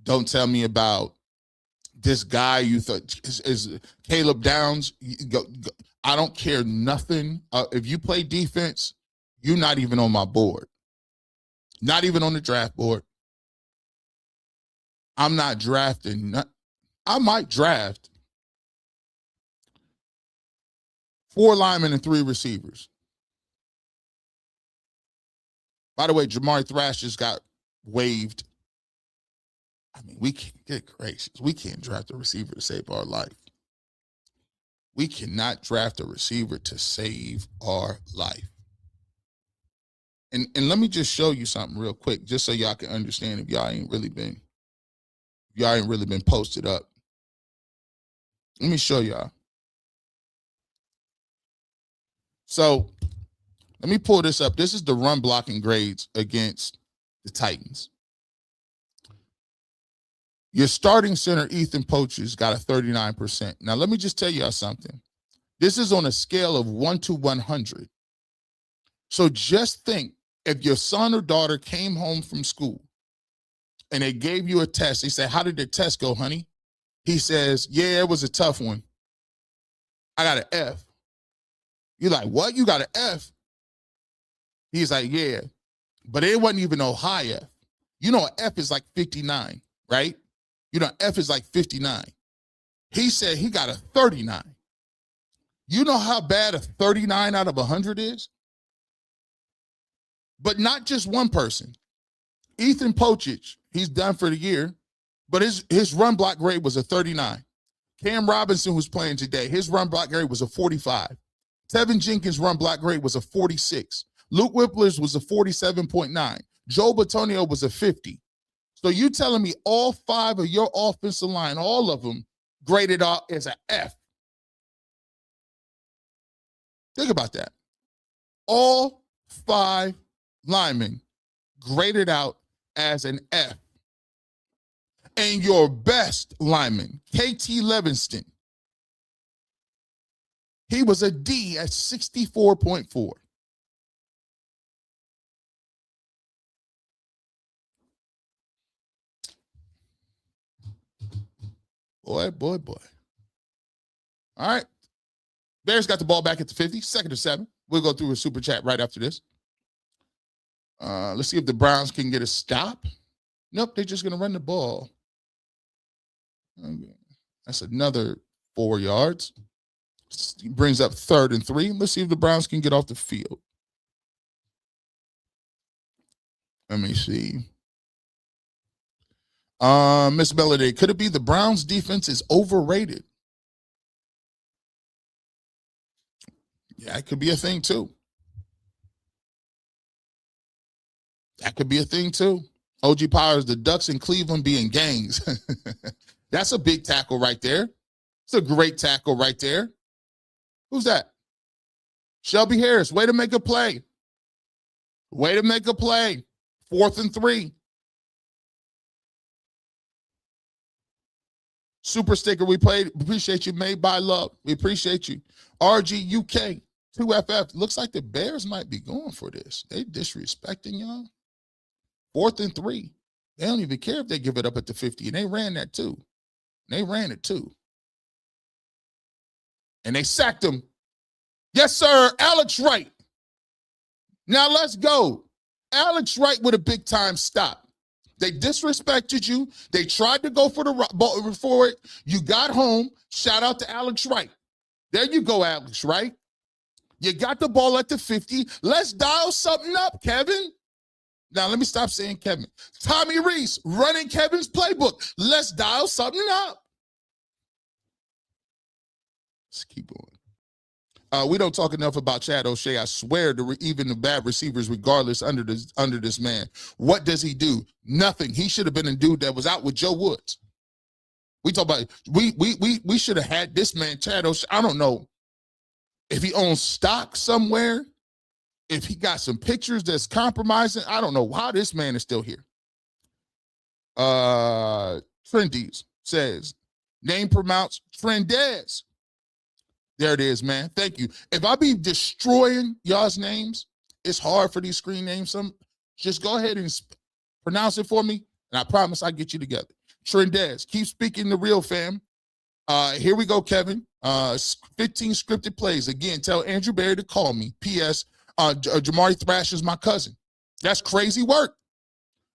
Don't tell me about this guy you thought is Caleb Downs. I don't care nothing. If you play defense, you're not even on my board. Not even on the draft board. I'm not drafting. I might draft 4 linemen and 3 receivers. By the way, Jamari Thrash just got waived. I mean, we can't get gracious. We can't draft a receiver to save our life. We cannot draft a receiver to save our life. And let me just show you something real quick, just so y'all can understand if y'all ain't really been posted up. Let me show y'all. So let me pull this up. This is the run blocking grades against the Titans. Your starting center, Ethan Poaches, got a 39%. Now, let me just tell y'all something. This is on a scale of 1 to 100. So just think, if your son or daughter came home from school and they gave you a test, they said, how did the test go, honey? He says, yeah, it was a tough one. I got an F. You're like, what? You got an F? He's like, yeah, but it wasn't even no high F. You know, an F is like 59, right? You know, F is like 59. He said he got a 39. You know how bad a 39 out of 100 is? But not just one person. Ethan Pochich, he's done for the year, but his run block grade was a 39. Cam Robinson, who's playing today, his run block grade was a 45. Tevin Jenkins' run block grade was a 46. Luke Whippler's was a 47.9. Joe Batonio was a 50. So you telling me all 5 of your offensive line, all of them, graded out as an F? Think about that. All 5 linemen graded out as an F. And your best lineman, KT Levinston, he was a D at 64.4. Boy. All right. Bears got the ball back at the 50, 2nd and 7. We'll go through a super chat right after this. Let's see if the Browns can get a stop. Nope, they're just going to run the ball. That's another 4 yards. Brings up 3rd and 3. Let's see if the Browns can get off the field. Let me see. Miss Melody, could it be the Browns defense is overrated? Yeah, it could be a thing too. That could be a thing too. OG Powers, the Ducks in Cleveland being gangs. That's a big tackle right there. It's a great tackle right there. Who's that? Shelby Harris. Way to make a play. Way to make a play. 4th and 3. Super sticker we played. Appreciate you. Made by love. We appreciate you. RGUK 2FF. Looks like the Bears might be going for this. They disrespecting y'all. 4th and 3. They don't even care if they give it up at the 50. And they ran that too. They ran it too. And they sacked him. Yes, sir. Alex Wright. Now let's go. Alex Wright with a big time stop. They disrespected you. They tried to go for the ball for it. You got home. Shout out to Alex Wright. There you go, Alex Wright. You got the ball at the 50. Let's dial something up, Kevin. Now, let me stop saying Kevin. Tommy Reese running Kevin's playbook. Let's dial something up. Let's keep going. We don't talk enough about Chad O'Shea. I swear to even the bad receivers, regardless, under this man. What does he do? Nothing. He should have been a dude that was out with Joe Woods. We talk about we should have had this man, Chad O'Shea. I don't know if he owns stock somewhere, if he got some pictures that's compromising. I don't know how this man is still here. Trendies says, name pronounced Trendez. There it is, man. Thank you. If I be destroying y'all's names, it's hard for these screen names. Just go ahead and pronounce it for me, and I promise I'll get you together. Trendez, keep speaking the real, fam. Here we go, Kevin. 15 scripted plays. Again, tell Andrew Berry to call me. P.S. Jamari Thrash is my cousin. That's crazy work.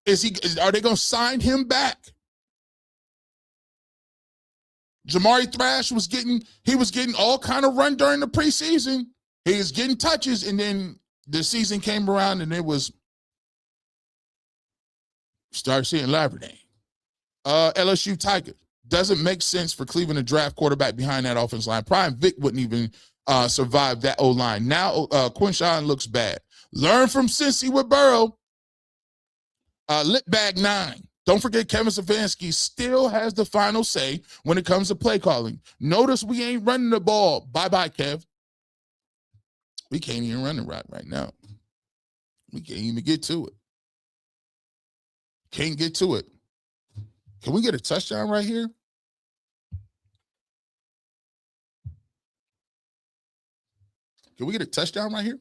Are they going to sign him back? Jamari Thrash was getting all kind of run during the preseason. He was getting touches, and then the season came around, and it was started seeing Labradine. LSU Tiger. Doesn't make sense for Cleveland to draft quarterback behind that offense line. Prime Vic wouldn't even survive that O-line. Now Quinshawn looks bad. Learn from Cincy with Burrow. Litbag 9. Don't forget Kevin Stefanski still has the final say when it comes to play calling. Notice we ain't running the ball. Bye-bye, Kev. We can't even run the route right now. We can't even get to it. Can't get to it. Can we get a touchdown right here? Can we get a touchdown right here?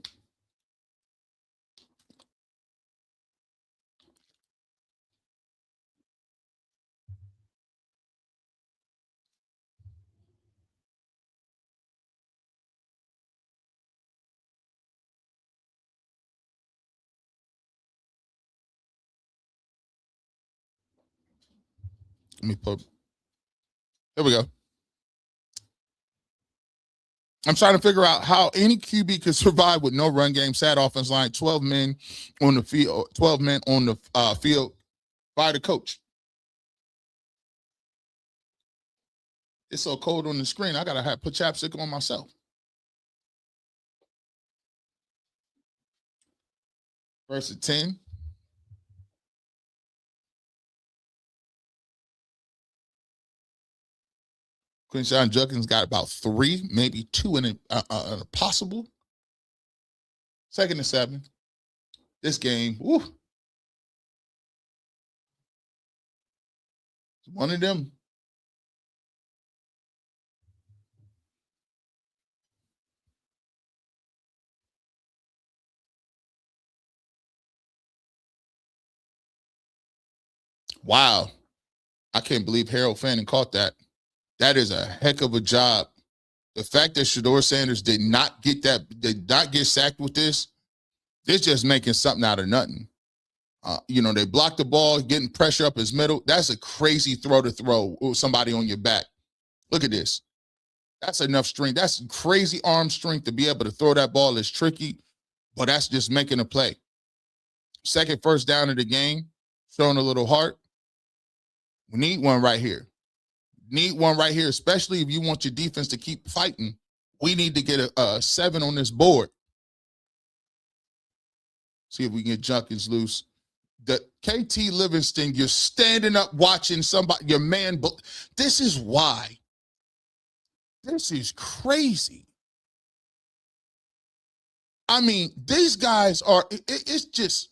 Let me put. There we go. I'm trying to figure out how any QB could survive with no run game, sad offense line, 12 men on the field, 12 men on the field by the coach. It's so cold on the screen, I gotta put chapstick on myself. First and 10. Quinshawn Judkins got about 3, maybe 2 in a possible. Second and 7. This game, woo. One of them. Wow. I can't believe Harold Fanning caught that. That is a heck of a job. The fact that Shedeur Sanders did not get sacked with this, it's just making something out of nothing. They blocked the ball, getting pressure up his middle. That's a crazy throw to throw with somebody on your back. Look at this. That's enough strength. That's crazy arm strength to be able to throw that ball. Is tricky, but that's just making a play. Second first down of the game, showing a little heart. We need one right here. Need one right here, especially if you want your defense to keep fighting. We need to get a 7 on this board. See if we can get Junkins loose. The KT Livingston, you're standing up watching somebody, your man. This is why. This is crazy. I mean, these guys are, it's just,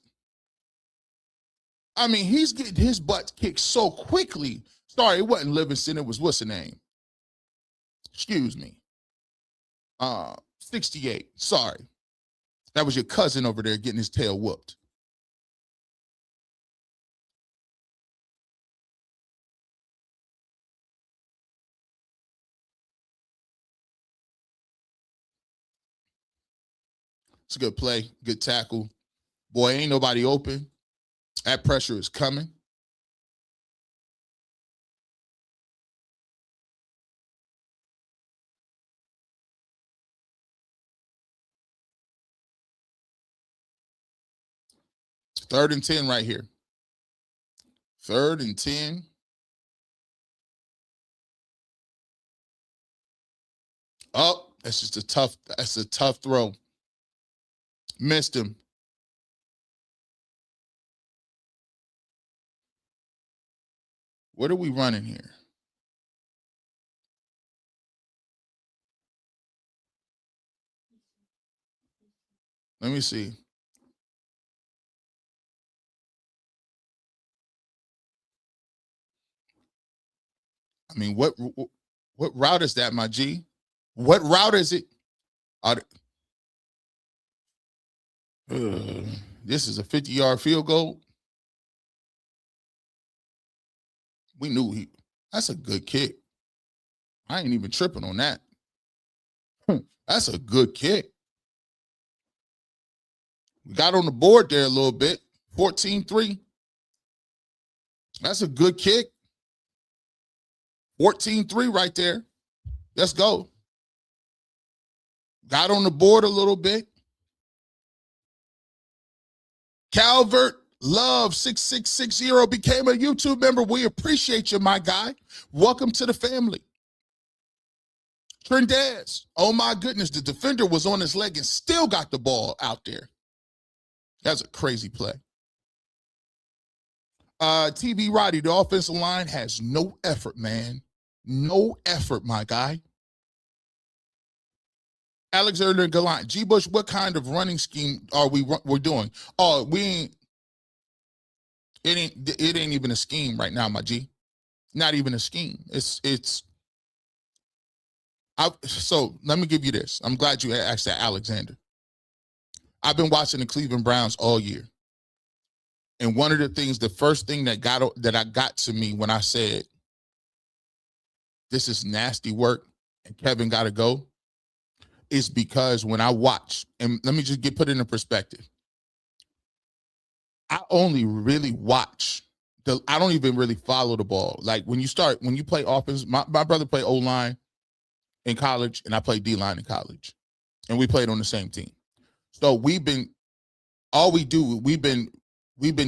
I mean, he's getting his butt kicked so quickly. Sorry, it wasn't Livingston. It was, what's the name? Excuse me. 68. Sorry. That was your cousin over there getting his tail whooped. It's a good play, good tackle. Boy, ain't nobody open. That pressure is coming. Third and 10 right here. Third and 10. Oh, that's a tough throw. Missed him. What are we running here? Let me see. I mean, what route is that, my G? What route is it? This is a 50-yard field goal. We knew that's a good kick. I ain't even tripping on that. That's a good kick. We got on the board there a little bit. 14-3. That's a good kick. 14-3 right there. Let's go. Got on the board a little bit. Calvert Love 6660 became a YouTube member. We appreciate you, my guy. Welcome to the family. Trendez, oh my goodness, the defender was on his leg and still got the ball out there. That's a crazy play. TV Roddy, the offensive line has no effort, man. No effort, my guy. Alexander Gallant, G. Bush, what kind of running scheme are we're doing? Oh, it ain't even a scheme right now, my G. Not even a scheme. So let me give you this. I'm glad you asked that, Alexander. I've been watching the Cleveland Browns all year. And one of the things, the first thing that I got to me when I said, this is nasty work and Kevin got to go, is because when I watch, and let me just put it in perspective. I only really watch. I don't even really follow the ball. Like when you play offense, my brother played O-line in college and I played D-line in college. And we played on the same team. So we've been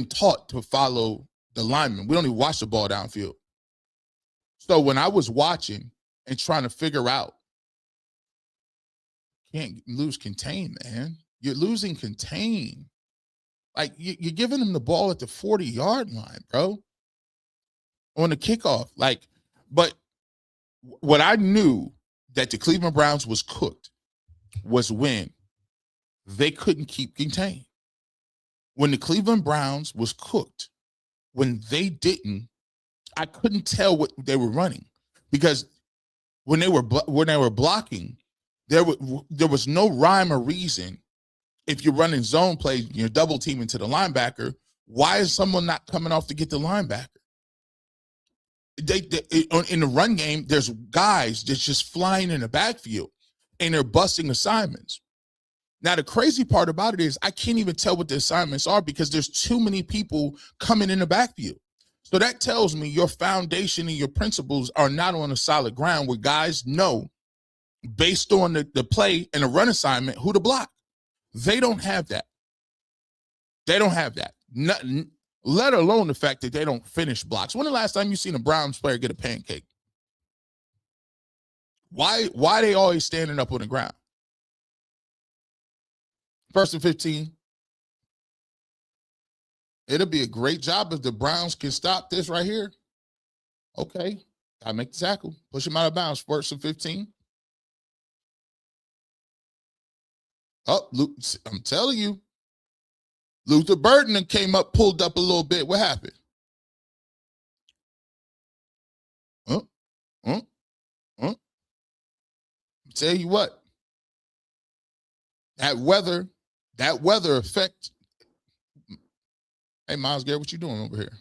taught to follow the linemen. We don't even watch the ball downfield. So when I was watching and trying to figure out, can't lose contain, man. You're losing contain. Like you're giving them the ball at the 40-yard line, bro. On the kickoff. But what I knew that the Cleveland Browns was cooked was when they couldn't keep contained. When the Cleveland Browns was cooked, when they didn't, I couldn't tell what they were running because when they were blocking, there was no rhyme or reason. If you're running zone plays, you're double teaming to the linebacker. Why is someone not coming off to get the linebacker? In the run game, there's guys that's just flying in the backfield and they're busting assignments. Now, the crazy part about it is I can't even tell what the assignments are because there's too many people coming in the backfield. So that tells me your foundation and your principles are not on a solid ground where guys know based on the play and the run assignment who to block. They don't have that. They don't have that. Nothing, let alone the fact that they don't finish blocks. When the last time you seen a Browns player get a pancake? Why they always standing up on the ground? 1st and 15. It'll be a great job if the Browns can stop this right here. Okay. I make the tackle. Push him out of bounds. 1st and 15. Oh, Luke, I'm telling you. Luther Burden came up, pulled up a little bit. What happened? Tell you what. That weather effect. Hey, Miles Garrett, what you doing over here?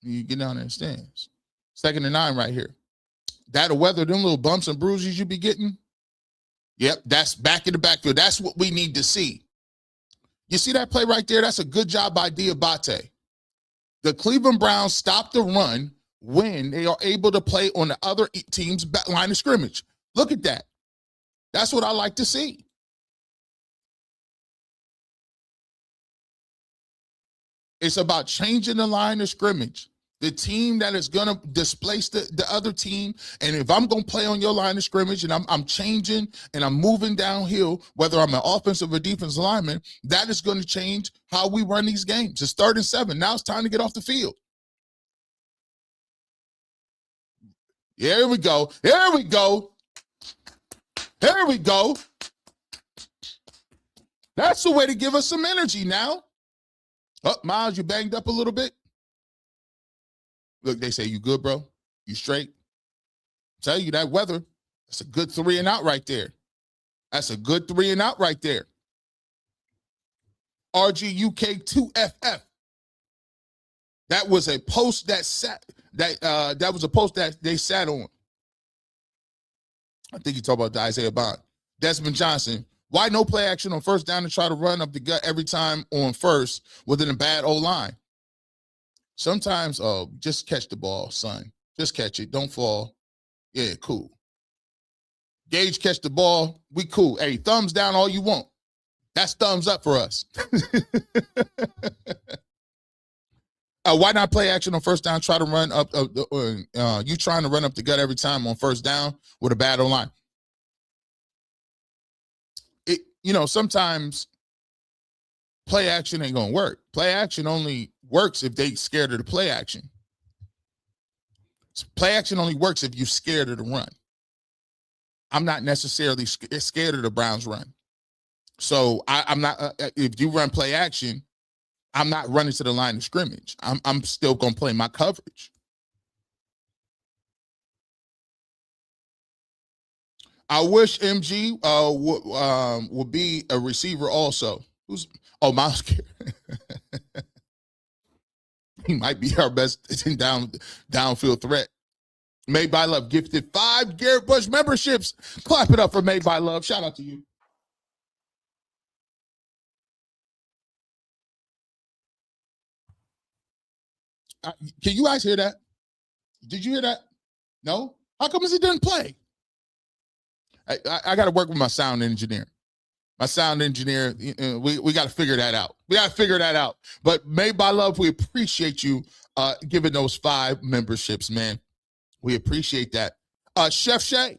You get down there in the stands. 2nd and 9 right here. That'll weather them little bumps and bruises you be getting. Yep, that's back in the backfield. That's what we need to see. You see that play right there? That's a good job by Diabate. The Cleveland Browns stop the run when they are able to play on the other team's back line of scrimmage. Look at that. That's what I like to see. It's about changing the line of scrimmage. The team that is going to displace the other team. And if I'm going to play on your line of scrimmage and I'm changing and I'm moving downhill, whether I'm an offensive or defensive lineman, that is going to change how we run these games. It's 3rd and 7. Now it's time to get off the field. Here we go. Here we go. Here we go. That's the way to give us some energy now. Oh, Miles, you banged up a little bit? Look, they say, you good, bro? You straight? Tell you that weather, that's a good 3 and out right there. That's a good 3 and out right there. RGUK2FF. That was a post that was a post that they sat on. I think you talk about the Isaiah Bond. Desmond Johnson. Why no play action on first down and try to run up the gut every time on first within a bad O-line? Sometimes, just catch the ball, son. Just catch it. Don't fall. Yeah, cool. Gage, catch the ball. We cool. Hey, thumbs down all you want. That's thumbs up for us. Why not play action on first down? Try to run up. You trying to run up the gut every time on first down with a bad O-line. Sometimes play action ain't gonna work. Play action only works if they scared of the play action. Play action only works if you're scared of the run. I'm not necessarily scared of the Browns run. So I'm not, if you run play action, I'm not running to the line of scrimmage. I'm still going to play my coverage. I wish MG would be a receiver also. Miles Garrett. He might be our best downfield threat. Made by Love gifted 5 Garrett Bush memberships. Clap it up for Made by Love. Shout out to you. Can you guys hear that? Did you hear that? No? How come it didn't play? I got to work with my sound engineer. We got to figure that out. But Made by Love, we appreciate you giving those 5 memberships, man. We appreciate that. Chef Shay, are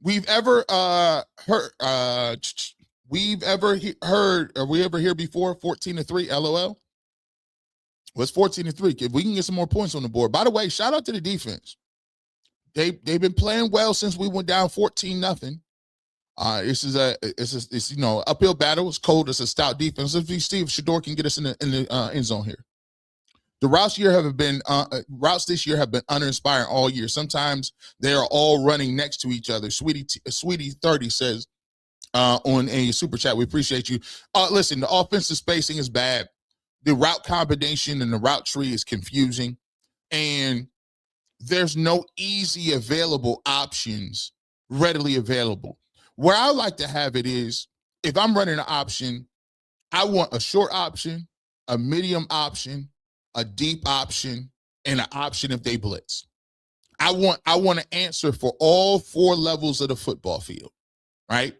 we ever here before 14-3, LOL? Was 14-3. If we can get some more points on the board. By the way, shout out to the defense. They've been playing well since we went down 14-0. It's uphill battle. It's cold. It's a stout defense. Let's see if Shador can get us in the end zone here. The routes this year have been uninspiring all year. Sometimes they are all running next to each other. Sweetie 30 says on a super chat, we appreciate you. Listen, the offensive spacing is bad. The route combination and the route tree is confusing, and there's no easy available options readily available. Where I like to have it is, if I'm running an option, I want a short option, a medium option, a deep option, and an option if they blitz. I want an answer for all 4 levels of the football field, right?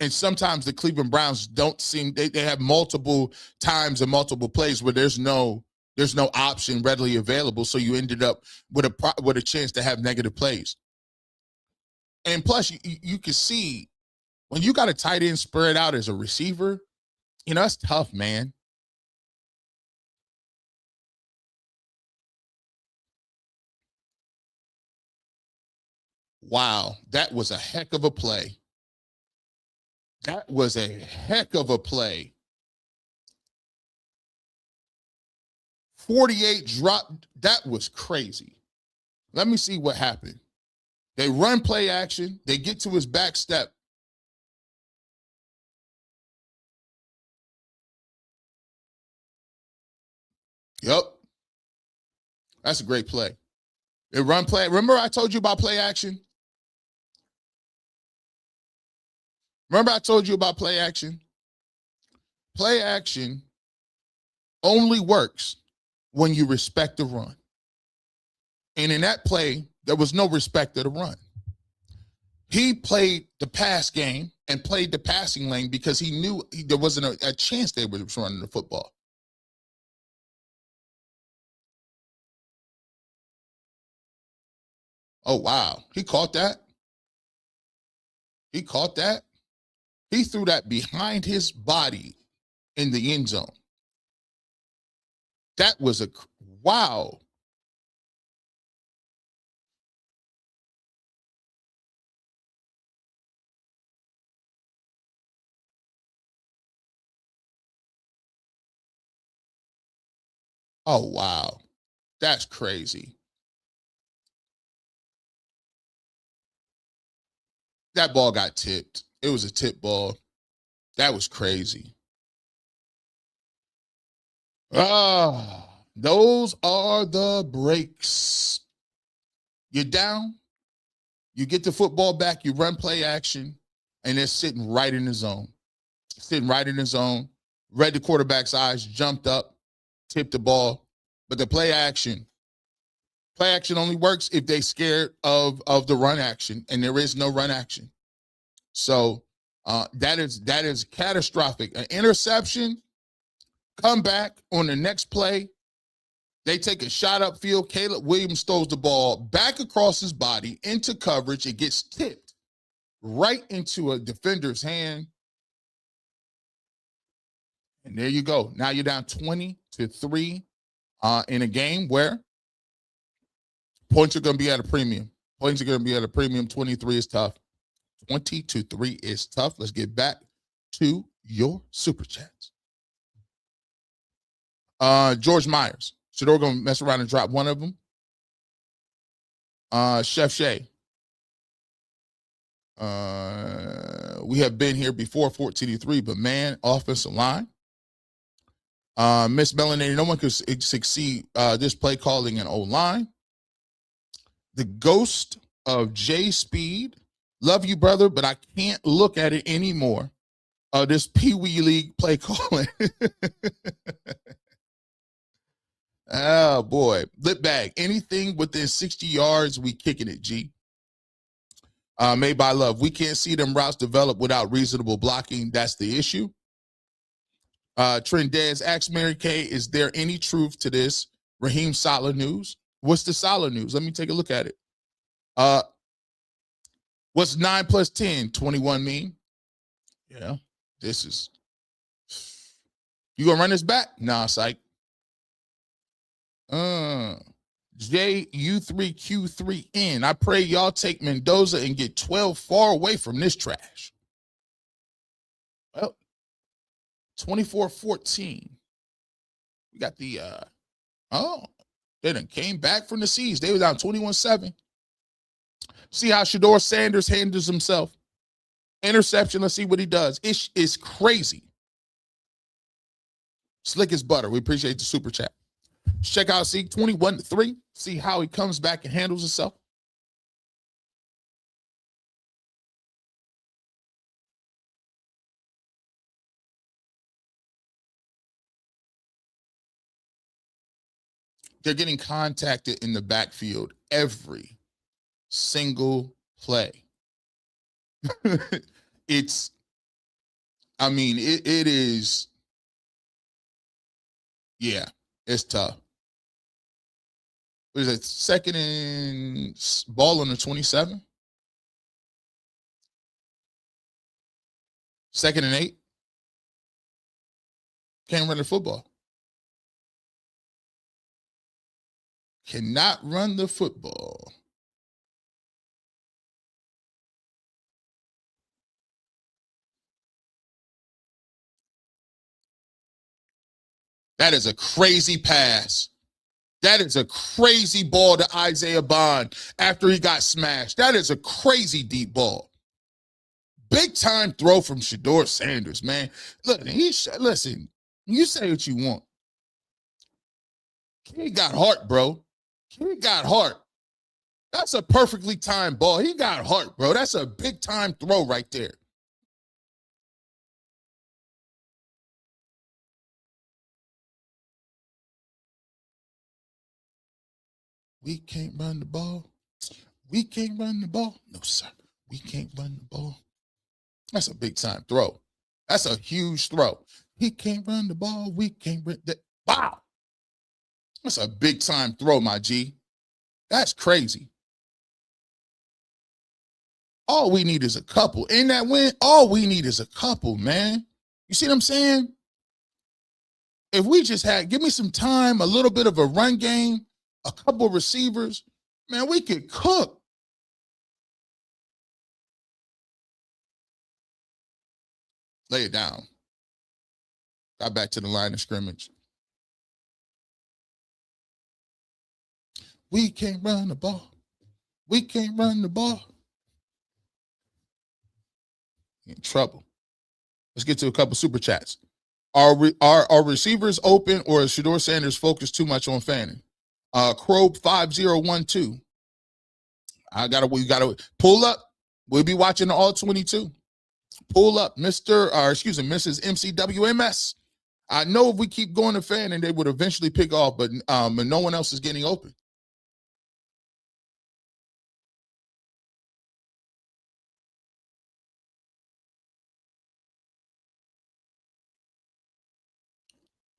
And sometimes the Cleveland Browns don't seem, they have multiple times and multiple plays where there's no option readily available. So you ended up with a chance to have negative plays. And plus, you can see when you got a tight end spread out as a receiver, that's tough, man. Wow, that was a heck of a play. 48 drop. That was crazy. Let me see what happened. They run play action. They get to his back step. Yep. That's a great play. They run play. Remember I told you about play action? Play action only works when you respect the run. And in that play, there was no respect of the run. He played the pass game and played the passing lane because he knew there wasn't a chance they were running the football. Oh, wow. He caught that. He threw that behind his body in the end zone. That was wow. Oh, wow. That's crazy. That ball got tipped. It was a tip ball. That was crazy. Those are the breaks. You're down. You get the football back. You run play action, and they're sitting right in the zone. Sitting right in the zone. Read the quarterback's eyes, jumped up, tipped the ball. But the play action only works if they're scared of the run action, and there is no run action. So that is catastrophic. An interception, come back on the next play. They take a shot upfield. Caleb Williams throws the ball back across his body into coverage. It gets tipped right into a defender's hand. And there you go. Now you're down 20-3 in a game where points are going to be at a premium. Points are going to be at a premium. 23 is tough. 20-3 is tough. Let's get back to your super chats. George Myers. Shador going to mess around and drop one of them. Chef Shay. We have been here before 14-3, but man, offensive line. Miss Melanie, no one could succeed this play calling in O-line. The ghost of J Speed. Love you, brother, but I can't look at it anymore. This Pee Wee League play calling. Oh, boy. Lip bag. Anything within 60 yards, we kicking it, G. Made by love. We can't see them routes develop without reasonable blocking. That's the issue. Trendez asks Mary Kay, is there any truth to this Raheem Saleh news? What's the Saleh news? Let me take a look at it. What's 9 + 10? 21 mean? Yeah, this is. You gonna run this back? Nah, psych. JU3Q3N. I pray y'all take Mendoza and get 12 far away from this trash. Well, 24-14. We got the they done came back from the seas. They were down 21-7. See how Shador Sanders handles himself. Interception. Let's see what he does. It's crazy. Slick as butter. We appreciate the super chat. Check out see 21-3. See how he comes back and handles himself. They're getting contacted in the backfield every single play. It is, yeah, it's tough. What is it? Second and ball on the 27? Second and 8? Can't run the football. Cannot run the football. That is a crazy pass. That is a crazy ball to Isaiah Bond after he got smashed. That is a crazy deep ball. Big time throw from Shador Sanders, man. Look, listen, you say what you want. He got heart, bro. He got heart. That's a perfectly timed ball. He got heart, bro. That's a big time throw right there. We can't run the ball. We can't run the ball. No, sir. We can't run the ball. That's a big time throw. That's a huge throw. He can't run the ball. We can't run that. Wow. That's a big time throw, my G. That's crazy. All we need is a couple. In that win, all we need is a couple, man. You see what I'm saying? If we just give me some time, a little bit of a run game, a couple of receivers, man, we could cook. Lay it down. Got back to the line of scrimmage. We can't run the ball. We can't run the ball. In trouble. Let's get to a couple super chats. Are receivers open, or is Shedeur Sanders focused too much on Fanning? Crow 5012. We gotta pull up. We'll be watching the all 22. Pull up, Mrs. MCWMS. I know if we keep going to Fanning, they would eventually pick off, but no one else is getting open.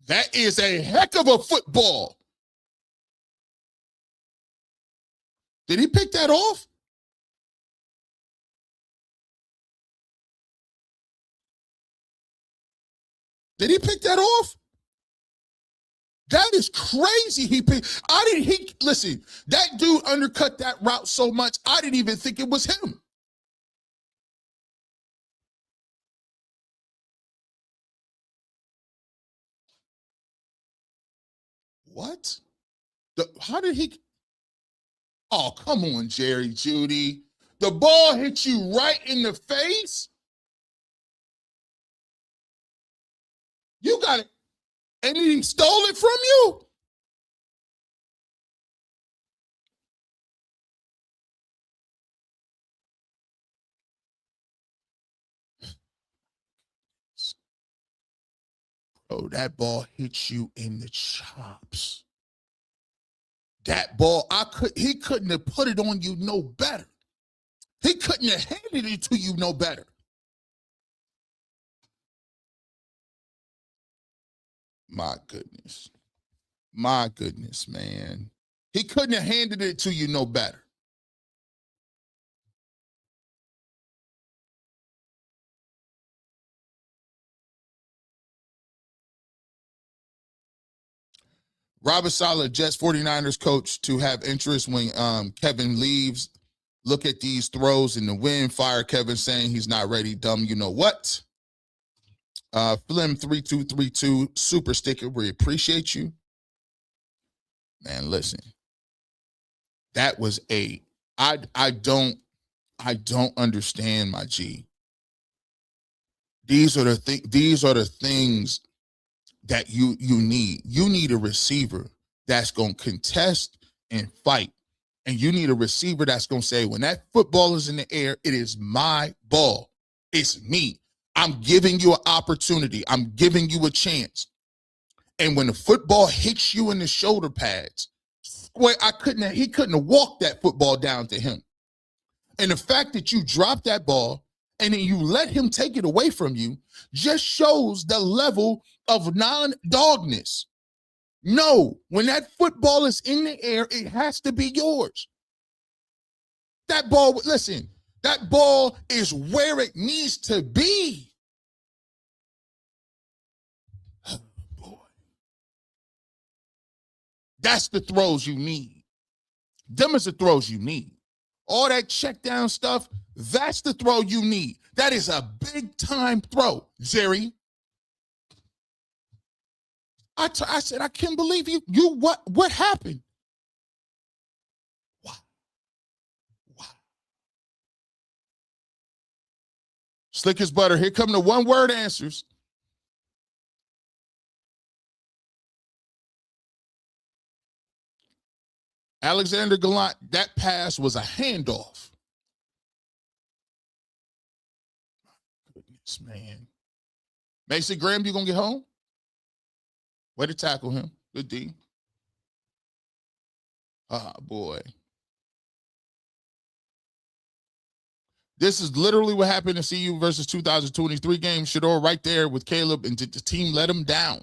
That is a heck of a football. Did he pick that off? Did he pick that off? That is crazy. Listen, that dude undercut that route so much, I didn't even think it was him. What? How did he? Oh, come on, Jerry Jeudy. The ball hit you right in the face. You got it. And he stole it from you? Bro, that ball hit you in the chops. That ball, he couldn't have put it on you no better. He couldn't have handed it to you no better. My goodness. My goodness, man. He couldn't have handed it to you no better. Robert Saleh, Jets 49ers coach, to have interest when Kevin leaves. Look at these throws in the wind. Fire Kevin, saying he's not ready. Dumb, you know what? Flim 3232 super sticker. We appreciate you. Man, listen. That was I don't understand, my G. These are the things that you need. You need a receiver that's going to contest and fight. And you need a receiver that's going to say, when that football is in the air, it is my ball. It's me. I'm giving you an opportunity. I'm giving you a chance. And when the football hits you in the shoulder pads, he couldn't have walked that football down to him. And the fact that you dropped that ball and then you let him take it away from you just shows the level of non-dogness. No, when that football is in the air, it has to be yours. That ball is where it needs to be. Oh, boy. That's the throws you need. Them is the throws you need. All that check down stuff, that's the throw you need. That is a big time throw, Jerry. I said, I can't believe you what happened? Wow. Slick as butter. Here come the one-word answers. Alexander Gallant, that pass was a handoff. Goodness, man. Mason Graham, you gonna get home? Way to tackle him. Good D. Ah, boy. This is literally what happened in CU versus 2023 game. Shedeur right there with Caleb, and the team let him down.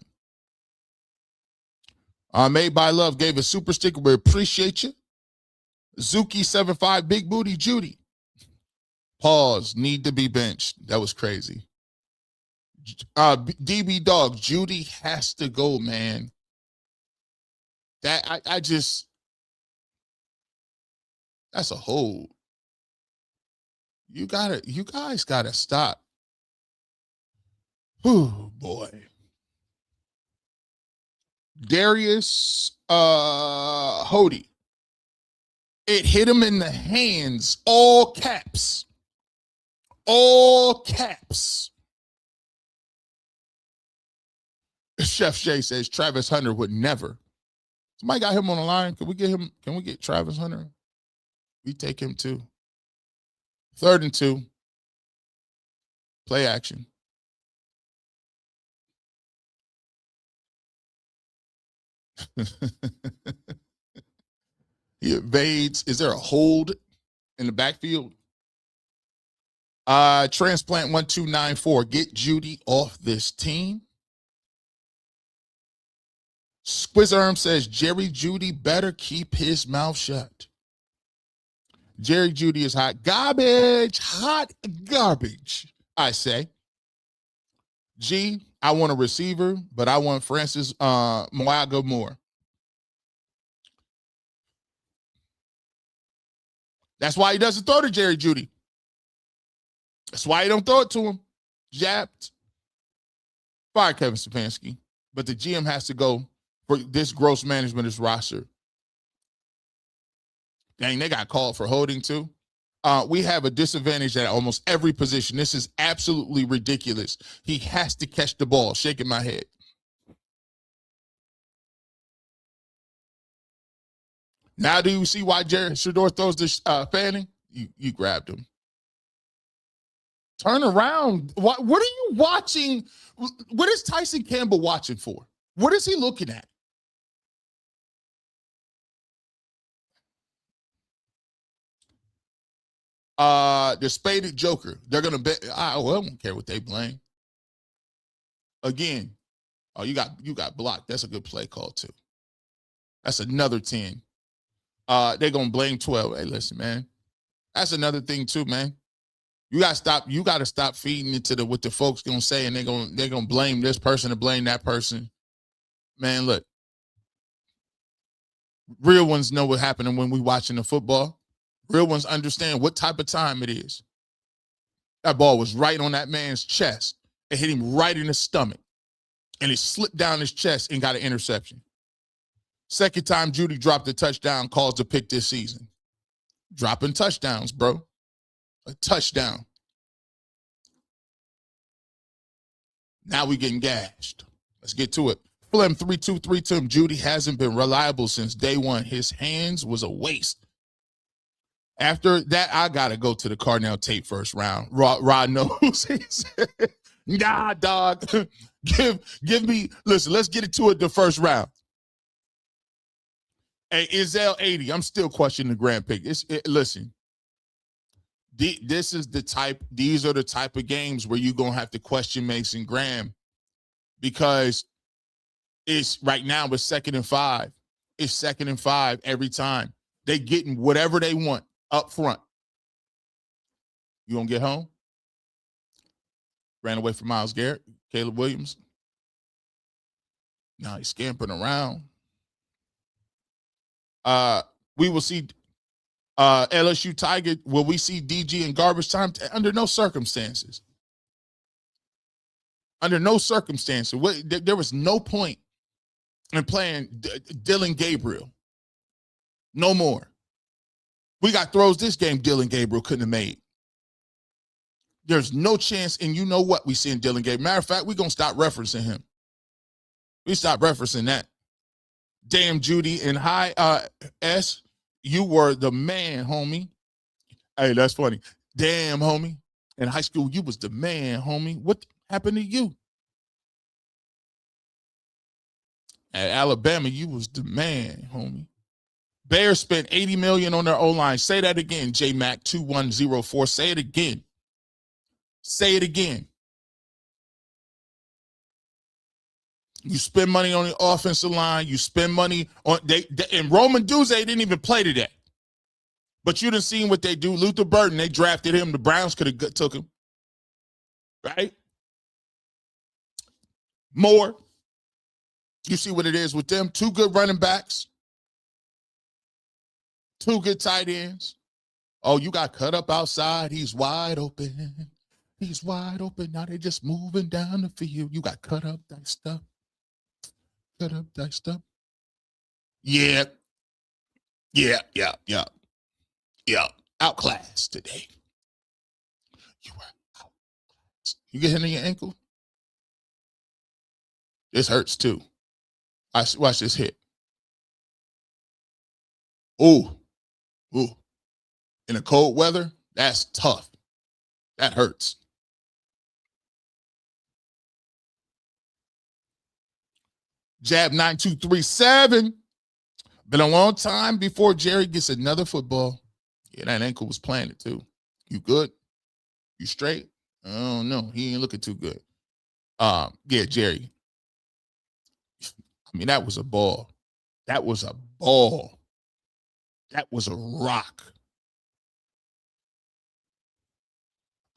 Made by Love gave a super sticker. We appreciate you. Zuki75, Big Booty Judy. Pause. Need to be benched. That was crazy. DB Dog, Judy has to go, man. That that's a hold. You guys gotta stop. Oh boy. Darius Hody. It hit him in the hands, all caps. All caps. Chef Shay says Travis Hunter would never. Somebody got him on the line. Can we get him? Can we get Travis Hunter? We take him too. 3rd and 2. Play action. He evades. Is there a hold in the backfield? Transplant 1294. Get Judy off this team. Squizarm says Jerry Judy better keep his mouth shut. Jerry Judy is hot garbage. Hot garbage, I say. G, I want a receiver, but I want Francis Moaga more. That's why he doesn't throw to Jerry Judy. That's why he don't throw it to him. Jabbed. Fire Kevin Stefanski. But the GM has to go for this gross management, this roster. Dang, they got called for holding too. We have a disadvantage at almost every position. This is absolutely ridiculous. He has to catch the ball. Shaking my head. Now do you see why Jared Shador throws this Fanning? You grabbed him. Turn around. What are you watching? What is Tyson Campbell watching for? What is he looking at? The spaded Joker. They're gonna bet. I don't care what they blame. Again, oh, you got blocked. That's a good play call too. That's another 10. They're gonna blame 12. Hey, listen, man. That's another thing too, man. You gotta stop feeding into what the folks gonna say, and they're gonna blame this person and blame that person. Man, look. Real ones know what happened when we watching the football. Real ones understand what type of time it is. That ball was right on that man's chest. It hit him right in the stomach. And it slipped down his chest and got an interception. Second time Judy dropped a touchdown, caused a pick this season. Dropping touchdowns, bro. A touchdown. Now we getting gashed. Let's get to it. Flem 3232. Judy hasn't been reliable since day one. His hands was a waste. After that, I gotta go to the Cardinal tape first round. Rod knows. He said, nah, dog. Give me. Listen, let's get it to it the first round. Hey, Izell 80. I'm still questioning the grand pick. Listen. These are the type of games where you're gonna have to question Mason Graham, because it's right now it's 2nd and 5. It's 2nd and 5 every time. They getting whatever they want up front. You gonna get home? Ran away from Myles Garrett, Caleb Williams. Now he's scampering around. We will see LSU Tiger. Will we see DG in garbage time? Under no circumstances. Under no circumstances. There was no point in playing Dylan Gabriel. No more. We got throws this game Dylan Gabriel couldn't have made. There's no chance, and you know what we see in Dylan Gabriel. Matter of fact, we're going to stop referencing him. We stop referencing that. Damn, Judy and hi, S, you were the man, homie. Hey, that's funny. Damn, homie. In high school, you was the man, homie. What happened to you? At Alabama, you was the man, homie. Bears spent $80 million on their O-line. Say that again, J-Mac 2104. Say it again. Say it again. You spend money on the offensive line. You spend money on and Roman Duze didn't even play today. But you done seen what they do. Luther Burden, they drafted him. The Browns could have took him. Right? More. You see what it is with them. 2 good running backs. 2 good tight ends. Oh, you got cut up outside. He's wide open. He's wide open. Now they just moving down the field. You got cut up, diced up. Cut up, diced up. Yeah. Outclassed today. You were You get hit in your ankle? This hurts too. Watch this hit. Ooh. Ooh. In the cold weather, that's tough. That hurts. Jab 9237. Been a long time before Jerry gets another football. Yeah, that ankle was planted too. You good? You straight? Oh no, he ain't looking too good. Yeah, Jerry. I mean, that was a ball. That was a ball. That was a rock.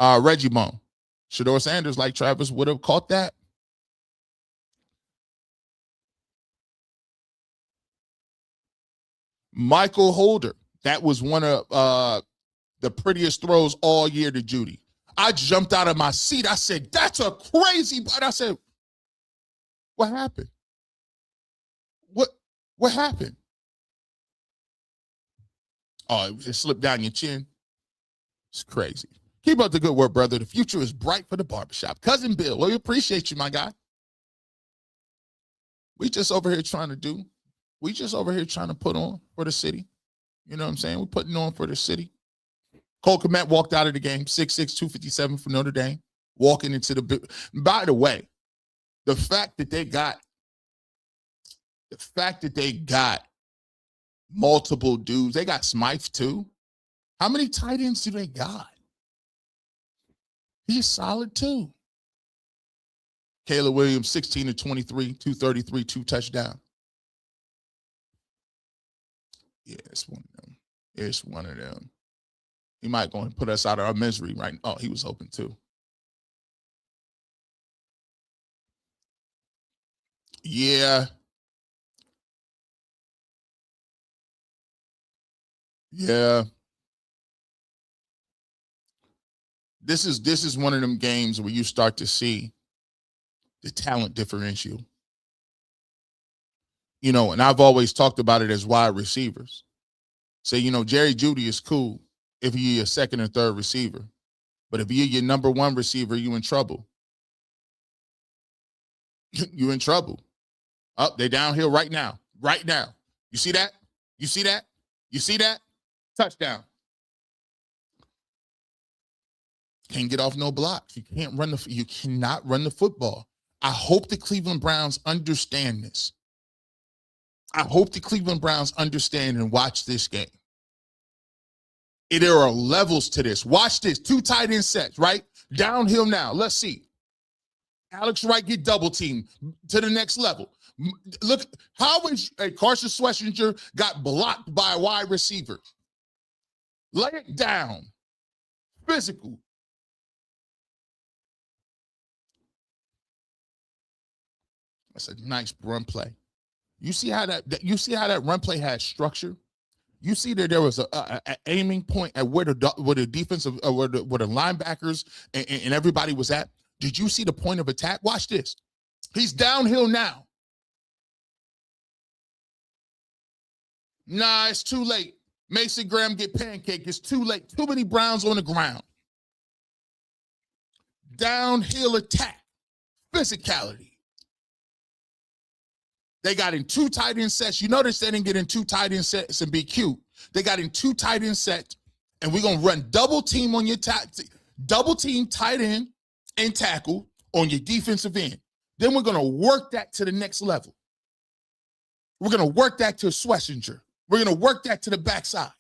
Reggie Bone. Shador Sanders, like Travis, would have caught that. Michael Holder. That was one of the prettiest throws all year to Judy. I jumped out of my seat. I said, that's a crazy, but I said, what happened? What happened? Oh, it just slipped down your chin. It's crazy. Keep up the good work, brother. The future is bright for the barbershop. Cousin Bill, we appreciate you, my guy. We just over here trying to put on for the city. You know what I'm saying? We're putting on for the city. Cole Kmet walked out of the game, 6'6", 257 for Notre Dame, walking into the big. By the way, the fact that they got multiple dudes, they got Smythe too. How many tight ends do they got? He's solid too. Caleb Williams, 16-23, 233, 2 touchdowns. Yeah, it's one of them. It's one of them. He might go and put us out of our misery right now. Oh, he was open too. Yeah. Yeah. This is one of them games where you start to see the talent differential. You know, and I've always talked about it as wide receivers. Say, you know, Jerry Jeudy is cool if you're a second or third receiver. But if you're your number one receiver, you in trouble. You in trouble. Up, they downhill right now. Right now. You see that? You see that? You see that? Touchdown. Can't get off no blocks. You cannot run the football. I hope the Cleveland Browns understand this. I hope the Cleveland Browns understand and watch this game. There are levels to this. Watch this. 2 tight end sets, right? Downhill now. Let's see. Alex Wright get double teamed to the next level. Look, how is Carson Schlesinger got blocked by a wide receiver? Lay it down. Physical. That's a nice run play. You see how that run play has structure? You see that there was a aiming point at where the defensive, where the linebackers and everybody was at. Did you see the point of attack? Watch this. He's downhill now. Nah, it's too late. Mason Graham get pancake. It's too late. Too many Browns on the ground. Downhill attack. Physicality. They got in 2 tight end sets. You notice they didn't get in 2 tight end sets and be cute. They got in 2 tight end sets, and we're going to run double team on your double team tight end and tackle on your defensive end. Then we're going to work that to the next level. We're going to work that to Schlesinger. We're going to work that to the backside.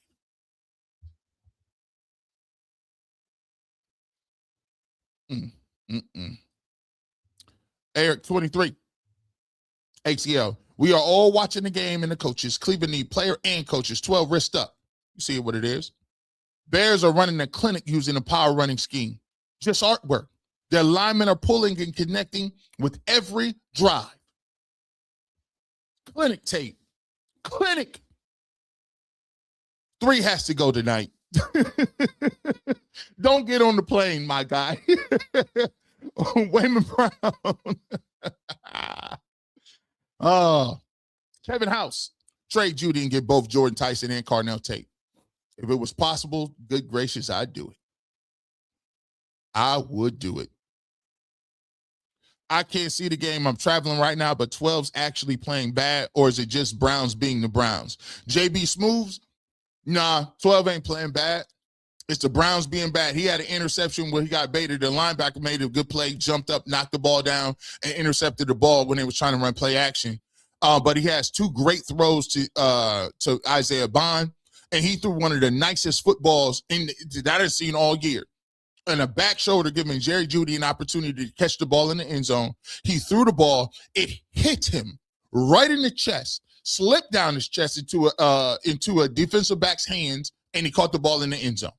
Eric, 23. ATL. We are all watching the game and the coaches. Cleveland need player and coaches. 12 wrist up. You see what it is. Bears are running a clinic using a power running scheme. Just artwork. Their linemen are pulling and connecting with every drive. Clinic tape. Clinic. 3 has to go tonight. Don't get on the plane, my guy. Wayman Brown. Kevin House, trade Judy and get both Jordan Tyson and Carnell Tate. If it was possible, good gracious, I'd do it. I would do it. I can't see the game. I'm traveling right now, but 12's actually playing bad, or is it just Browns being the Browns? JB Smooths, nah, 12 ain't playing bad. It's the Browns being bad. He had an interception where he got baited. The linebacker made a good play, jumped up, knocked the ball down, and intercepted the ball when they was trying to run play action. But he has two great throws to Isaiah Bond, and he threw one of the nicest footballs that I've seen all year. And a back shoulder giving Jerry Jeudy an opportunity to catch the ball in the end zone. He threw the ball. It hit him right in the chest, slipped down his chest into a defensive back's hands, and he caught the ball in the end zone.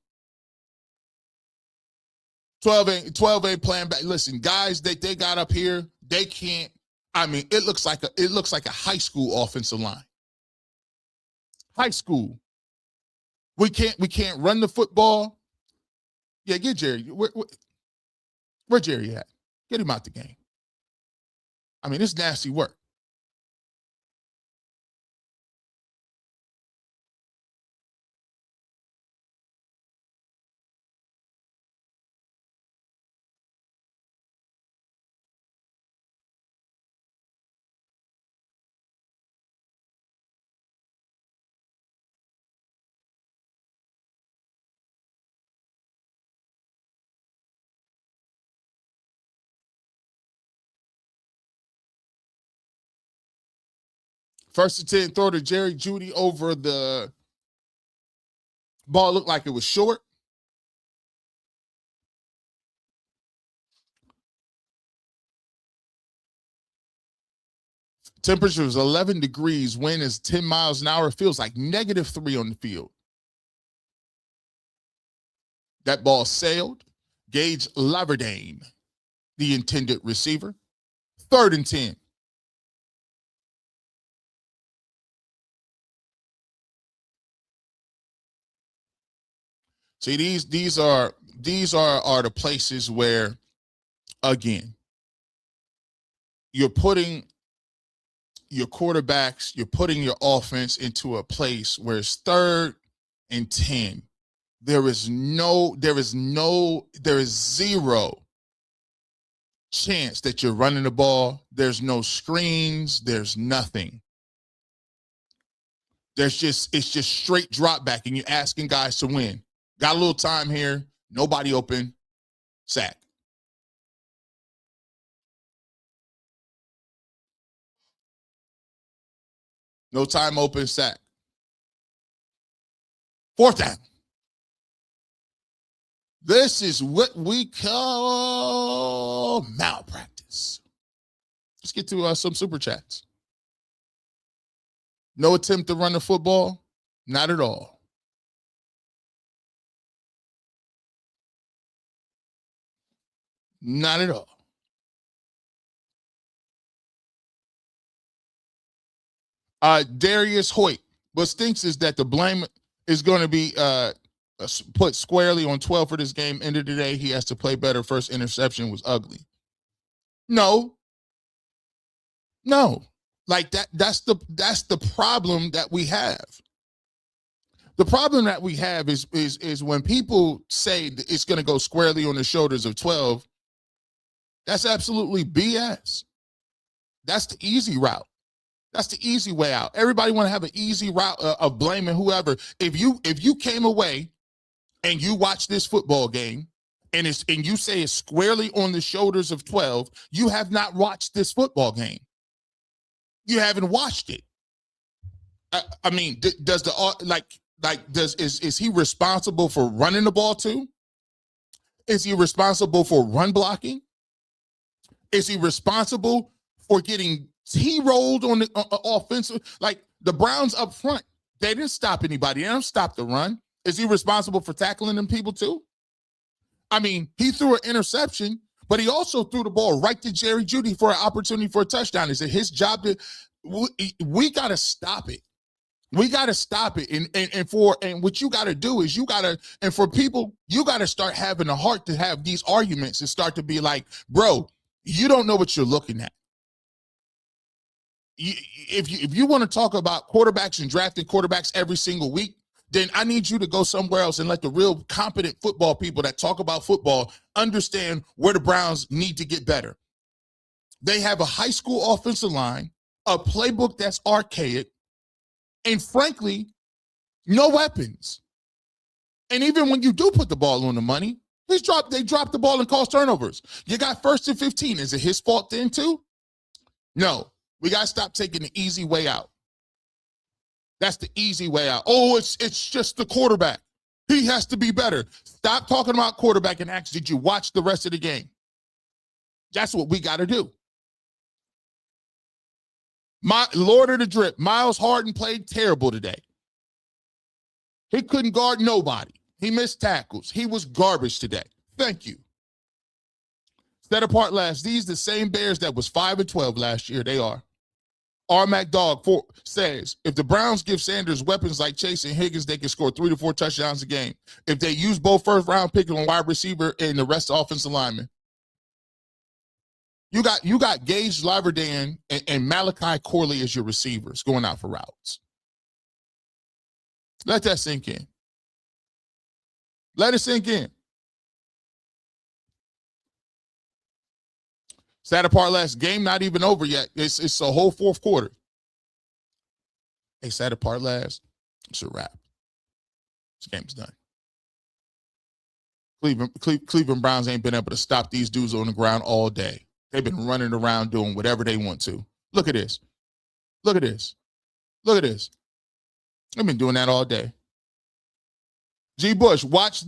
12 ain't playing back. Listen, guys, they got up here. They can't. I mean, it looks like a high school offensive line. High school. We can't run the football. Yeah, get Jerry. Where Jerry at? Get him out the game. I mean, it's nasty work. First and 10, throw to Jerry Jeudy over the ball. Looked like it was short. Temperature is 11 degrees. Wind is 10 miles an hour. It feels like -3 on the field. That ball sailed. Gage Laverdane, the intended receiver. 3rd and 10. See, these are the places where, again, you're putting your quarterbacks, you're putting your offense into a place where it's 3rd and 10. There is zero chance that you're running the ball. There's no screens. There's nothing. It's just straight drop back, and you're asking guys to win. Got a little time here. Nobody open. Sack. No time open. Sack. 4th down. This is what we call malpractice. Let's get to some super chats. No attempt to run the football? Not at all. Not at all. Darius Hoyt. What stinks is that the blame is going to be put squarely on 12 for this game. End of the day, he has to play better. First interception was ugly. No. Like that's the problem that we have. The problem that we have is when people say that it's going to go squarely on the shoulders of 12, that's absolutely BS. That's the easy route. That's the easy way out. Everybody want to have an easy route of blaming whoever. If you came away and you watch this football game and you say it's squarely on the shoulders of 12, you have not watched this football game. You haven't watched it. I mean, does is he responsible for running the ball too? Is he responsible for run blocking? Is he responsible for getting T-rolled on the offensive? Like the Browns up front, they didn't stop anybody. They didn't stop the run. Is he responsible for tackling them people too? I mean, he threw an interception, but he also threw the ball right to Jerry Jeudy for an opportunity for a touchdown. Is it his job to? We got to stop it. We got to stop it. And what you got to do is and for people, you got to start having the heart to have these arguments and start to be like, bro, you don't know what you're looking at. If you want to talk about quarterbacks and drafting quarterbacks every single week, then I need you to go somewhere else and let the real competent football people that talk about football understand where the Browns need to get better. They have a high school offensive line, a playbook that's archaic, and frankly, no weapons. And even when you do put the ball on the money, they drop the ball and cause turnovers. You got 1st and 15. Is it his fault then too? No. We got to stop taking the easy way out. That's the easy way out. Oh, it's just the quarterback. He has to be better. Stop talking about quarterback and ask, did you watch the rest of the game? That's what we got to do. My Lord of the Drip, Miles Harden played terrible today. He couldn't guard nobody. He missed tackles. He was garbage today. Thank you. Set apart last. These the same Bears that was 5-12 last year. They are. R-Mac Dog says, if the Browns give Sanders weapons like Chase and Higgins, they can score 3 to 4 touchdowns a game. If they use both first-round pick and wide receiver and the rest of offensive linemen. You got Gage Laverdan and Malachi Corley as your receivers going out for routes. Let that sink in. Let it sink in. Sat apart last game, not even over yet. It's a whole fourth quarter. They sat apart last. It's a wrap. This game's done. Cleveland Browns ain't been able to stop these dudes on the ground all day. They've been running around doing whatever they want to. Look at this. Look at this. Look at this. They've been doing that all day. G. Bush, watch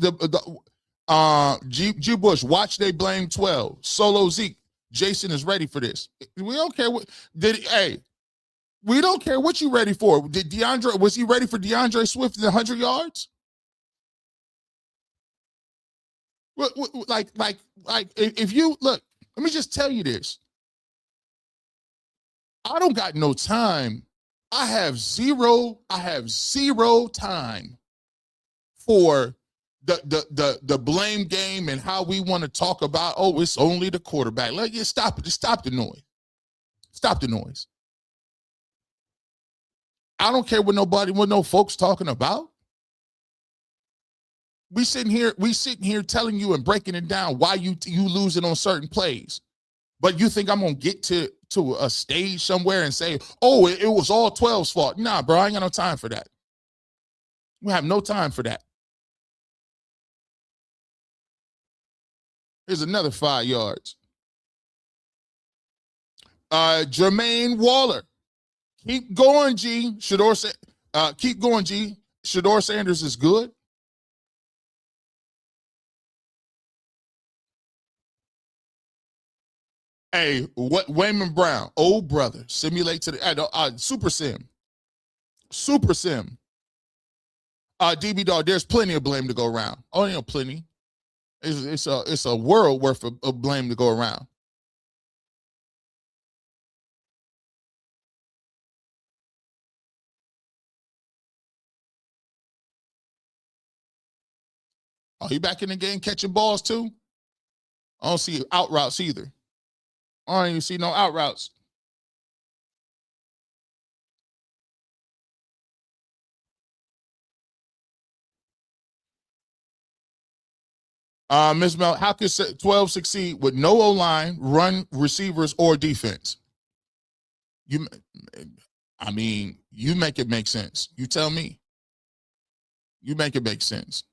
G. Bush, watch they blame 12. Solo Zeke. Jason is ready for this. We don't care what we don't care what you ready for. Was he ready for DeAndre Swift in 100 yards? Like if you look, let me just tell you this. I don't got no time. I have zero time for the blame game and how we want to talk about, oh, it's only the quarterback. Let you stop it. Just stop the noise. Stop the noise. I don't care what no folks talking about. We sitting here telling you and breaking it down why you losing on certain plays. But you think I'm gonna get to a stage somewhere and say, oh, it was all 12's fault. Nah, bro, I ain't got no time for that. We have no time for that. Here's another 5 yards. Jermaine Waller. Keep going, G. Keep going, G. Shador Sanders is good. Hey, what Wayman Brown, old brother, simulate to the Super Sim. Super Sim. DB Dog, there's plenty of blame to go around. Oh, you know, plenty. It's a world worth of blame to go around. Oh, he back in the game catching balls too? I don't see out routes either. I don't even see no out routes. Ms. Mel, how can 12 succeed with no O-line, run, receivers, or defense? You make it make sense. You tell me. You make it make sense.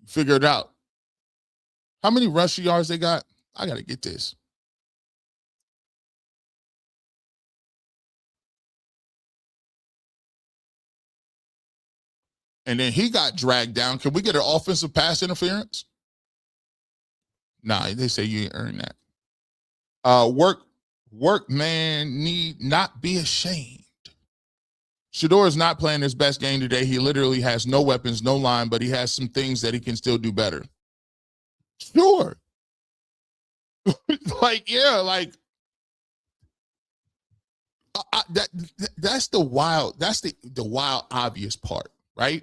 Figure it out. How many rushing yards they got? I got to get this. And then he got dragged down. Can we get an offensive pass interference? Nah, they say you ain't earned that. Work man need not be ashamed. Shador is not playing his best game today. He literally has no weapons, no line, but he has some things that he can still do better. Sure. That's the wild obvious part, right?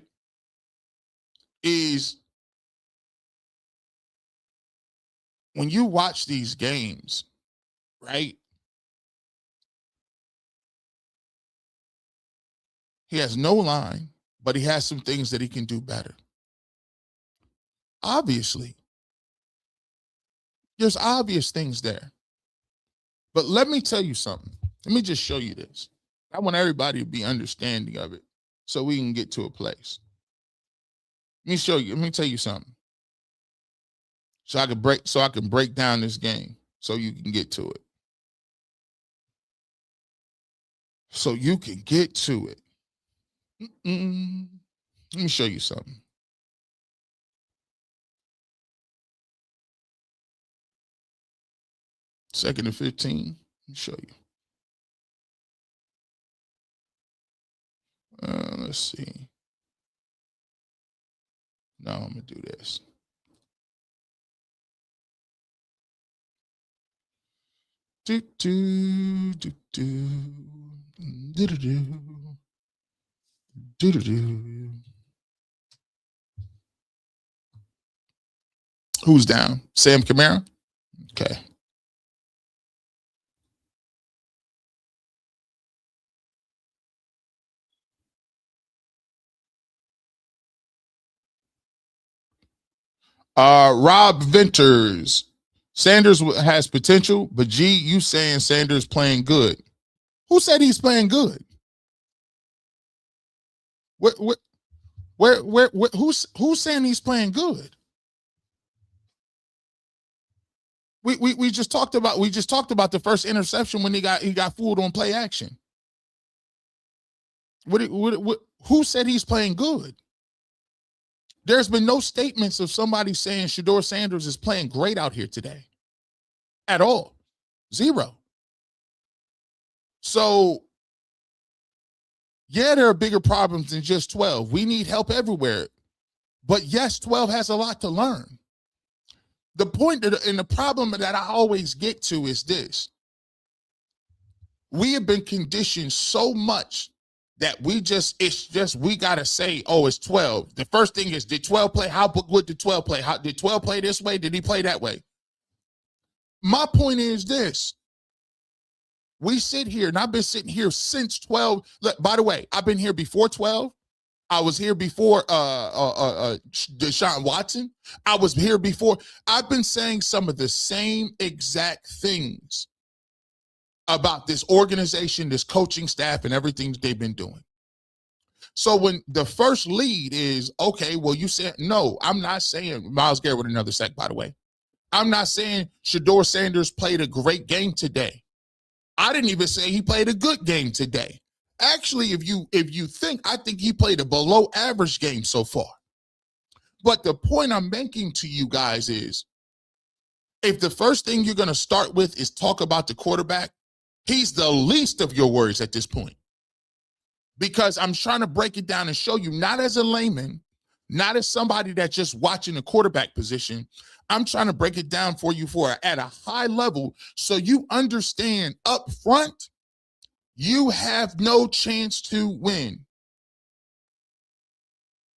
Is when you watch these games, right? He has no line, but he has some things that he can do better. Obviously. There's obvious things there. But let me tell you something. Let me just show you this. I want everybody to be understanding of it so we can get to a place. Let me show you. Let me tell you something. So I can break down this game so you can get to it. So you can get to it. Let me show you something. Second and 15. Let me show you. Let's see. No, I'm gonna do this. Do do do do do do do do do. Who's down? Sam Kamara? Okay. Rob Venters. Sanders has potential, but G, you saying Sanders playing good. Who said he's playing good? Who's saying he's playing good? We just talked about the first interception when he got fooled on play action. Who said he's playing good? There's been no statements of somebody saying Shedeur Sanders is playing great out here today. At all. Zero. So, yeah, there are bigger problems than just 12. We need help everywhere. But yes, 12 has a lot to learn. The point and the problem that I always get to is this. We have been conditioned so much that we got to say, oh, it's 12. The first thing is, did 12 play? How good did 12 play? Did 12 play this way? Did he play that way? My point is this. We sit here, and I've been sitting here since 12. Look, by the way, I've been here before 12. I was here before Deshaun Watson. I was here before. I've been saying some of the same exact things about this organization, this coaching staff, and everything they've been doing. So when the first lead is, okay, well, you said, no, I'm not saying Myles Garrett with another sack, by the way. I'm not saying Shedeur Sanders played a great game today. I didn't even say he played a good game today. Actually, if you think, I think he played a below average game so far. But the point I'm making to you guys is, if the first thing you're going to start with is talk about the quarterback, he's the least of your worries at this point. Because I'm trying to break it down and show you, not as a layman, not as somebody that's just watching the quarterback position. I'm trying to break it down for you at a high level so you understand up front, you have no chance to win.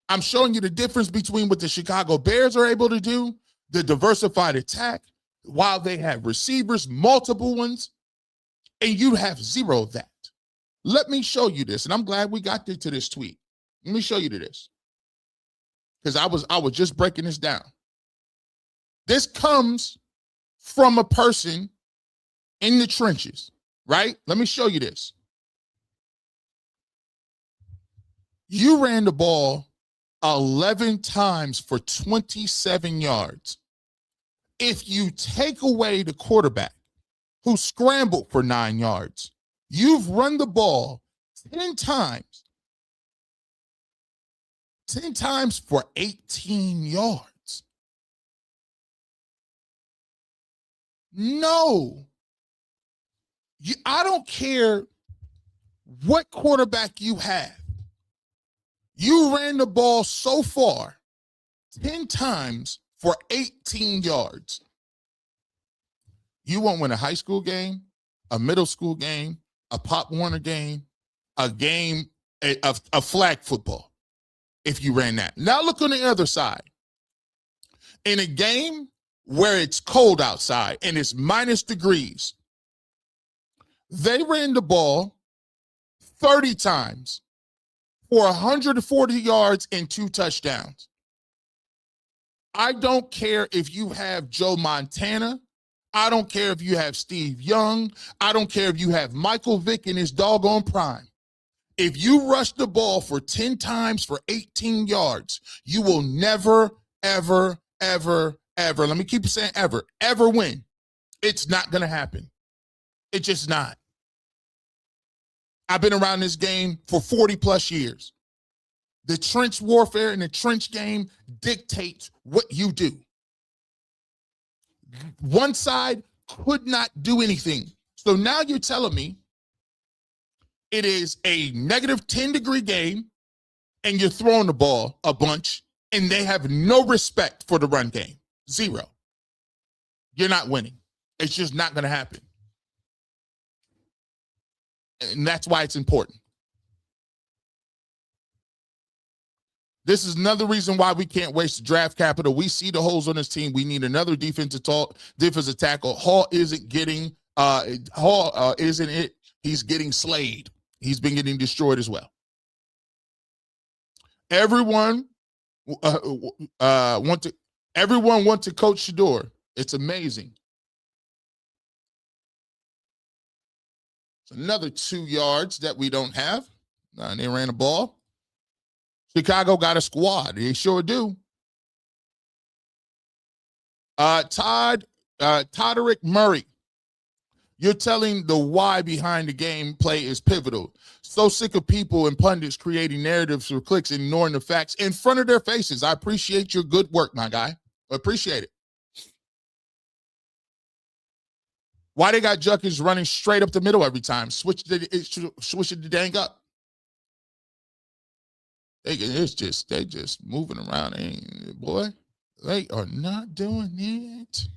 I'm showing you the difference between what the Chicago Bears are able to do, the diversified attack, while they have receivers, multiple ones, and you have zero of that. Let me show you this, and I'm glad we got to this tweet. Let me show you this, because I was just breaking this down. This comes from a person in the trenches, right? Let me show you this. You ran the ball 11 times for 27 yards. If you take away the quarterback who scrambled for 9 yards, you've run the ball 10 times for 18 yards. No. I don't care what quarterback you have. You ran the ball so far 10 times for 18 yards. You won't win a high school game, a middle school game, a Pop Warner game, a game of flag football if you ran that. Now look on the other side. In a game where it's cold outside and it's minus degrees, they ran the ball 30 times for 140 yards and 2 touchdowns. I don't care if you have Joe Montana. I don't care if you have Steve Young. I don't care if you have Michael Vick in his doggone prime. If you rush the ball for 10 times for 18 yards, you will never, ever, ever, ever, let me keep saying ever win. It's not going to happen. It's just not. I've been around this game for 40 plus years. The trench warfare and the trench game dictates what you do. One side could not do anything. So now you're telling me it is a negative 10-degree game and you're throwing the ball a bunch and they have no respect for the run game. Zero. You're not winning. It's just not going to happen. And that's why it's important. This is another reason why we can't waste draft capital. We see the holes on this team. We need another defensive tackle. Hall isn't getting isn't it? He's getting slayed. He's been getting destroyed as well. Everyone want to coach Shador. It's amazing. It's another 2 yards that we don't have. And they ran a ball. Chicago got a squad. They sure do. Todderick Murray. You're telling the why behind the gameplay is pivotal. So sick of people and pundits creating narratives for clicks and ignoring the facts in front of their faces. I appreciate your good work, my guy. Appreciate it. Why they got Junkins running straight up the middle every time? Switch it the dang up. They just moving around. Boy, they are not doing it.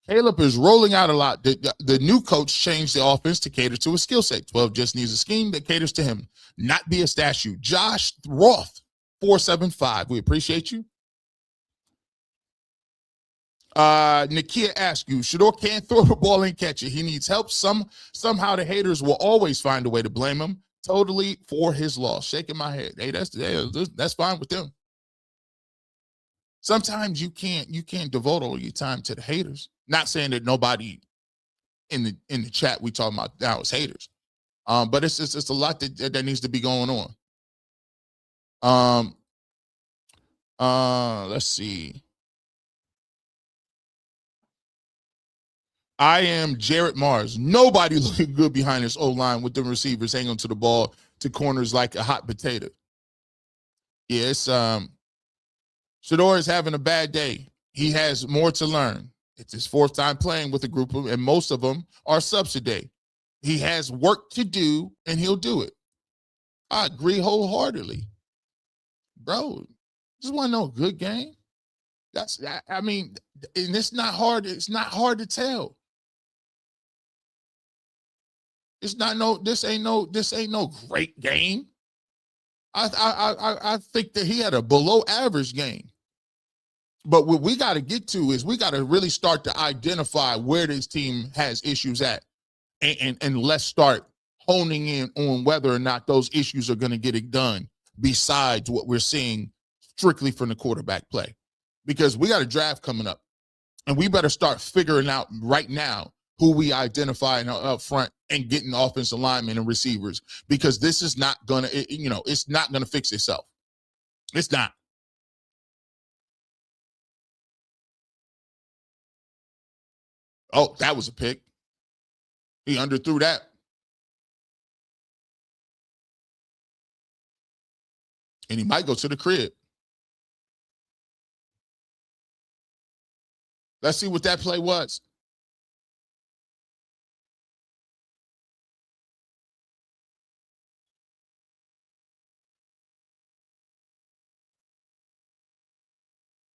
Caleb is rolling out a lot. The new coach changed the offense to cater to his skill set. 12 just needs a scheme that caters to him, not be a statue. Josh Roth, 475. We appreciate you. Nakia asks you, Shador can't throw the ball and catch it. He needs help. Somehow the haters will always find a way to blame him. Totally for his loss. Shaking my head. Hey, that's fine with them. Sometimes you can't devote all your time to the haters. Not saying that nobody in the chat we talking about now is haters. But it's a lot that needs to be going on. Let's see. I am Jarrett Mars. Nobody looking good behind this O-line with the receivers hanging to the ball to corners like a hot potato. Yes, Shador is having a bad day. He has more to learn. It's his fourth time playing with a group of, and most of them are subsidy. He has work to do, and he'll do it. I agree wholeheartedly. Bro, just want to know a good game? I mean, and it's not hard to tell. This ain't no great game. I think that he had a below average game. But what we got to get to is we got to really start to identify where this team has issues at. And let's start honing in on whether or not those issues are going to get it done besides what we're seeing strictly from the quarterback play. Because we got a draft coming up. And we better start figuring out right now who we identify up front and getting offensive linemen and receivers, because this is not going to, it's not going to fix itself. It's not. Oh, that was a pick. He underthrew that. And he might go to the crib. Let's see what that play was.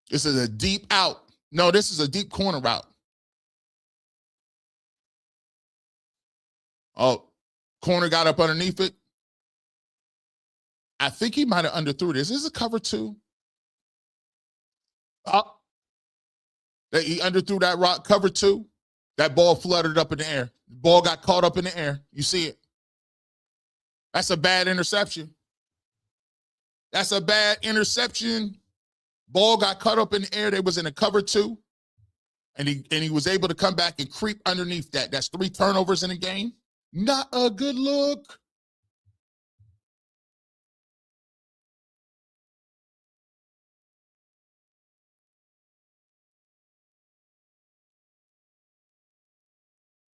This is a deep out. No, this is a deep corner route. Oh, corner got up underneath it. I think he might have underthrew this. This is a cover two. Oh, he underthrew that rock, cover two. That ball fluttered up in the air. The ball got caught up in the air. You see it. That's a bad interception. That's a bad interception. Ball got caught up in the air. They was in a cover two. and he was able to come back and creep underneath that. That's 3 turnovers in a game. Not a good look.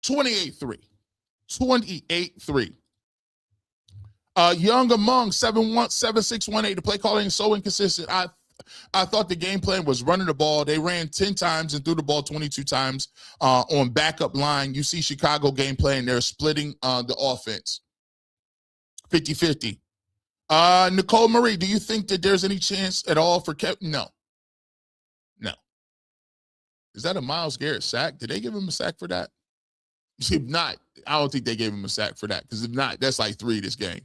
(28-3). 28-3. Young Among 7618. The play calling is so inconsistent. I thought the game plan was running the ball. They ran 10 times and threw the ball 22 times on backup line. You see Chicago game plan. They're splitting the offense 50-50. Nicole Marie, do you think that there's any chance at all for Kevin? No. Is that a Myles Garrett sack? Did they give him a sack for that? If not, I don't think they gave him a sack for that, because if not, that's like 3 this game.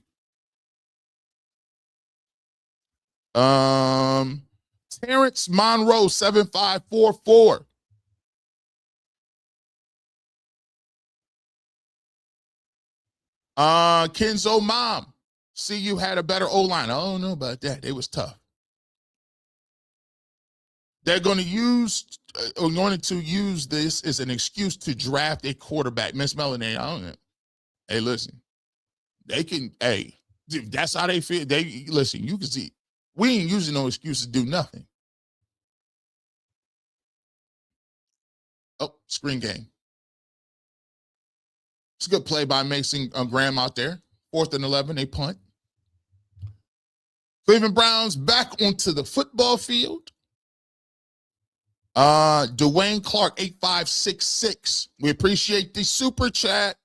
Terrence Monroe 7544. Kenzo Mom, see, you had a better O-line. I don't know about that. It was tough. They're going to use this as an excuse to draft a quarterback. Miss Melanie, I don't know. Hey, listen, they can. Hey, if that's how they feel. They listen. You can see we ain't using no excuse to do nothing. Oh, screen game. It's a good play by Mason Graham out there. 4th and 11, they punt. Cleveland Browns back onto the football field. Dwayne Clark 8566. We appreciate the super chat.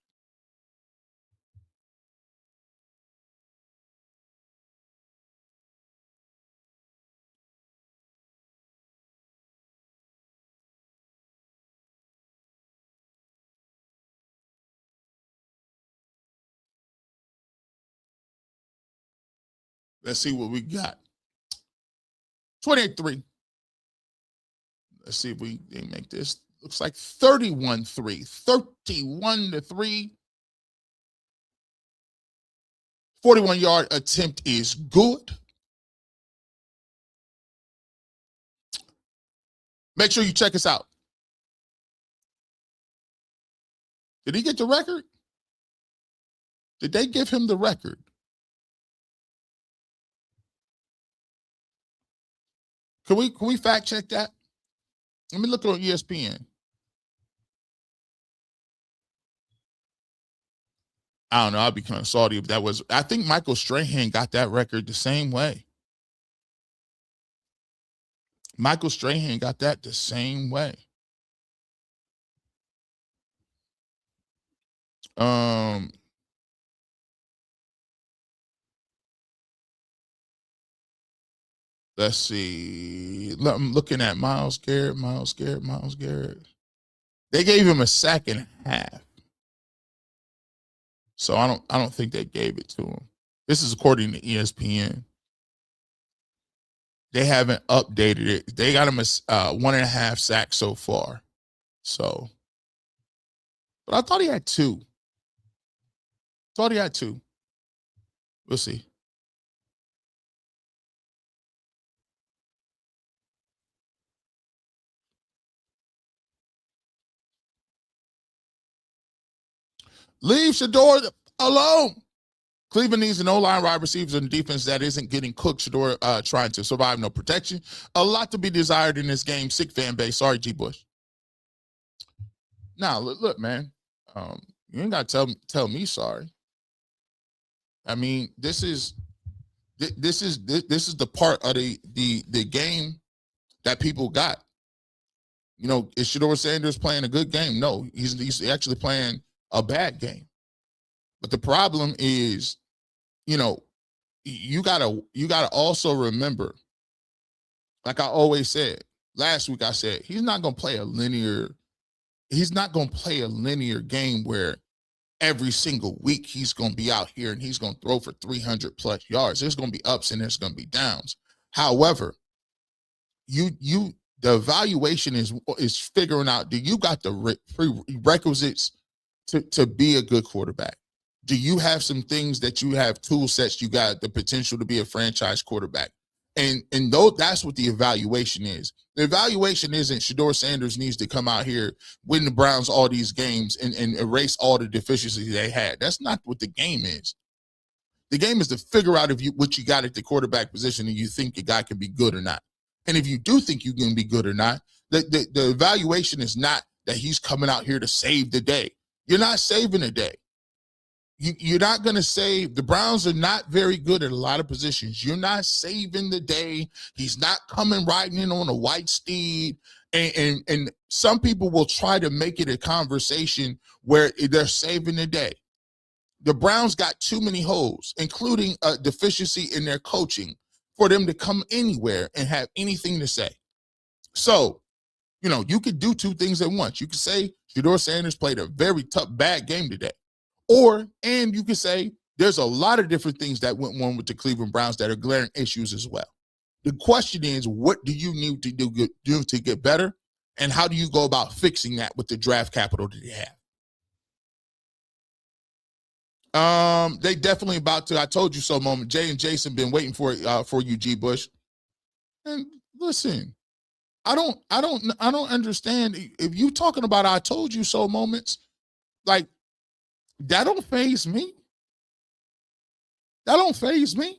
Let's see what we got. 28-3. Let's see if we make this. Looks like 31-3. 31-3. 41-yard attempt is good. Make sure you check us out. Did he get the record? Did they give him the record? Can we fact check that? Let me look on ESPN. I don't know. I'd be kind of salty if that was. I think Michael Strahan got that record the same way. Michael Strahan got that the same way. Let's see. I'm looking at Myles Garrett. They gave him a sack and a half. So I don't think they gave it to him. This is according to ESPN. They haven't updated it. They got him a 1.5 sacks so far. So, but I thought he had 2. We'll see. Leave Shador alone. Cleveland needs an O-line, wide receivers, and defense that isn't getting cooked. Shador trying to survive, no protection. A lot to be desired in this game. Sick fan base. Sorry, G. Bush. Now, look, man. You ain't got to tell me sorry. I mean, this is the part of the game that people got. You know, is Shador Sanders playing a good game? No, he's actually playing a bad game. But the problem is, you know, you gotta also remember, like I always said, last week I said, he's not gonna play a linear game where every single week he's gonna be out here and he's gonna throw for 300+ yards. There's gonna be ups and there's gonna be downs. However, the evaluation is figuring out, do you got the prerequisites to be a good quarterback? Do you have some things that you have, tool sets, you got the potential to be a franchise quarterback? And though that's what the evaluation is. The evaluation isn't Shedeur Sanders needs to come out here, win the Browns all these games, and erase all the deficiencies they had. That's not what the game is. The game is to figure out what you got at the quarterback position and you think the guy can be good or not. And if you do think you can be good or not, the evaluation is not that he's coming out here to save the day. You're not saving the day. You're not going to save. The Browns are not very good at a lot of positions. You're not saving the day. He's not coming riding in on a white steed. And some people will try to make it a conversation where they're saving the day. The Browns got too many holes, including a deficiency in their coaching, for them to come anywhere and have anything to say. So, you could do two things at once. You could say Shedeur Sanders played a very tough, bad game today. And you could say there's a lot of different things that went wrong with the Cleveland Browns that are glaring issues as well. The question is, what do you need to do to get better? And how do you go about fixing that with the draft capital that you have? They definitely about to. I told you so moment. Jay and Jason been waiting for you, G. Bush. And listen, I don't understand. If you talking about I told you so moments, like that don't faze me. That don't faze me.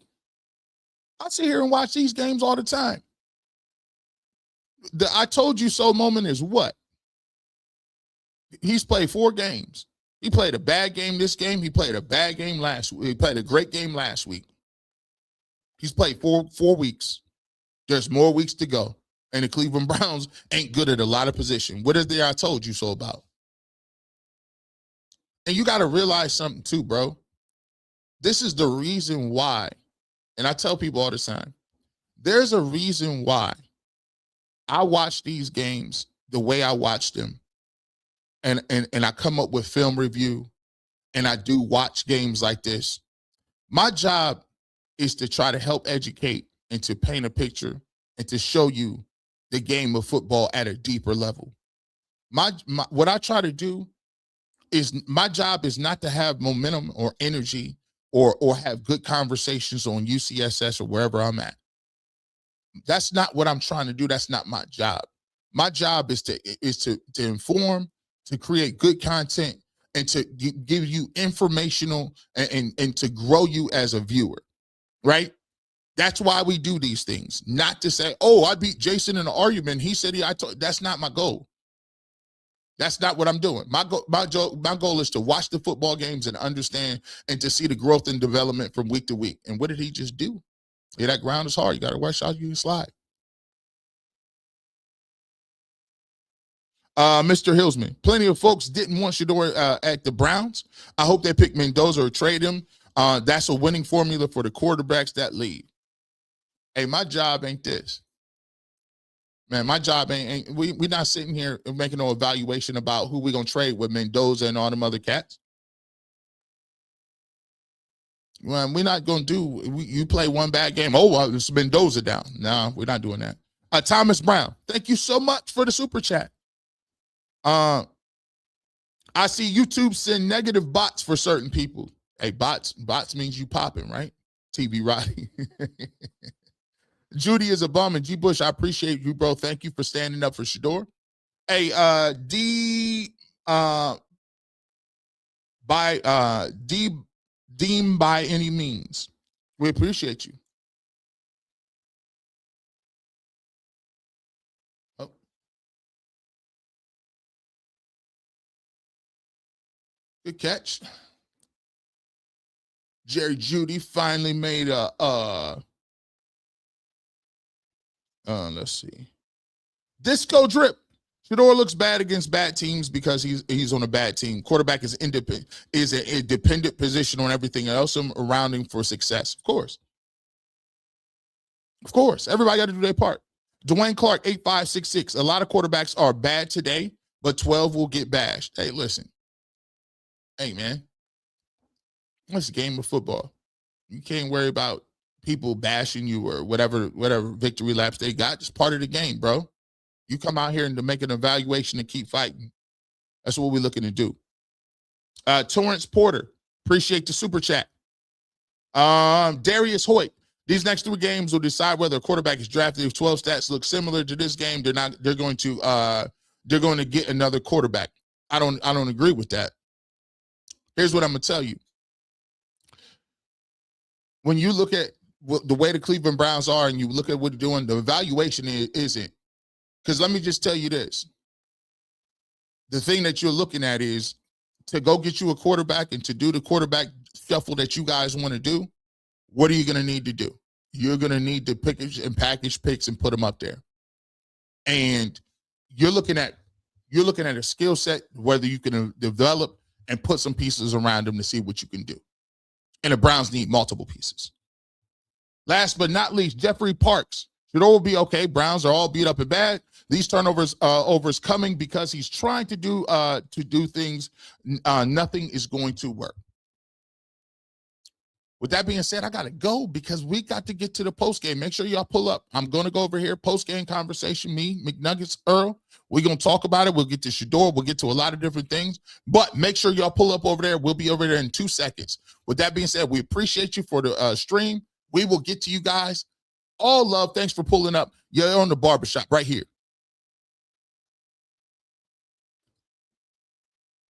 I sit here and watch these games all the time. The I told you so moment is what? He's played 4 games. He played a bad game this game. He played a bad game last week. He played a great game last week. He's played 4 weeks. There's more weeks to go. And the Cleveland Browns ain't good at a lot of positions. What is there I told you so about? And you got to realize something too, bro. This is the reason why, and I tell people all the time, there's a reason why I watch these games the way I watch them. And I come up with film review, and I do watch games like this. My job is to try to help educate and to paint a picture and to show you the game of football at a deeper level. What I try to do is, my job is not to have momentum or energy or have good conversations on UCSS or wherever I'm at. That's not what I'm trying to do. That's not my job. My job is to inform, to create good content, and to give you informational and to grow you as a viewer, right? That's why we do these things. Not to say, oh, I beat Jason in an argument. He said that's not my goal. That's not what I'm doing. My goal is to watch the football games and understand and to see the growth and development from week to week. And what did he just do? Yeah, that ground is hard. You got to watch out, you can slide. Mr. Hillsman, plenty of folks didn't want Shedeur at the Browns. I hope they pick Mendoza or trade him. That's a winning formula for the quarterbacks that lead. Hey, my job ain't this. Man, my job ain't we're not sitting here making no evaluation about who we're going to trade with Mendoza and all them other cats. Well, we're not going to do, you play one bad game. Oh, well, it's Mendoza down. No, we're not doing that. Thomas Brown, thank you so much for the super chat. I see YouTube send negative bots for certain people. Hey, bots means you popping, right? TV Roddy. Judy is a bum, and G. Bush, I appreciate you, bro. Thank you for standing up for Shedeur. Hey, Deem by any means. We appreciate you. Oh. Good catch. Jerry Judy finally made let's see. Disco drip. Shedeur looks bad against bad teams because he's on a bad team. Quarterback is independent, is a dependent position on everything else around him for success. Of course. Everybody got to do their part. Dwayne Clark, 8566. A lot of quarterbacks are bad today, but 12 will get bashed. Hey, listen. Hey, man. It's a game of football. You can't worry about people bashing you or whatever victory laps they got. It's part of the game, bro. You come out here and to make an evaluation and keep fighting. That's what we're looking to do. Torrance Porter, appreciate the super chat. Darius Hoyt, These next 3 games will decide whether a quarterback is drafted. If 12 stats look similar to this game, they're going to get another quarterback. I don't agree with that. Here's what I'm going to tell you. When you look at the way the Cleveland Browns are and you look at what they're doing, the evaluation isn't. Because let me just tell you this. The thing that you're looking at is to go get you a quarterback and to do the quarterback shuffle that you guys want to do. What are you going to need to do? You're going to need to pick and package picks and put them up there. And you're looking at a skill set, whether you can develop and put some pieces around them to see what you can do. And the Browns need multiple pieces. Last but not least, Jeffrey Parks. Should all be okay. Browns are all beat up and bad. These turnovers overs coming because he's trying to do things. Nothing is going to work. With that being said, I got to go because we got to get to the post game. Make sure y'all pull up. I'm going to go over here, post game conversation, me, McNuggets, Earl. We're going to talk about it. We'll get to Shador. We'll get to a lot of different things. But make sure y'all pull up over there. We'll be over there in 2 seconds. With that being said, we appreciate you for the stream. We will get to you guys. All love. Thanks for pulling up. You're on the Barbershop right here